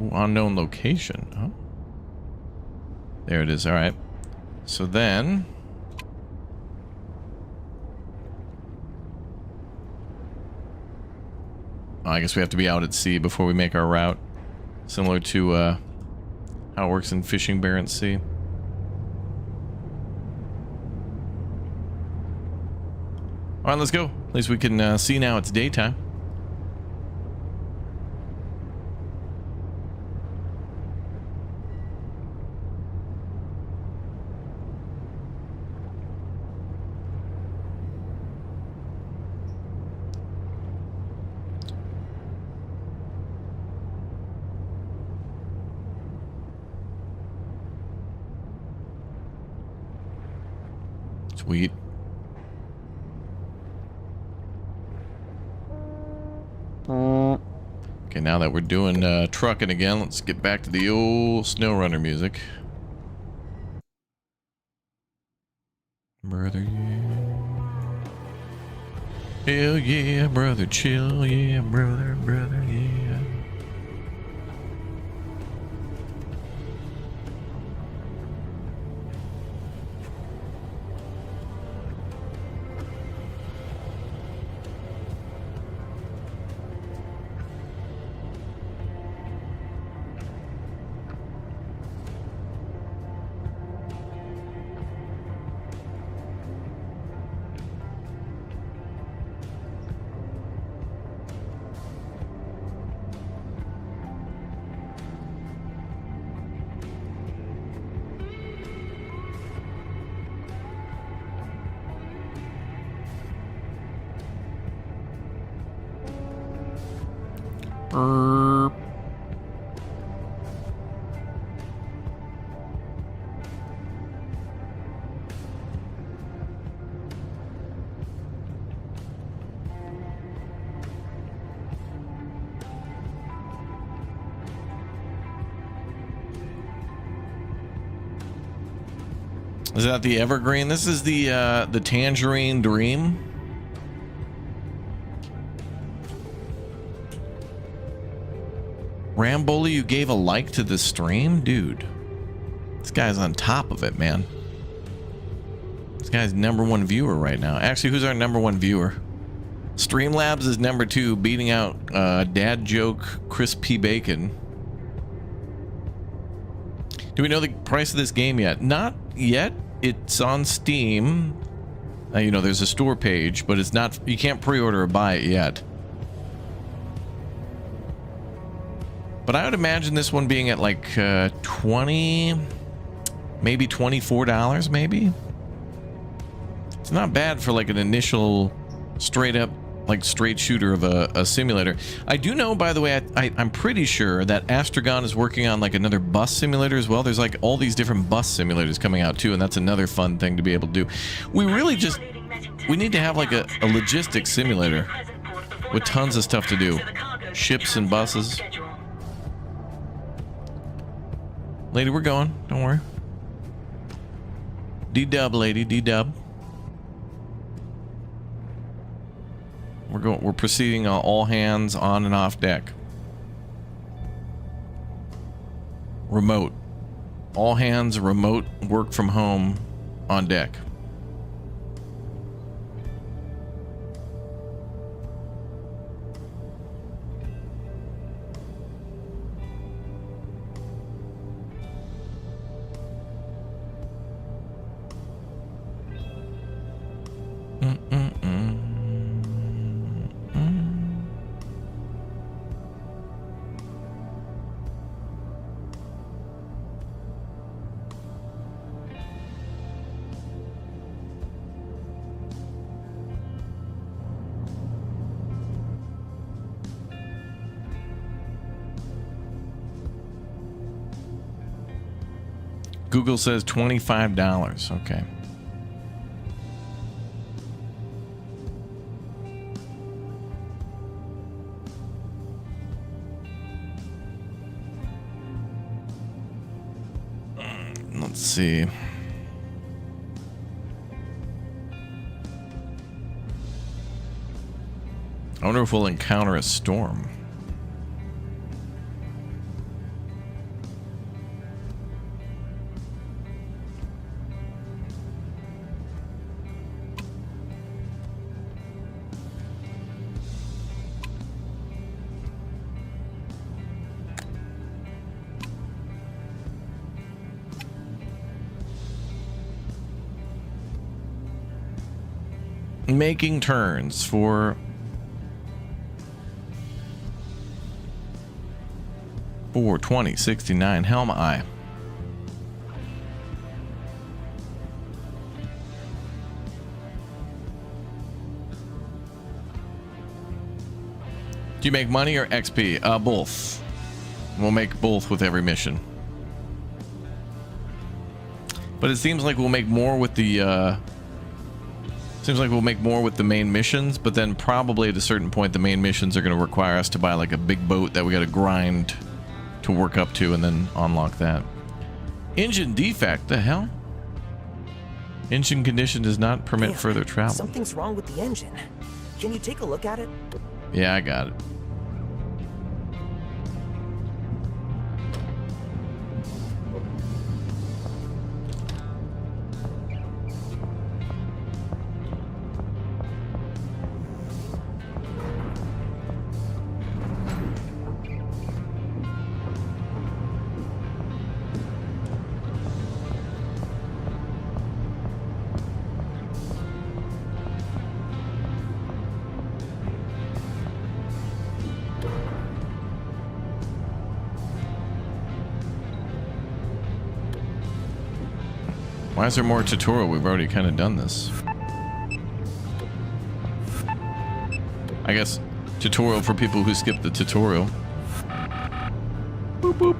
Ooh, unknown location. Oh. There it is, alright. So then... I guess we have to be out at sea before we make our route. Similar to how it works in fishing Barents Sea. Alright, let's go. At least we can see now it's daytime. Sweet. Okay, now that we're doing trucking again, let's get back to the old SnowRunner music. Brother, yeah. Hell yeah, brother, chill, yeah, brother, yeah. Is that the Evergreen? This is the Tangerine Dream. Ramboli, you gave a like to the stream? Dude. This guy's on top of it, man. This guy's #1 viewer right now. Actually, who's our #1 viewer? Streamlabs is #2, beating out Dad Joke Chris P. Bacon. Do we know the price of this game yet? Not yet. It's on Steam. You know, there's a store page, but it's not. You can't pre-order or buy it yet. But I would imagine this one being at like 20, maybe $24, maybe. It's not bad for like an initial straight up, like straight shooter of a simulator. I do know, by the way, I'm pretty sure that Astragon is working on like another bus simulator as well. There's like all these different bus simulators coming out too, and that's another fun thing to be able to do. We really just, we need to have like a logistics simulator with tons of stuff to do. Ships and buses. Lady, we're going. Don't worry. D-dub, lady. D-dub. We're proceeding all hands on and off deck. Remote. All hands remote work from home on deck. Google says $25. Okay. Let's see. I wonder if we'll encounter a storm. Making turns for 420, 69 helm eye. Do you make money or XP? Both. We'll make both with every mission. But it seems like we'll make more with the main missions, but then probably at a certain point the main missions are going to require us to buy like a big boat that we got to grind to work up to and then unlock that. Engine defect, the hell? Engine condition does not permit Damn, further travel. Something's wrong with the engine. Can you take a look at it? Yeah, I got it. Why is there more tutorial? We've already kind of done this. I guess tutorial for people who skip the tutorial. Boop boop.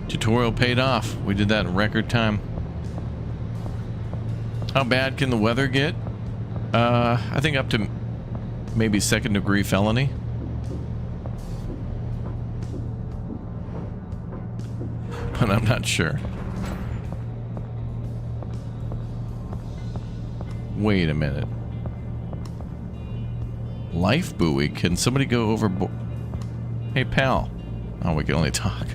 Tutorial paid off. We did that in record time. How bad can the weather get? I think up to maybe 2nd degree felony. But I'm not sure. Wait a minute. Life buoy? Can somebody go overboard? Hey, pal. Oh, we can only talk.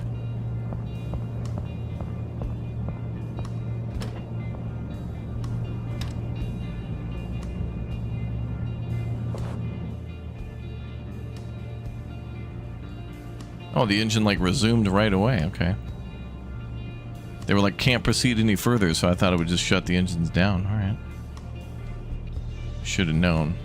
Oh, the engine like resumed right away. Okay. They were like, can't proceed any further, so I thought it would just shut the engines down. All right. Should have known.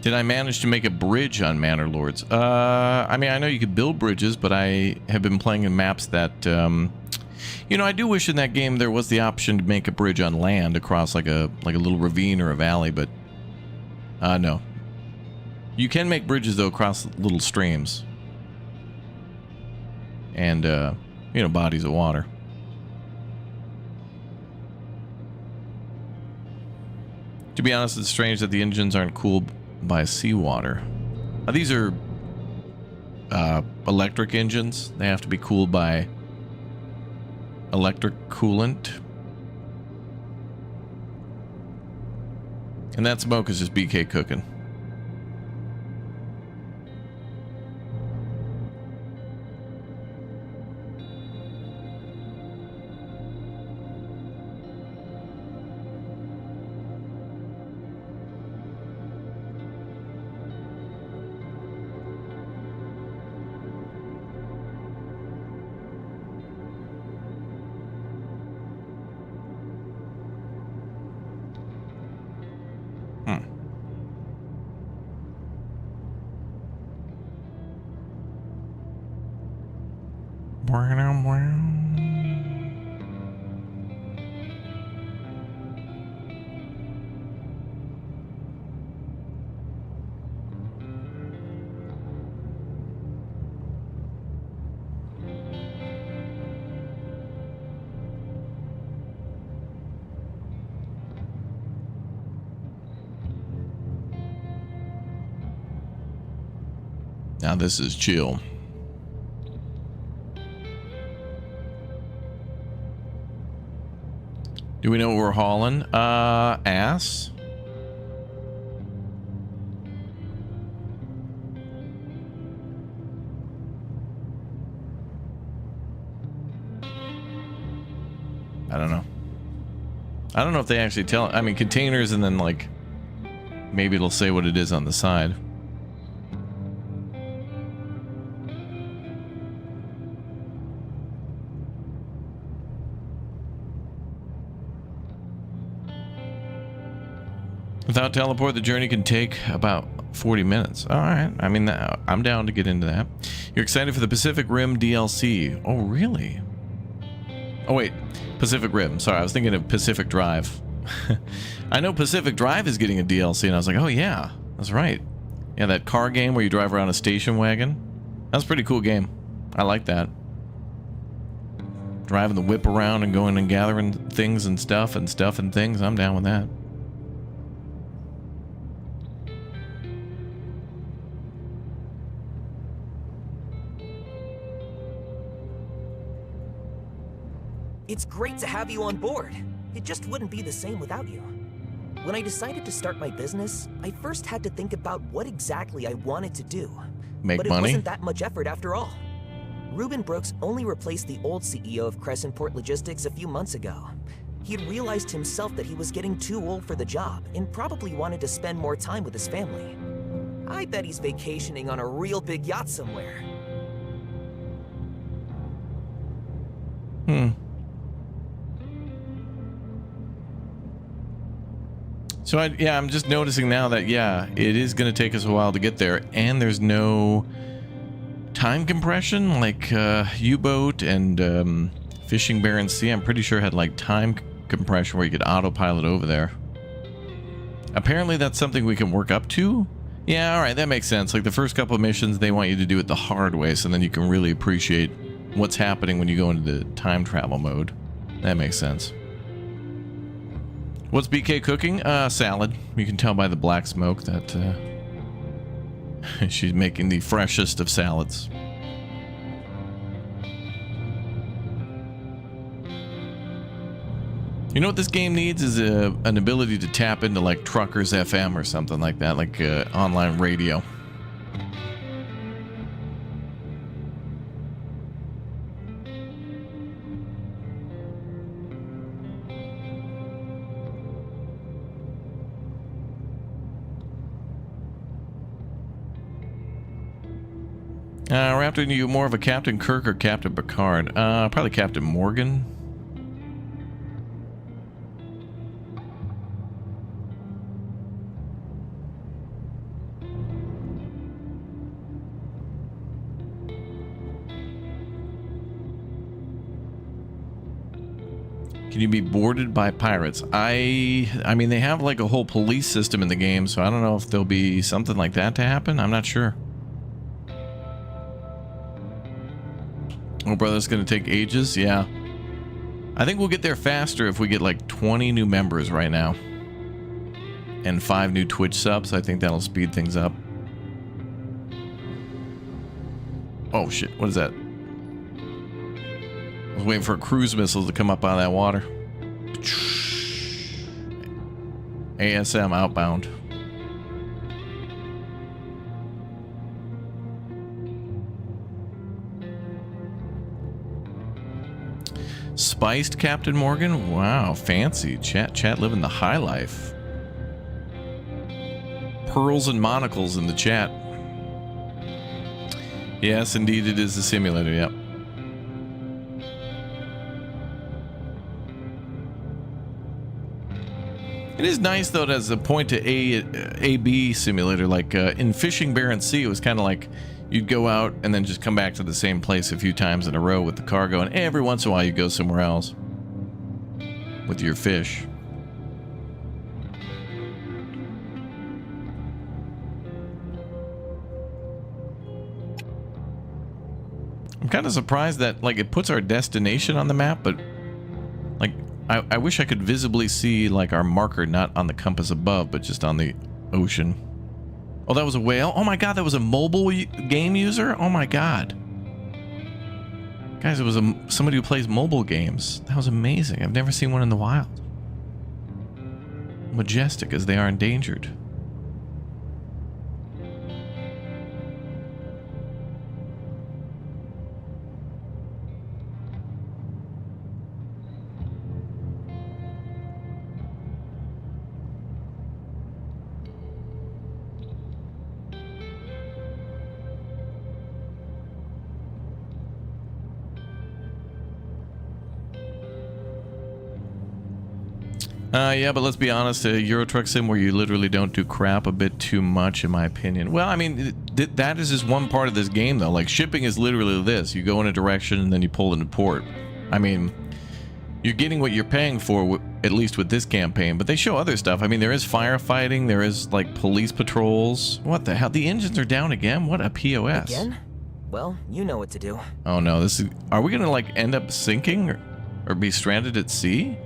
Did I manage to make a bridge on Manor Lords? I mean, I know you could build bridges, but I have been playing in maps that, you know, I do wish in that game there was the option to make a bridge on land across like a little ravine or a valley, but no. You can make bridges though across little streams and you know, bodies of water. To be honest, it's strange that the engines aren't cooled by seawater. These are electric engines. They have to be cooled by electric coolant. And that smoke is just BK cooking. Now this is chill. Do we know what we're hauling? Ass. I don't know. I don't know if they actually tell. I mean, containers, and then like maybe it'll say what it is on the side. Without teleport, the journey can take about 40 minutes. All right. I mean, I'm down to get into that. You're excited for the Pacific Rim DLC. Oh, really? Oh, wait. Pacific Rim. Sorry, I was thinking of Pacific Drive. I know Pacific Drive is getting a DLC, and I was like, oh, yeah. That's right. Yeah, that car game where you drive around a station wagon. That's a pretty cool game. I like that. Driving the whip around and going and gathering things and stuff and things. I'm down with that. It's great to have you on board. It just wouldn't be the same without you. When I decided to start my business, I first had to think about what exactly I wanted to do. Make but it money? wasn't that much effort after all. Reuben Brooks only replaced the old CEO of Crescent Port Logistics a few months ago. He had realized himself that he was getting too old for the job and probably wanted to spend more time with his family. I bet he's vacationing on a real big yacht somewhere. So I'm just noticing now that, yeah, it is going to take us a while to get there, and there's no time compression like U-boat and Fishing Barents Sea. I'm pretty sure had like time compression where you could autopilot over there. Apparently that's something we can work up to. Yeah, all right, that makes sense. Like the first couple of missions, they want you to do it the hard way, so then you can really appreciate what's happening when you go into the time travel mode. That makes sense. What's BK cooking? Salad. You can tell by the black smoke that she's making the freshest of salads. You know what this game needs is an ability to tap into like Truckers FM or something like that, like online radio. We're after you more of a Captain Kirk or Captain Picard. Probably Captain Morgan. Can you be boarded by pirates? I mean, they have like a whole police system in the game, so I don't know if there'll be something like that to happen. I'm not sure. Oh, brother, it's going to take ages? Yeah. I think we'll get there faster if we get like 20 new members right now. And 5 new Twitch subs. I think that'll speed things up. Oh, shit. What is that? I was waiting for a cruise missile to come up out of that water. ASM outbound. Spiced Captain Morgan? Wow, fancy. Chat living the high life. Pearls and monocles in the chat. Yes, indeed it is a simulator, yep. It is nice though, as a point to A B simulator, like in Fishing Barents Sea, it was kind of like you'd go out and then just come back to the same place a few times in a row with the cargo, and every once in a while you go somewhere else with your fish. I'm kind of surprised that, like, it puts our destination on the map, but, like, I wish I could visibly see, like, our marker not on the compass above, but just on the ocean. Oh, that was a whale? Oh my god, that was a mobile game user? Oh my god. Guys, it was somebody who plays mobile games. That was amazing. I've never seen one in the wild. Majestic as they are endangered. Yeah, but let's be honest, a Euro Truck Sim where you literally don't do crap a bit too much, in my opinion. Well, I mean, that is just one part of this game, though. Like, shipping is literally this. You go in a direction, and then you pull into port. I mean, you're getting what you're paying for, at least with this campaign, but they show other stuff. I mean, there is firefighting, there is, like, police patrols. What the hell? The engines are down again? What a POS. Again? Well, you know what to do. Oh, no, this is... Are we gonna, like, end up sinking or be stranded at sea?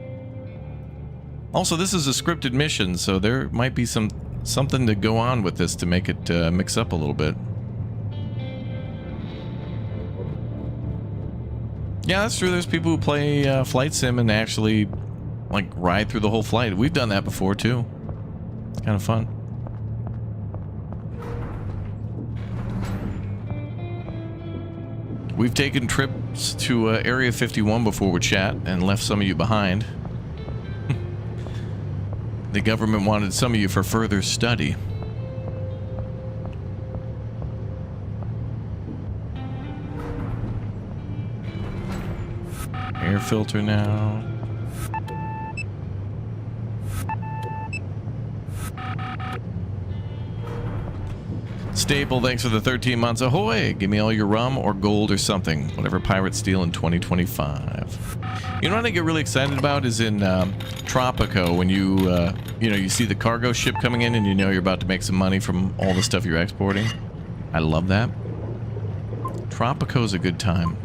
Also, this is a scripted mission, so there might be something to go on with this to make it mix up a little bit. Yeah, that's true. There's people who play flight sim and actually, like, ride through the whole flight. We've done that before, too. It's kind of fun. We've taken trips to Area 51 before with chat and left some of you behind. The government wanted some of you for further study. Air filter now. Staple, thanks for the 13 months. Ahoy! Give me all your rum or gold or something. Whatever pirates steal in 2025. You know what I get really excited about is in Tropico, when you know, you see the cargo ship coming in and you know you're about to make some money from all the stuff you're exporting. I love that. Tropico's a good time.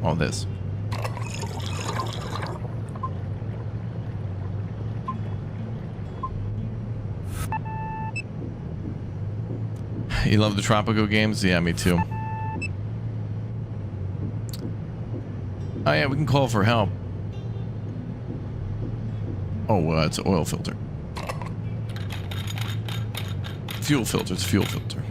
All this. You love the Tropico games? Yeah, me too. Oh yeah, we can call for help. Oh, it's an oil filter. Fuel filter, it's fuel filter.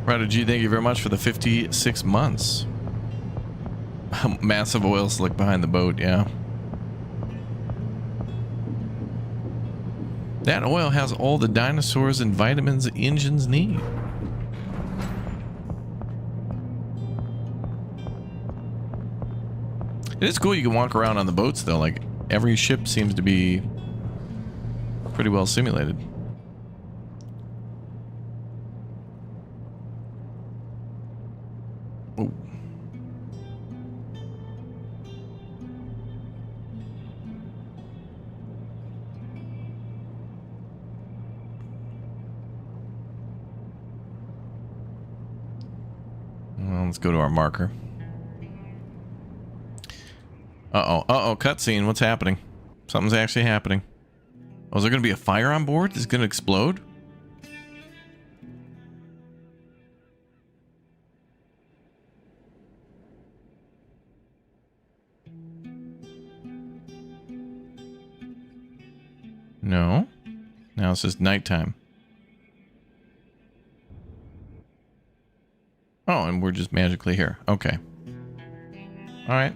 Ryder G, thank you very much for the 56 months. Massive oil slick behind the boat, yeah. That oil has all the dinosaurs and vitamins engines need. It is cool you can walk around on the boats, though. Like, every ship seems to be pretty well simulated. Oh. Well, let's go to our marker. Uh-oh, cutscene. What's happening? Something's actually happening. Oh, is there going to be a fire on board? Is it going to explode? No. Now it's just nighttime. Oh, and we're just magically here. Okay. All right.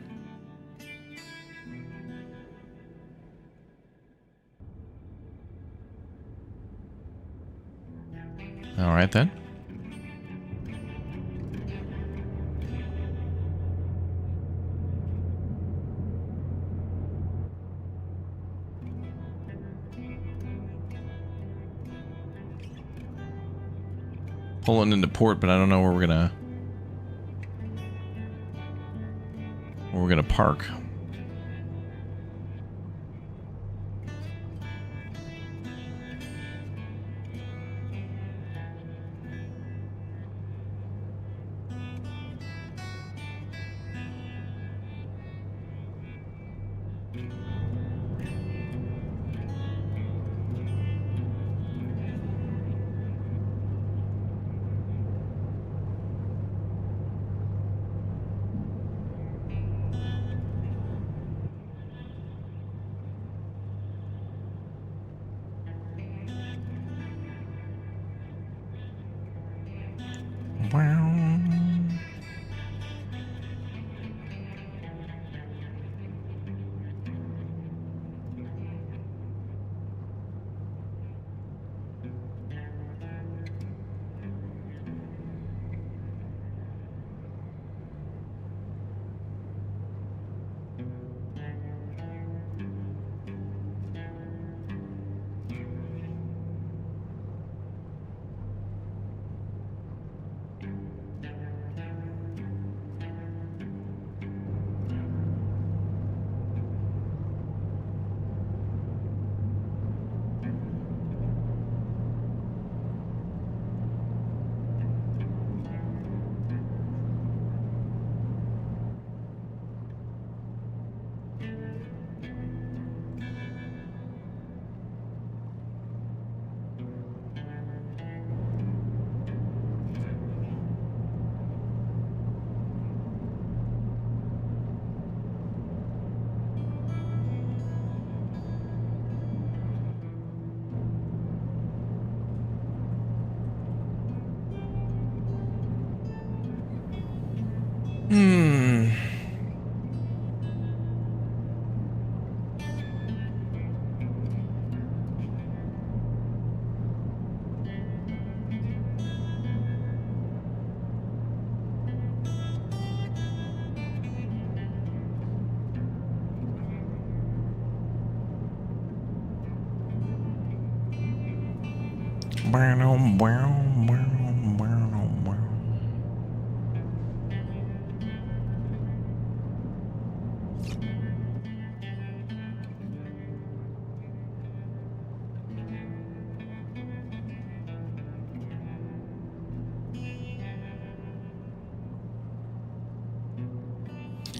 All right then. Pulling into port, but I don't know where we're gonna park.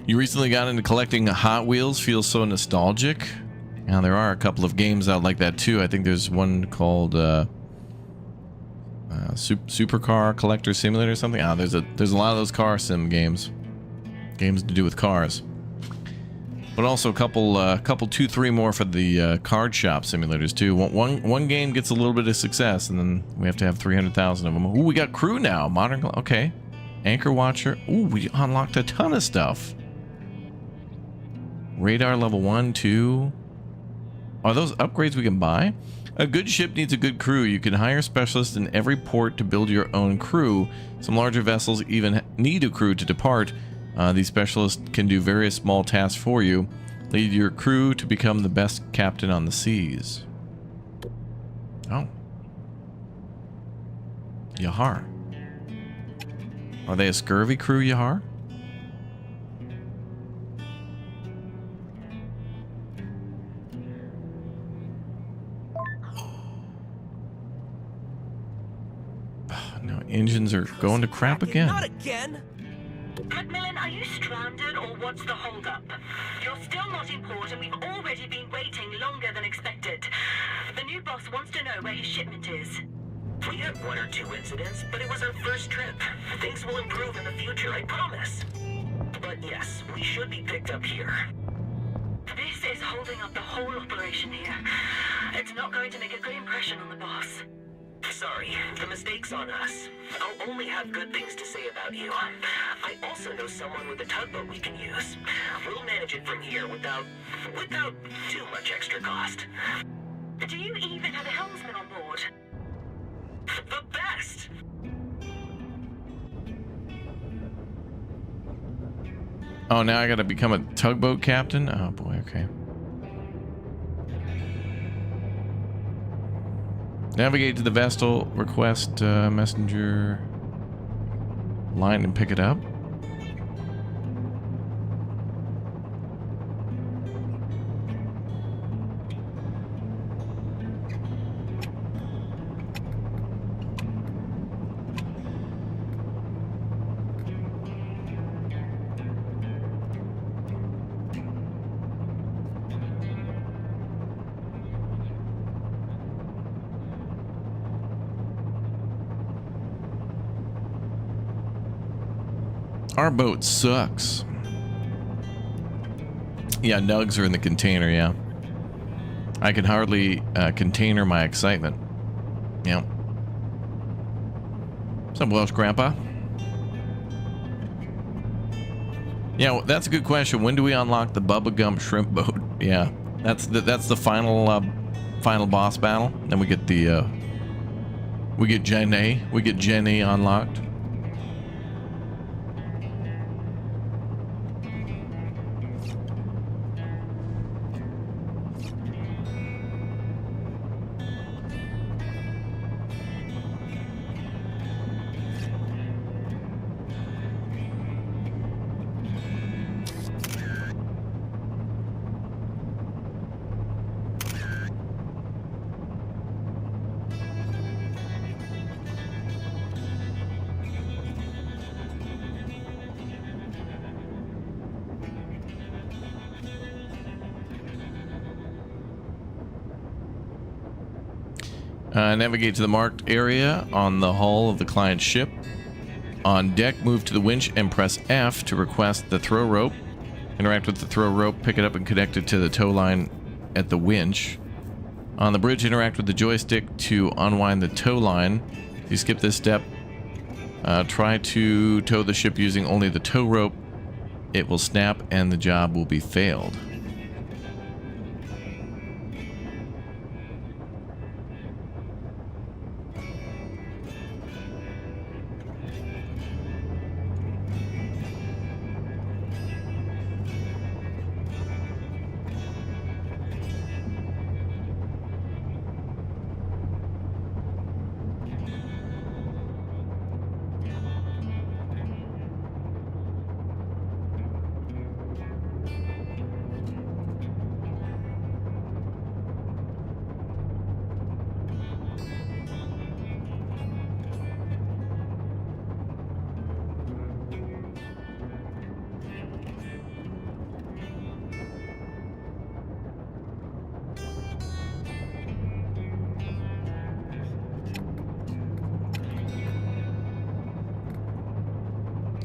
You recently got into collecting Hot Wheels, feels so nostalgic. Now there are a couple of games out like that too. I think there's one called Supercar Collector Simulator or something. There's a lot of those car sim games to do with cars, but also a couple 2-3 more for the card shop simulators too. One game gets a little bit of success, and then we have to have 300,000 of them. Ooh, we got crew now. Modern, okay. Anchor watcher. Ooh, we unlocked a ton of stuff. Radar level 1, 2. Are those upgrades we can buy? A good ship needs a good crew. You can hire specialists in every port to build your own crew. Some larger vessels even need a crew to depart. These specialists can do various small tasks for you. Lead your crew to become the best captain on the seas. Oh. Yahar. Are they a scurvy crew, Yahar? No, engines are going to crap again. Not again! Macmillan, are you stranded or what's the holdup? You're still not in port and we've already been waiting longer than expected. The new boss wants to know where his shipment is. We had 1 or 2 incidents, but it was our first trip. Things will improve in the future, I promise. But yes, we should be picked up here. This is holding up the whole operation here. It's not going to make a good impression on the boss. Sorry, the mistake's on us. I'll only have good things to say about you. I also know someone with a tugboat we can use. We'll manage it from here without too much extra cost. Do you even have a helmsman on board? The best! Oh, now I gotta become a tugboat captain? Oh boy, okay. Navigate to the vessel, request messenger line and pick it up. Our boat sucks. Yeah, nugs are in the container, yeah. I can hardly container my excitement. Yeah. What's up, Welsh Grandpa? Yeah, well, that's a good question. When do we unlock the Bubba Gump shrimp boat? Yeah, that's the final final boss battle. Then we get the we get Jenny unlocked. Navigate to the marked area on the hull of the client's ship. On deck, move to the winch and press F to request the throw rope. Interact with the throw rope, pick it up and connect it to the tow line at the winch. On the bridge, interact with the joystick to unwind the tow line. If you skip this step, try to tow the ship using only the tow rope. It will snap and the job will be failed.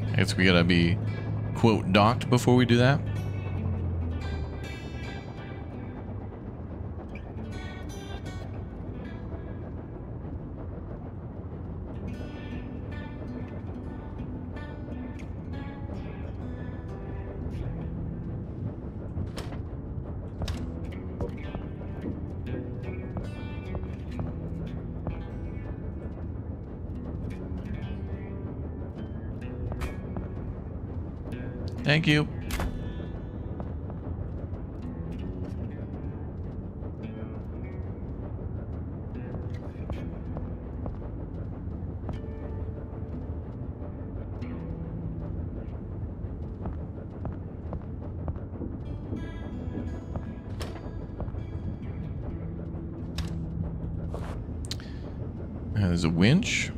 I guess we gotta be, quote, docked before we do that. Thank you. There's a winch.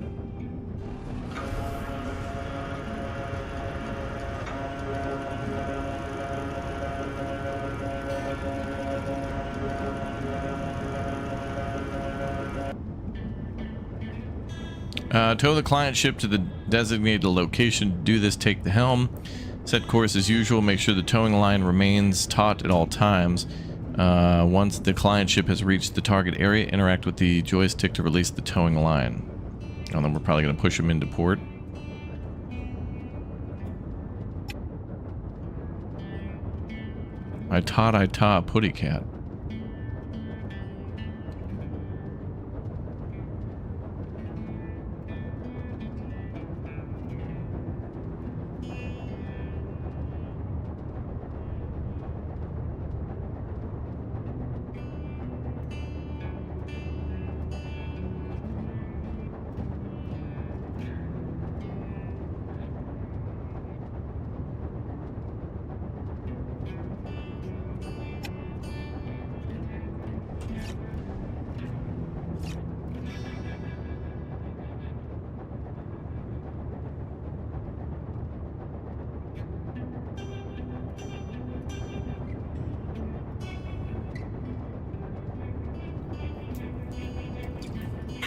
Tow the client ship to the designated location. To do this, take the helm. Set course as usual. Make sure the towing line remains taut at all times. Once the client ship has reached the target area, interact with the joystick to release the towing line. And then we're probably going to push them into port. I taught Putty Cat.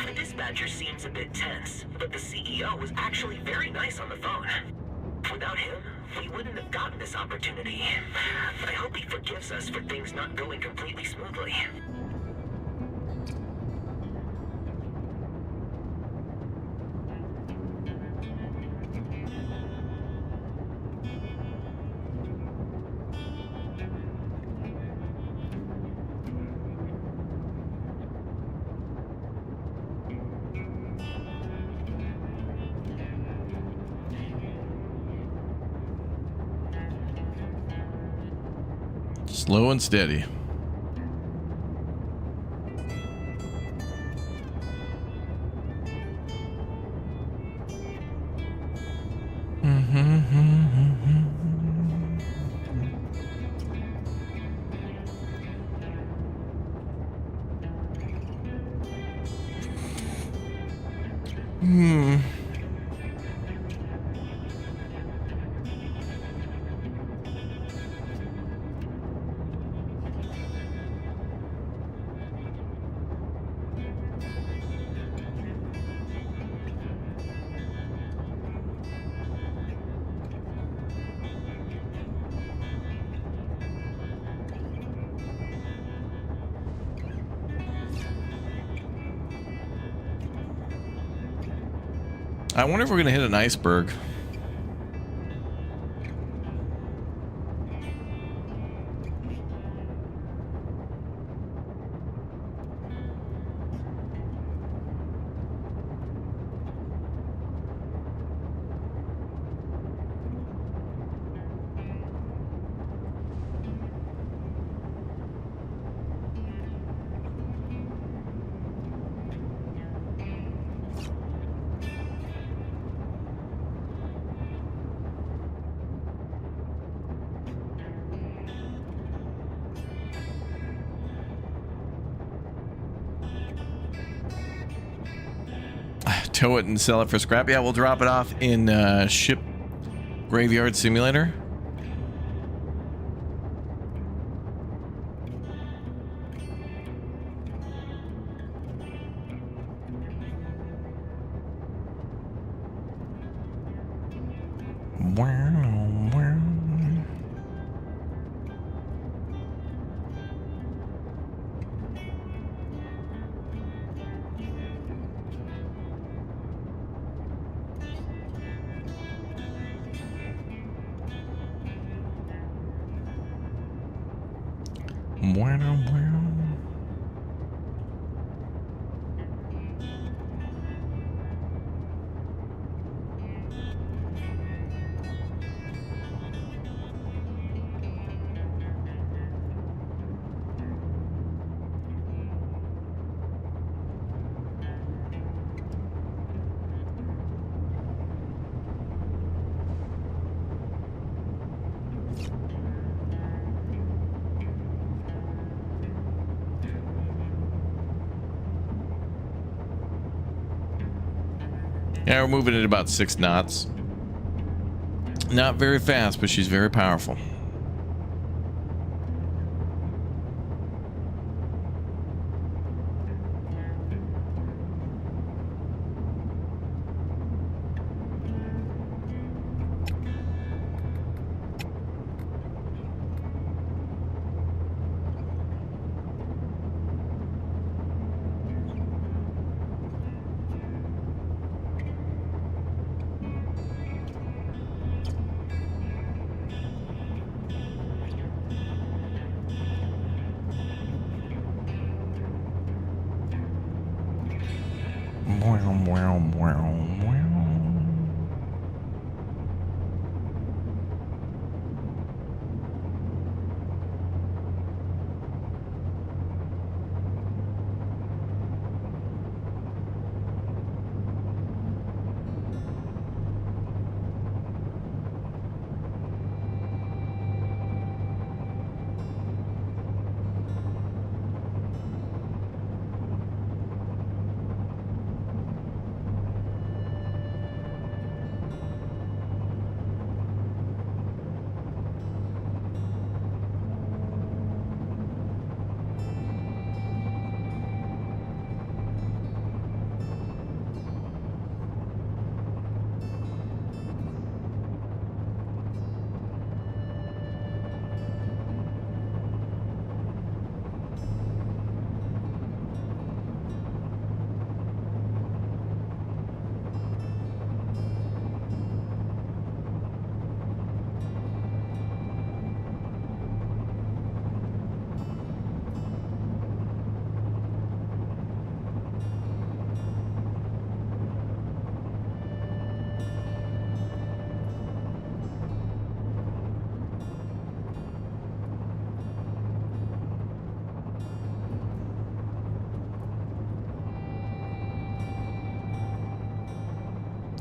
The dispatcher seems a bit tense, but the CEO was actually very nice on the phone. Without him, we wouldn't have gotten this opportunity. I hope he forgives us for things not going completely smoothly. Slow and steady. I wonder if we're gonna hit an iceberg. Tow it and sell it for scrap. Yeah, we'll drop it off in Ship Graveyard Simulator. Yeah, we're moving at about 6 knots. Not very fast, but she's very powerful.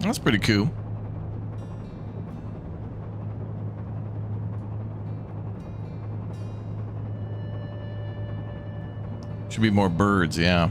That's pretty cool. Should be more birds, yeah.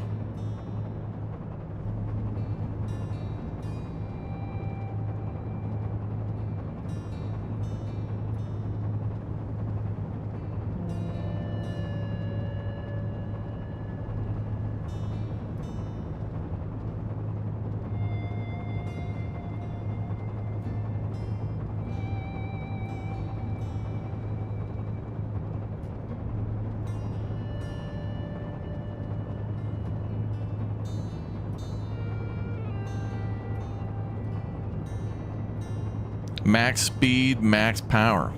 Max speed, max power.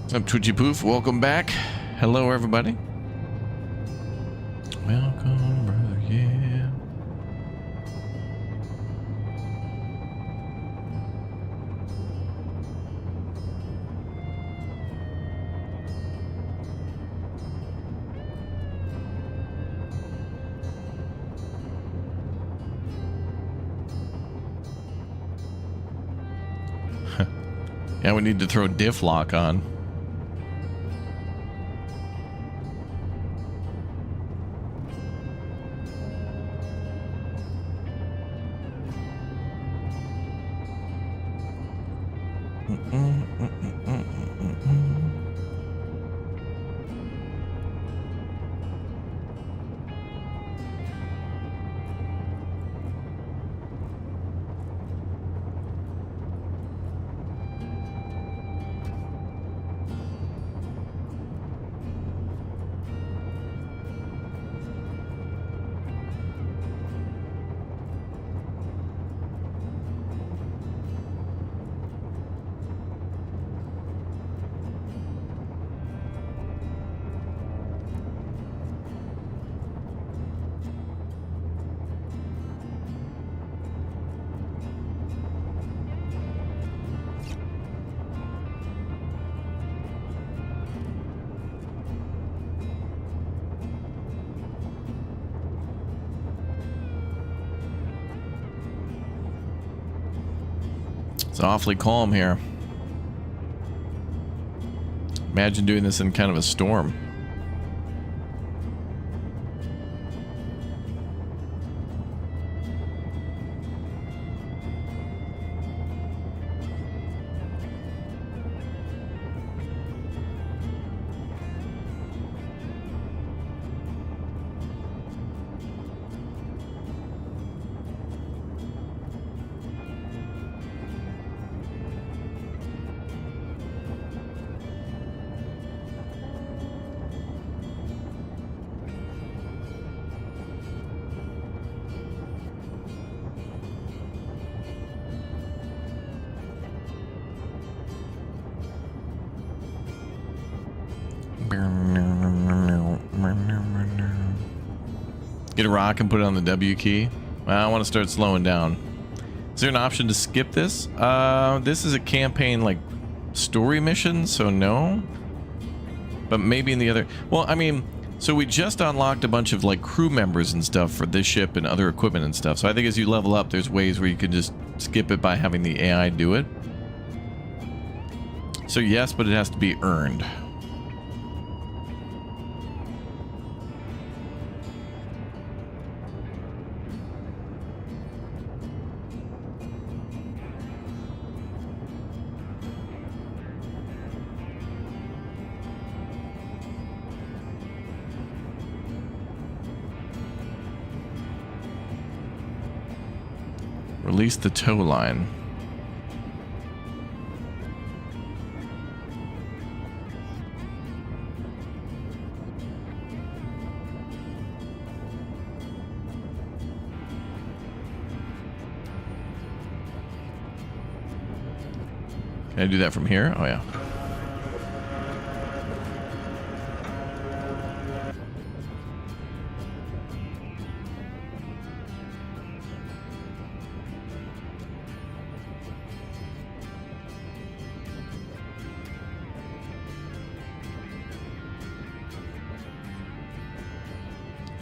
What's up, Twitchy Poof? Welcome back. Hello, everybody. Welcome, brother. Yeah. Yeah, we need to throw diff lock on. It's awfully calm here. Imagine doing this in kind of a storm. Get a rock and put it on the W key. Well, I want to start slowing down. Is there an option to skip this? This is a campaign like story mission, so no. But maybe in the other. Well, I mean, so we just unlocked a bunch of like crew members and stuff for this ship and other equipment and stuff. So I think as you level up, there's ways where you can just skip it by having the AI do it. So yes, but it has to be earned. Release the tow line. Can I do that from here? Oh yeah.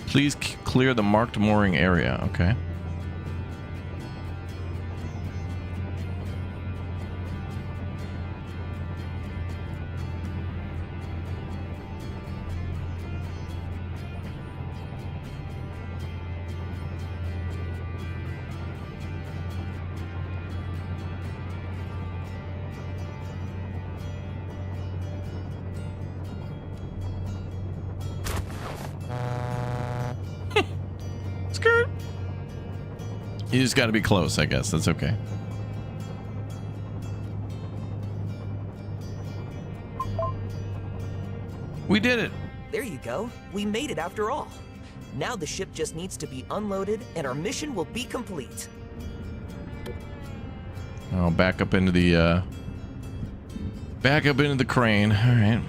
Please clear the marked mooring area. Okay. You just got to be close, I guess. That's okay. We did it. There you go. We made it after all. Now the ship just needs to be unloaded and our mission will be complete. Oh, back up into the crane. All right.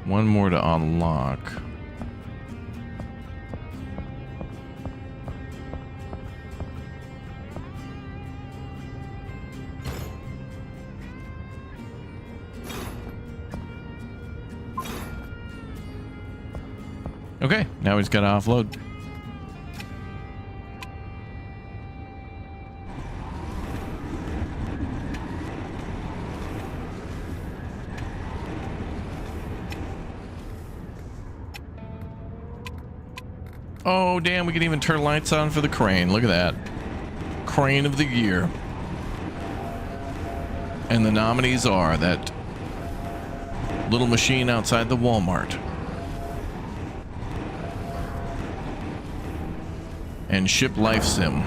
One more to unlock. Okay, now we just gotta offload. Oh, damn, we can even turn lights on for the crane. Look at that. Crane of the year. And the nominees are that little machine outside the Walmart. And Ship Life Sim.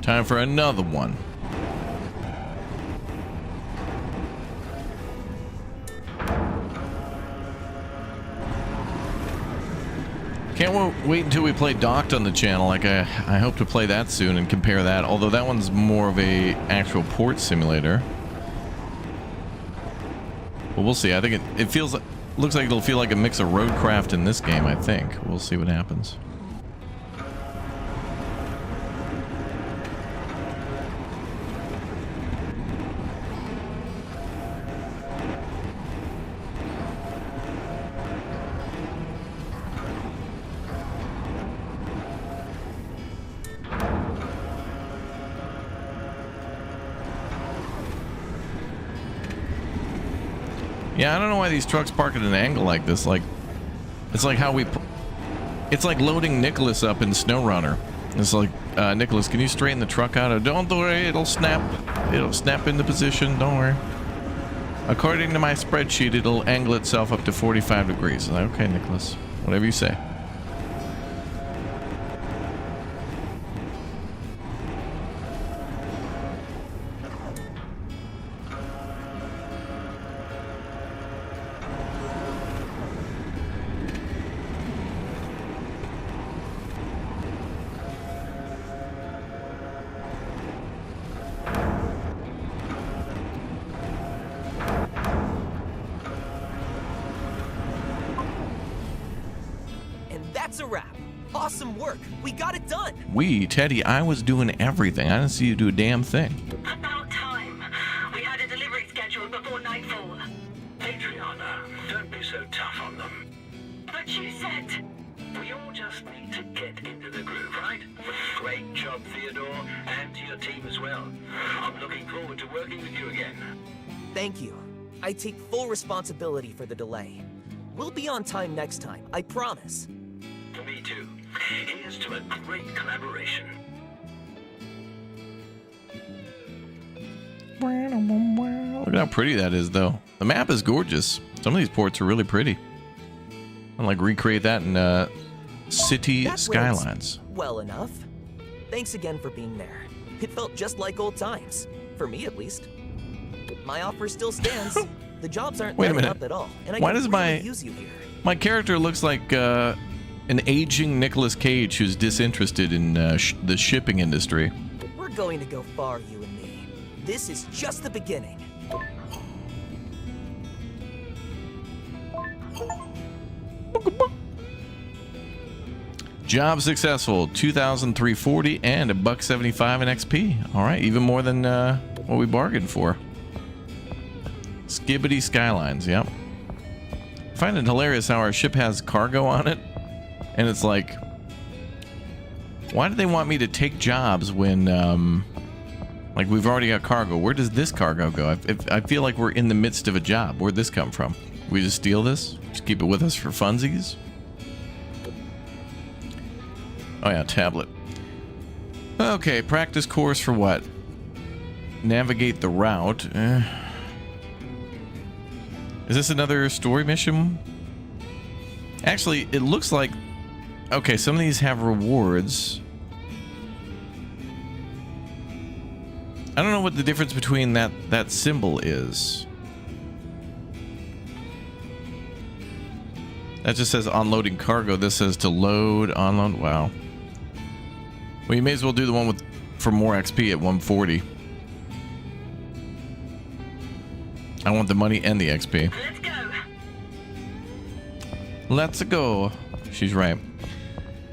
Time for another one. Can't wait until we play Docked on the channel. Like I hope to play that soon and compare that. Although that one's more of a actual port simulator. But we'll see. I think it feels like, looks like it'll feel like a mix of roadcraft in this game. I think we'll see what happens. Yeah, I don't know why these trucks park at an angle like this. Like, it's like how we... It's like loading Nicholas up in SnowRunner. It's like, Nicholas, can you straighten the truck out? Don't worry, it'll snap. It'll snap into position, don't worry. According to my spreadsheet, it'll angle itself up to 45 degrees. Like, okay, Nicholas, whatever you say. That's a wrap. Awesome work. We got it done. Teddy, I was doing everything. I didn't see you do a damn thing. About time. We had a delivery scheduled before nightfall. Adriana, don't be so tough on them. But you said... We all just need to get into the groove, right? Great job, Theodore, and to your team as well. I'm looking forward to working with you again. Thank you. I take full responsibility for the delay. We'll be on time next time, I promise. Me too. Here's to a great collaboration. Look at how pretty that is, though. The map is gorgeous. Some of these ports are really pretty. I'd like recreate that in City Skylines. Well enough. Thanks again for being there. It felt just like old times. For me, at least. My offer still stands. The jobs aren't letting up at all, and I can really use you here. My character looks like an aging Nicolas Cage who's disinterested in the shipping industry. We're going to go far, you and me. This is just the beginning. Job successful, 2,340 and $1.75 in XP. All right, even more than what we bargained for. Skibbity Skylines, yep. I find it hilarious how our ship has cargo on it, and it's like, why do they want me to take jobs when, like, we've already got cargo? Where does this cargo go? I feel like we're in the midst of a job. Where'd this come from? We just steal this? Just keep it with us for funsies? Oh yeah, tablet. Okay, practice course for what? Navigate the route. Is this another story mission? Actually, it looks like... Okay, some of these have rewards. I don't know what the difference between that symbol is. That just says unloading cargo. This says to load, unload. Wow. Well, you may as well do the one with for more XP at 140. I want the money and the XP. Let's go. Let's go. She's right.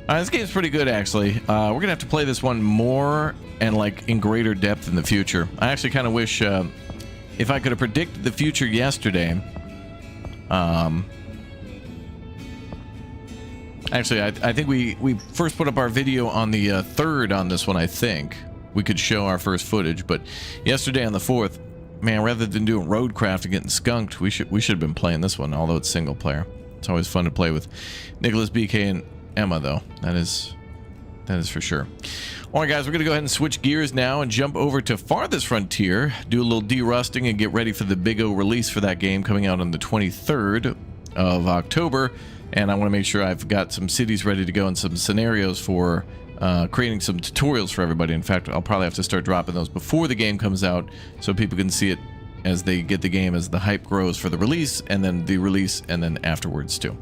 This game's pretty good, actually. We're gonna have to play this one more and like in greater depth in the future. I actually kind of wish if I could have predicted the future yesterday. Actually, I think we first put up our video on the 3rd on this one. I think we could show our first footage, but yesterday on the 4th, man, rather than doing roadcraft and getting skunked, we should have been playing this one. Although it's single player, it's always fun to play with Nicholas, BK, and Emma, though. That is for sure. All right, guys, we're gonna go ahead and switch gears now and jump over to Farthest Frontier, do a little de-rusting, and get ready for the big O release for that game coming out on the 23rd of October. And I want to make sure I've got some cities ready to go and some scenarios for creating some tutorials for everybody. In fact, I'll probably have to start dropping those before the game comes out so people can see it as they get the game, as the hype grows for the release, and then the release, and then afterwards too.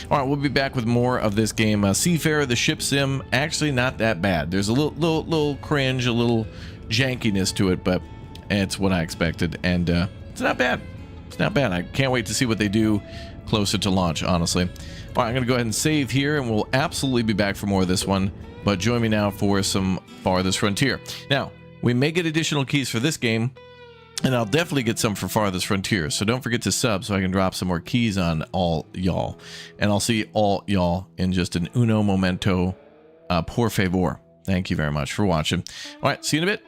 All right, we'll be back with more of this game. Seafarer, the ship sim, actually not that bad. There's a little cringe, a little jankiness to it, but it's what I expected, and it's not bad. It's not bad. I can't wait to see what they do closer to launch, honestly. All right, I'm going to go ahead and save here, and we'll absolutely be back for more of this one, but join me now for some Farthest Frontier. Now, we may get additional keys for this game, and I'll definitely get some for Farthest Frontier, so don't forget to sub so I can drop some more keys on all y'all. And I'll see all y'all in just an uno momento, por favor. Thank you very much for watching. All right, see you in a bit.